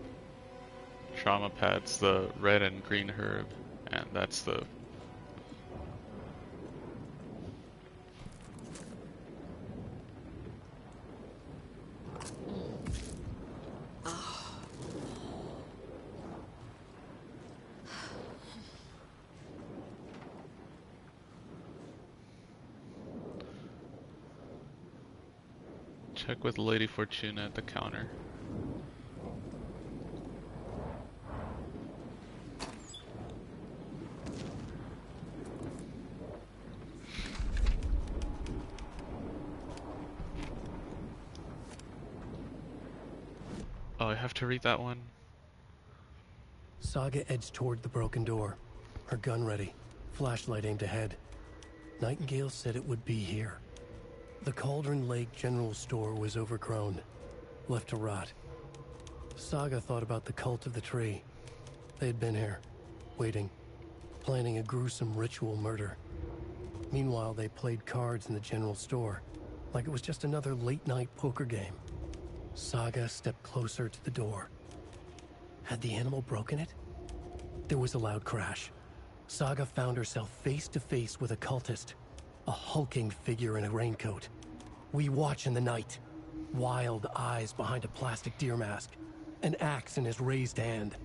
Trauma pads, the red and green herb, and that's the check with Lady Fortuna at the counter. Oh, I have to read that one. Saga edged toward the broken door, her gun ready, flashlight aimed ahead. Nightingale said it would be here. The Cauldron Lake General Store was overgrown, left to rot. Saga thought about the cult of the tree. They had been here, waiting, planning a gruesome ritual murder. Meanwhile, they played cards in the general store, like it was just another late-night poker game. Saga stepped closer to the door. Had the animal broken it? There was a loud crash. Saga found herself face to face with a cultist, a hulking figure in a raincoat. We watch in the night, wild eyes behind a plastic deer mask, an axe in his raised hand.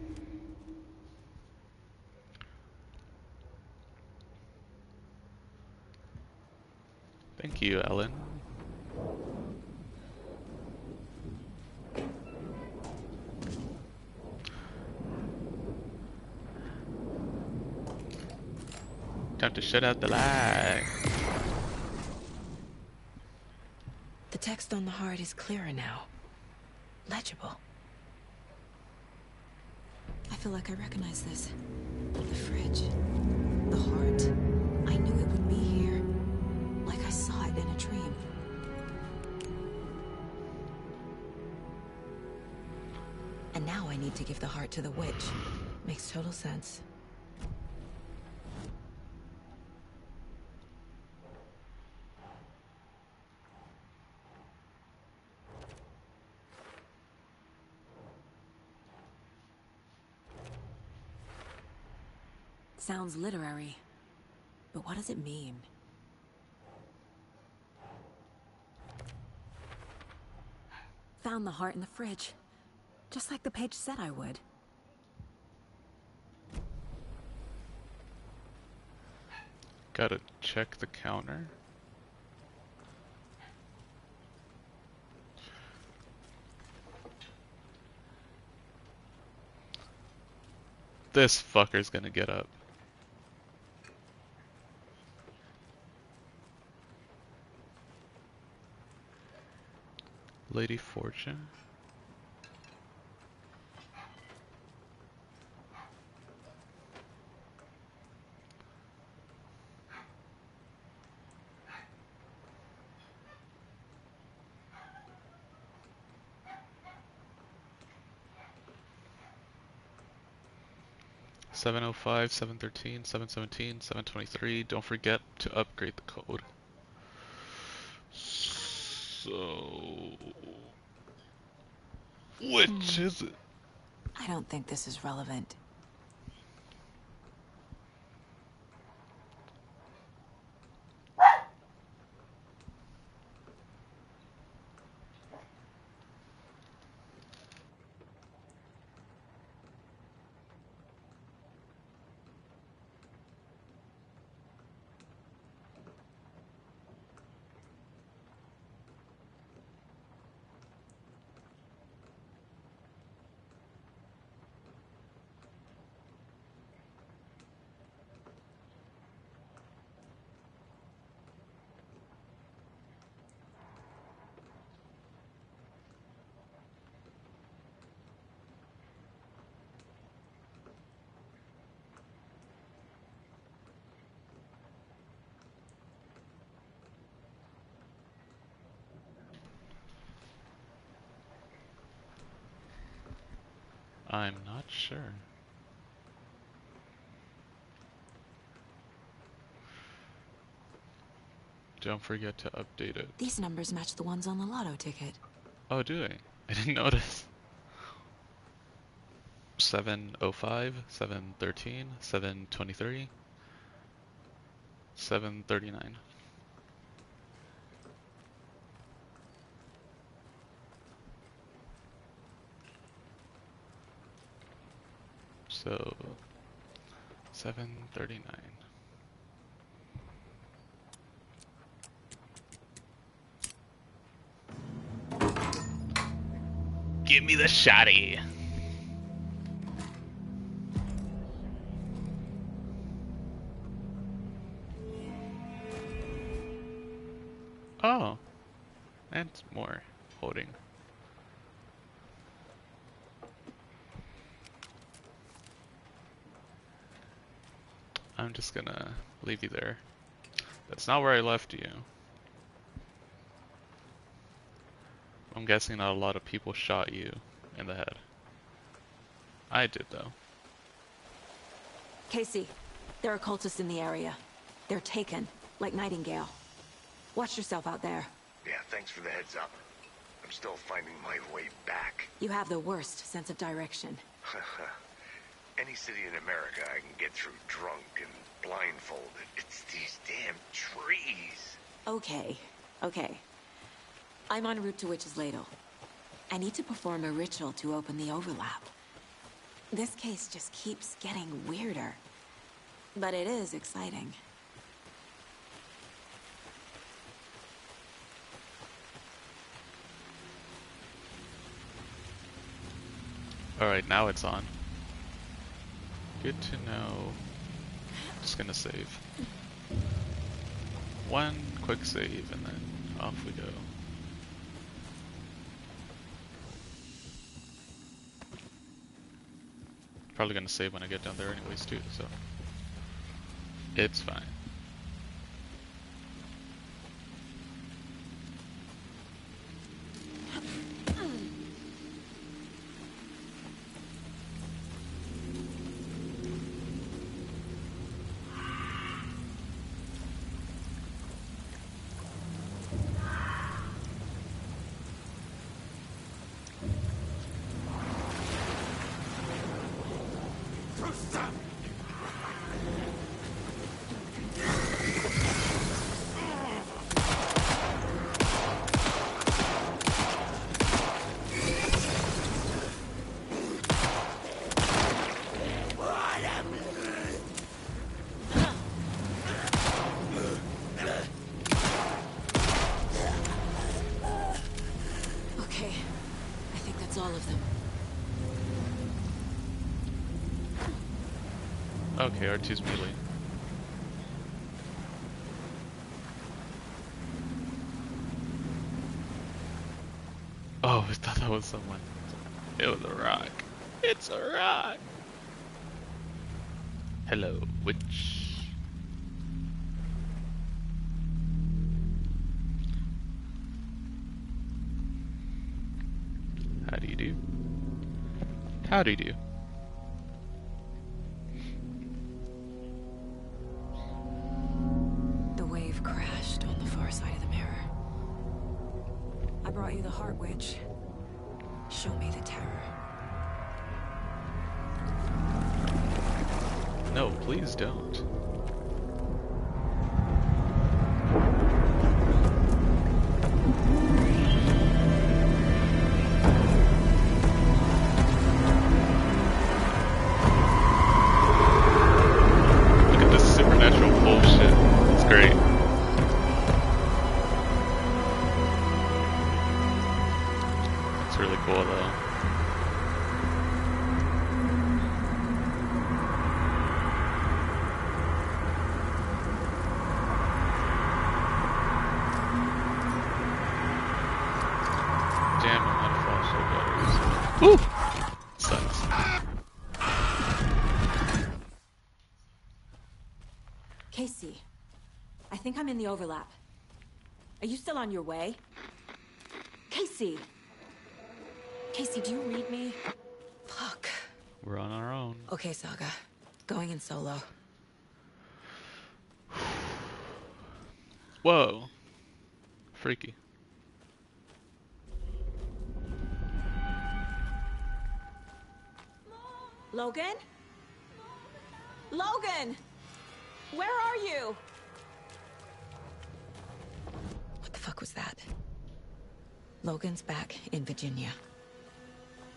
Thank you, Ellen. Time to shut out the light. The text on the heart is clearer now. Legible. I feel like I recognize this. The fridge. The heart. I knew it would be here. Like I saw it in a dream. And now I need to give the heart to the witch. Makes total sense. Sounds literary. But what does it mean? Found the heart in the fridge. Just like the page said I would. Gotta check the counter. This fucker's gonna get up. Lady Fortune. $705, $713, $717, $723. Don't forget to upgrade the code. So, which is it? I don't think this is relevant. I'm not sure. Don't forget to update it. These numbers match the ones on the lotto ticket. Oh, do they? I didn't notice. 705, 713, 723, 739. So 739. Give me the shotty. Oh, and more holding. I'm just gonna leave you there. That's not where I left you. I'm guessing not a lot of people shot you in the head. I did, though. Casey, there are cultists in the area. They're taken, like Nightingale. Watch yourself out there. Yeah, thanks for the heads up. I'm still finding my way back. You have the worst sense of direction. Any city in America I can get through drunk and blindfolded. It's these damn trees. Okay. I'm en route to Witch's Ladle. I need to perform a ritual to open the overlap. This case just keeps getting weirder. But it is exciting. Alright, now it's on. Good to know. Just gonna save. One quick save and then off we go. Probably gonna save when I get down there anyways too, so it's fine. Okay, R2's melee. Oh, I thought that was someone. It was a rock. It's a rock! Hello, witch. How do you do? How do you do? The wave crashed on the far side of the mirror. brought you the Heart Witch. Show me the terror. No, please don't. Look at this supernatural bullshit. It's great. It's really cool though. Damn, I'm out of flashlight batteries. Woo! Sucks. Casey, I think I'm in the overlap. Are you still on your way? Casey! Casey, do you read me? Fuck. We're on our own. Okay, Saga. Going in solo. Whoa. Freaky. Logan? Logan! Where are you? What the fuck was that? Logan's back in Virginia.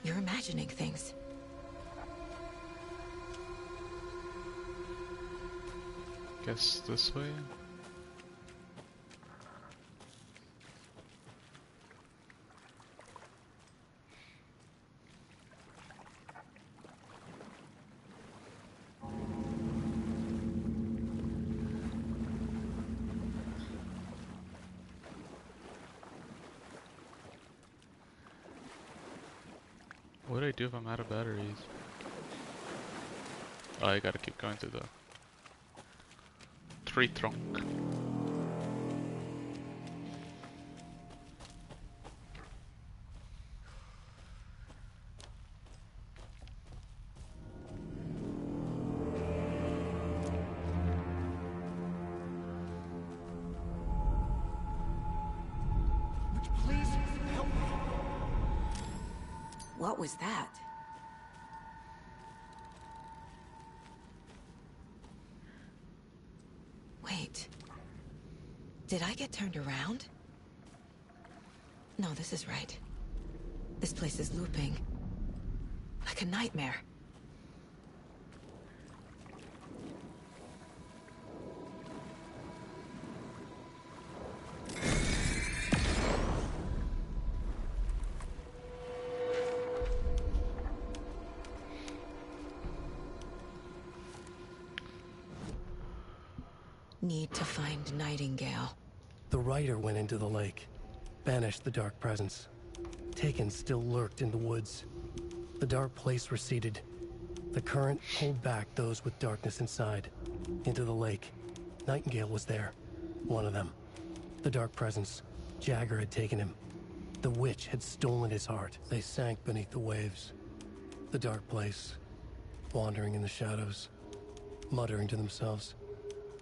You're imagining things. Guess this way? What do I do if I'm out of batteries? Oh, I gotta keep going through the tree trunk. Please help me. What was that? Wait. Did I get turned around? No, this is right. This place is looping. Like a nightmare. Need to find Nightingale. The rider went into the lake, banished the dark presence. Taken still lurked in the woods. The dark place receded. The current pulled back those with darkness inside, into the lake. Nightingale was there, one of them. The dark presence, Jagger had taken him. The witch had stolen his heart. They sank beneath the waves. The dark place, wandering in the shadows, muttering to themselves.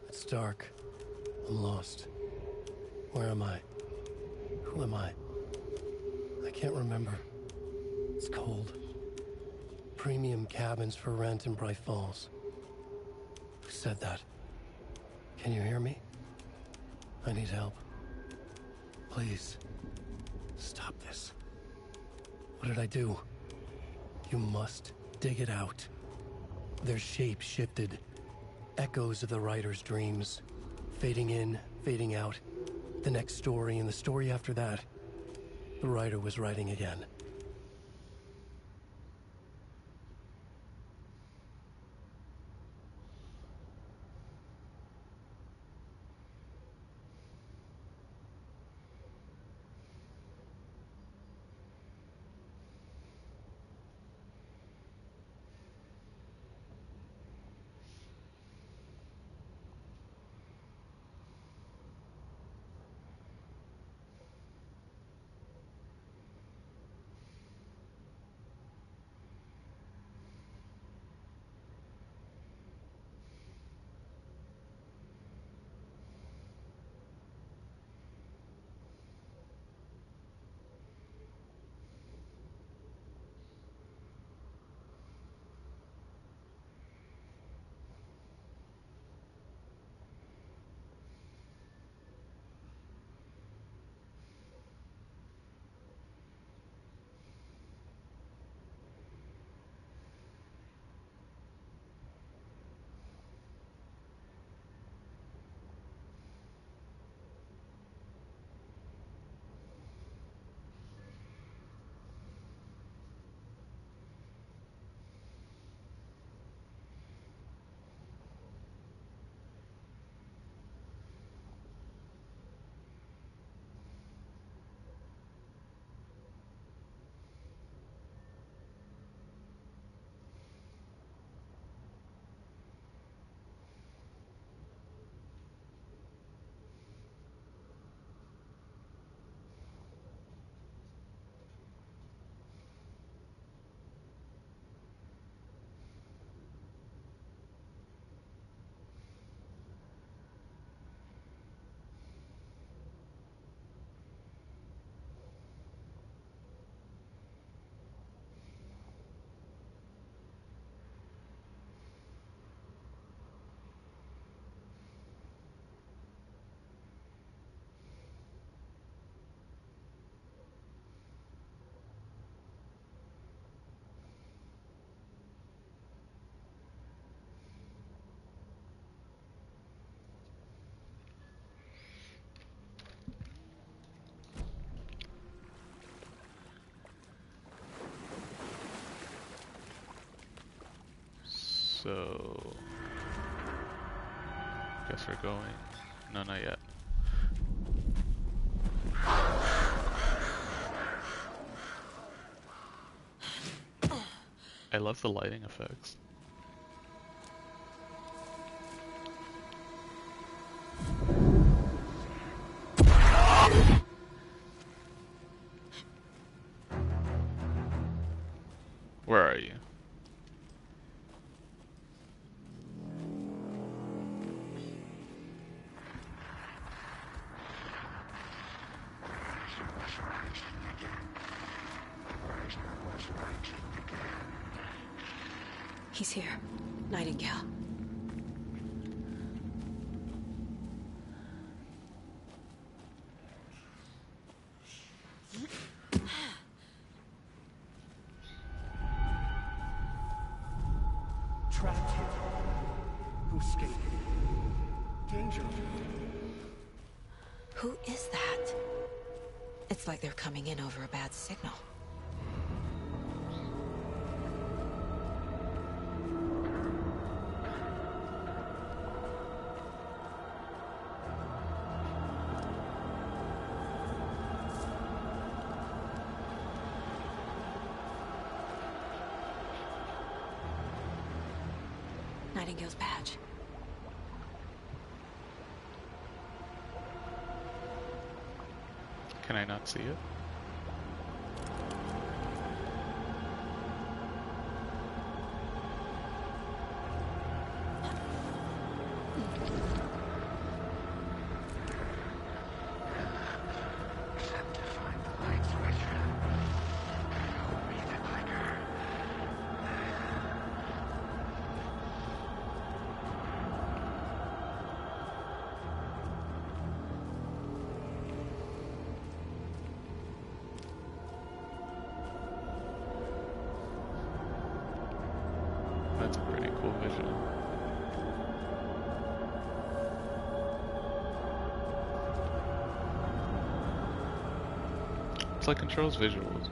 It's dark. I'm lost. Where am I? Who am I? I can't remember. It's cold. Premium cabins for rent in Bright Falls. Who said that? Can you hear me? I need help. Please. Stop this. What did I do? You must dig it out. Their shape shifted. Echoes of the writer's dreams. Fading in, fading out. The next story and the story after that. The writer was writing again. So, guess we're going. No, not yet. I love the lighting effects. Where are you? He's here. Nightingale. Trapped here. Who escaped? Danger. Who is that? It's like they're coming in over a bad signal. Nightingale's badge. Can I not see it? That's a pretty cool visual. It's like Control's visuals.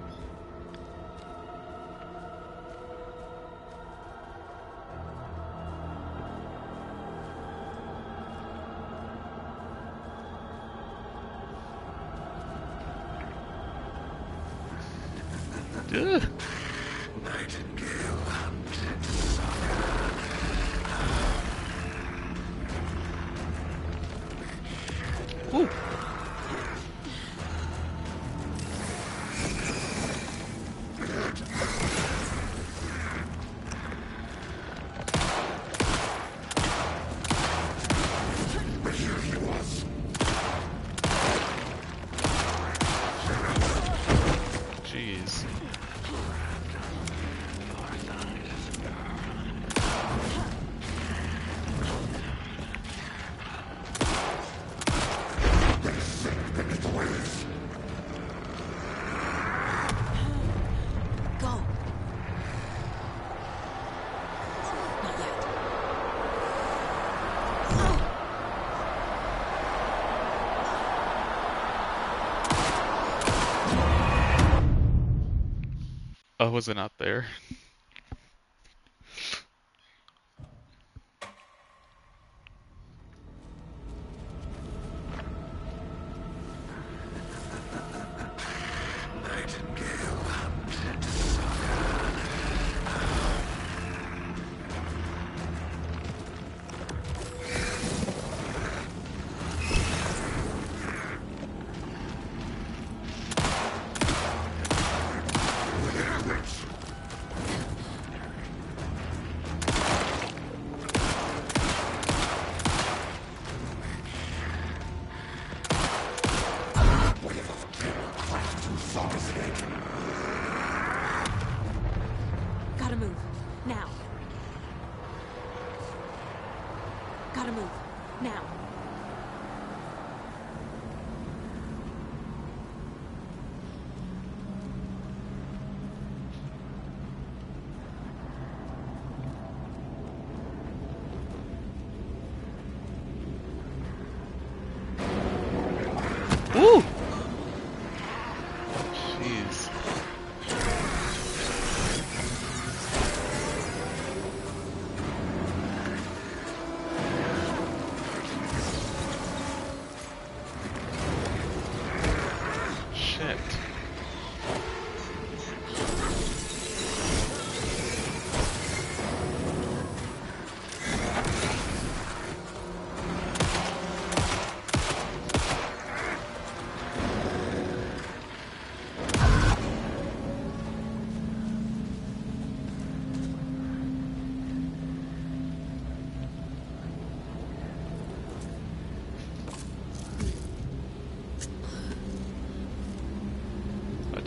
Ugh. Nightingale hunted Saga. Ooh. Here he was. Jeez. Go. Not yet. Oh, was it not there? Nightingale hunted Saga.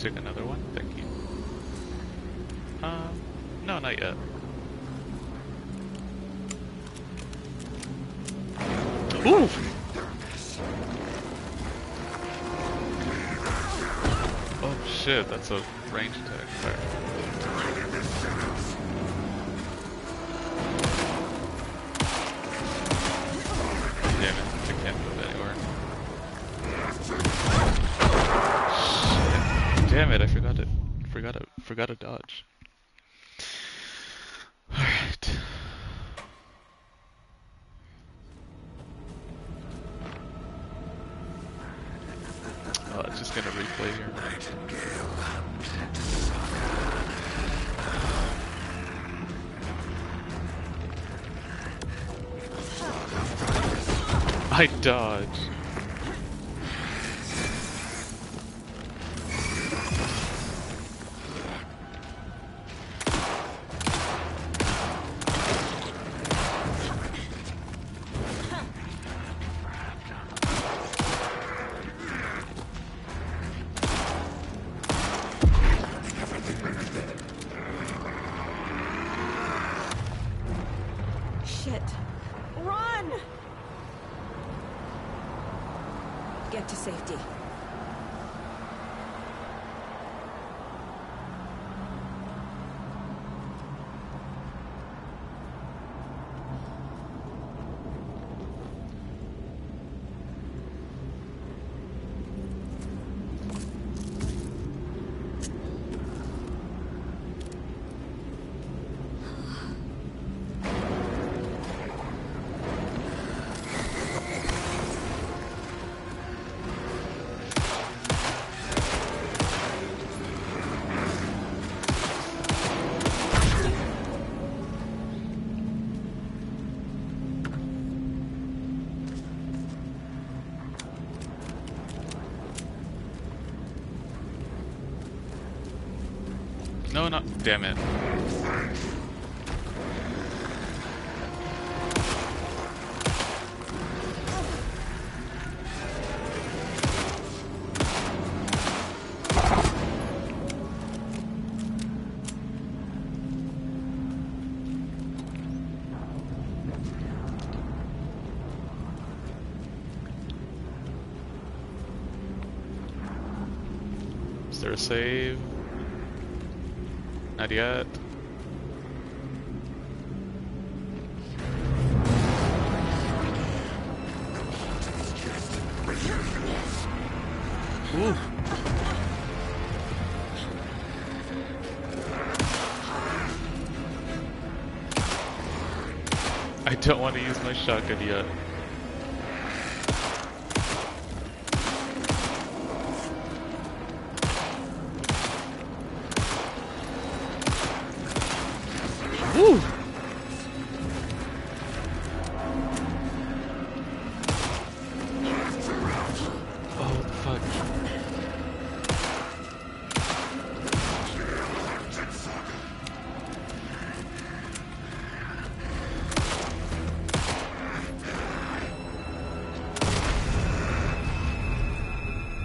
take another one? Thank you. No, not yet. Ooh! Oh shit, that's a range attack. Fire. Damn it, I can't move anywhere. Shit. Damn it, I forgot to dodge. Alright. Oh, it's just gonna replay here. I dodged. Shit. Run! Get to safety. No, not. Damn it. Is there a save? Not yet. Ooh. I don't want to use my shotgun yet. Woo! Oh, fuck.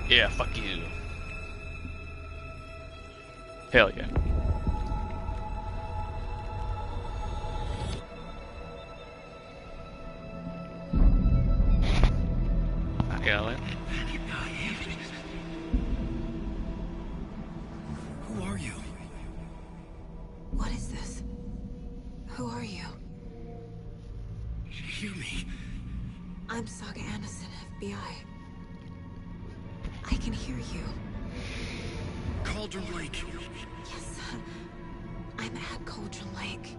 Yeah, fuck you. Hell yeah. Alan. Who are you? What is this? Who are you? Hear me. I'm Saga Anderson, FBI. I can hear you. Cauldron Lake. Yes, I'm at Cauldron Lake.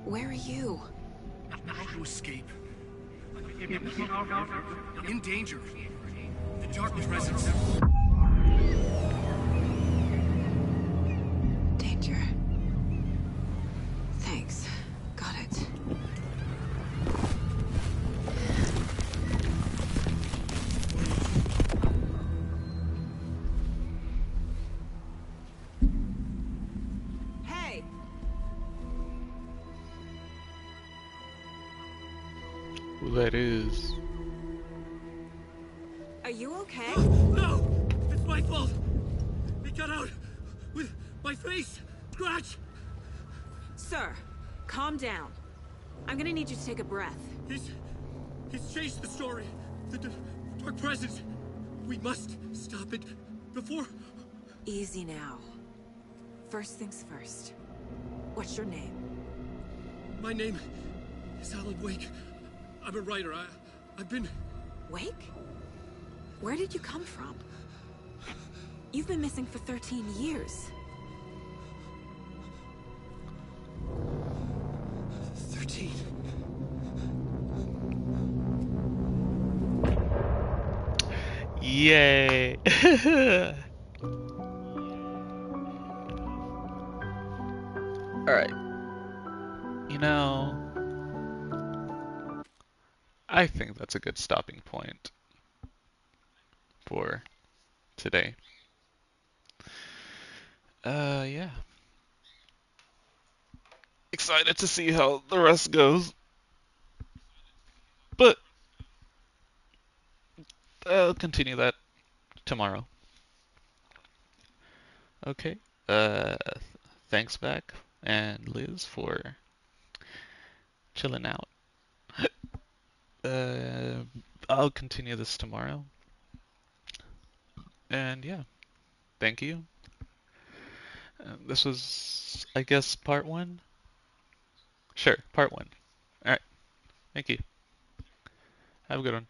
Where are you? How to escape. In danger. The Dark Presence. Danger. Thanks. Got it. Hey! Who that is? Are you okay? No! It's my fault! It got out with my face scratch. Sir, calm down. I'm gonna need you to take a breath. He's chased the story. The dark presence. We must stop it before... Easy now. First things first. What's your name? My name is Alan Wake. I'm a writer. I've been... Wake? Where did you come from? You've been missing for 13 years. 13. Yay! Alright. You know, I think that's a good stopping point for today. Yeah. Excited to see how the rest goes. But I'll continue that tomorrow. Okay. Thanks back and Liz for chilling out. I'll continue this tomorrow. And yeah, thank you. This was, I guess, part 1? Sure, part 1. Alright, thank you. Have a good one.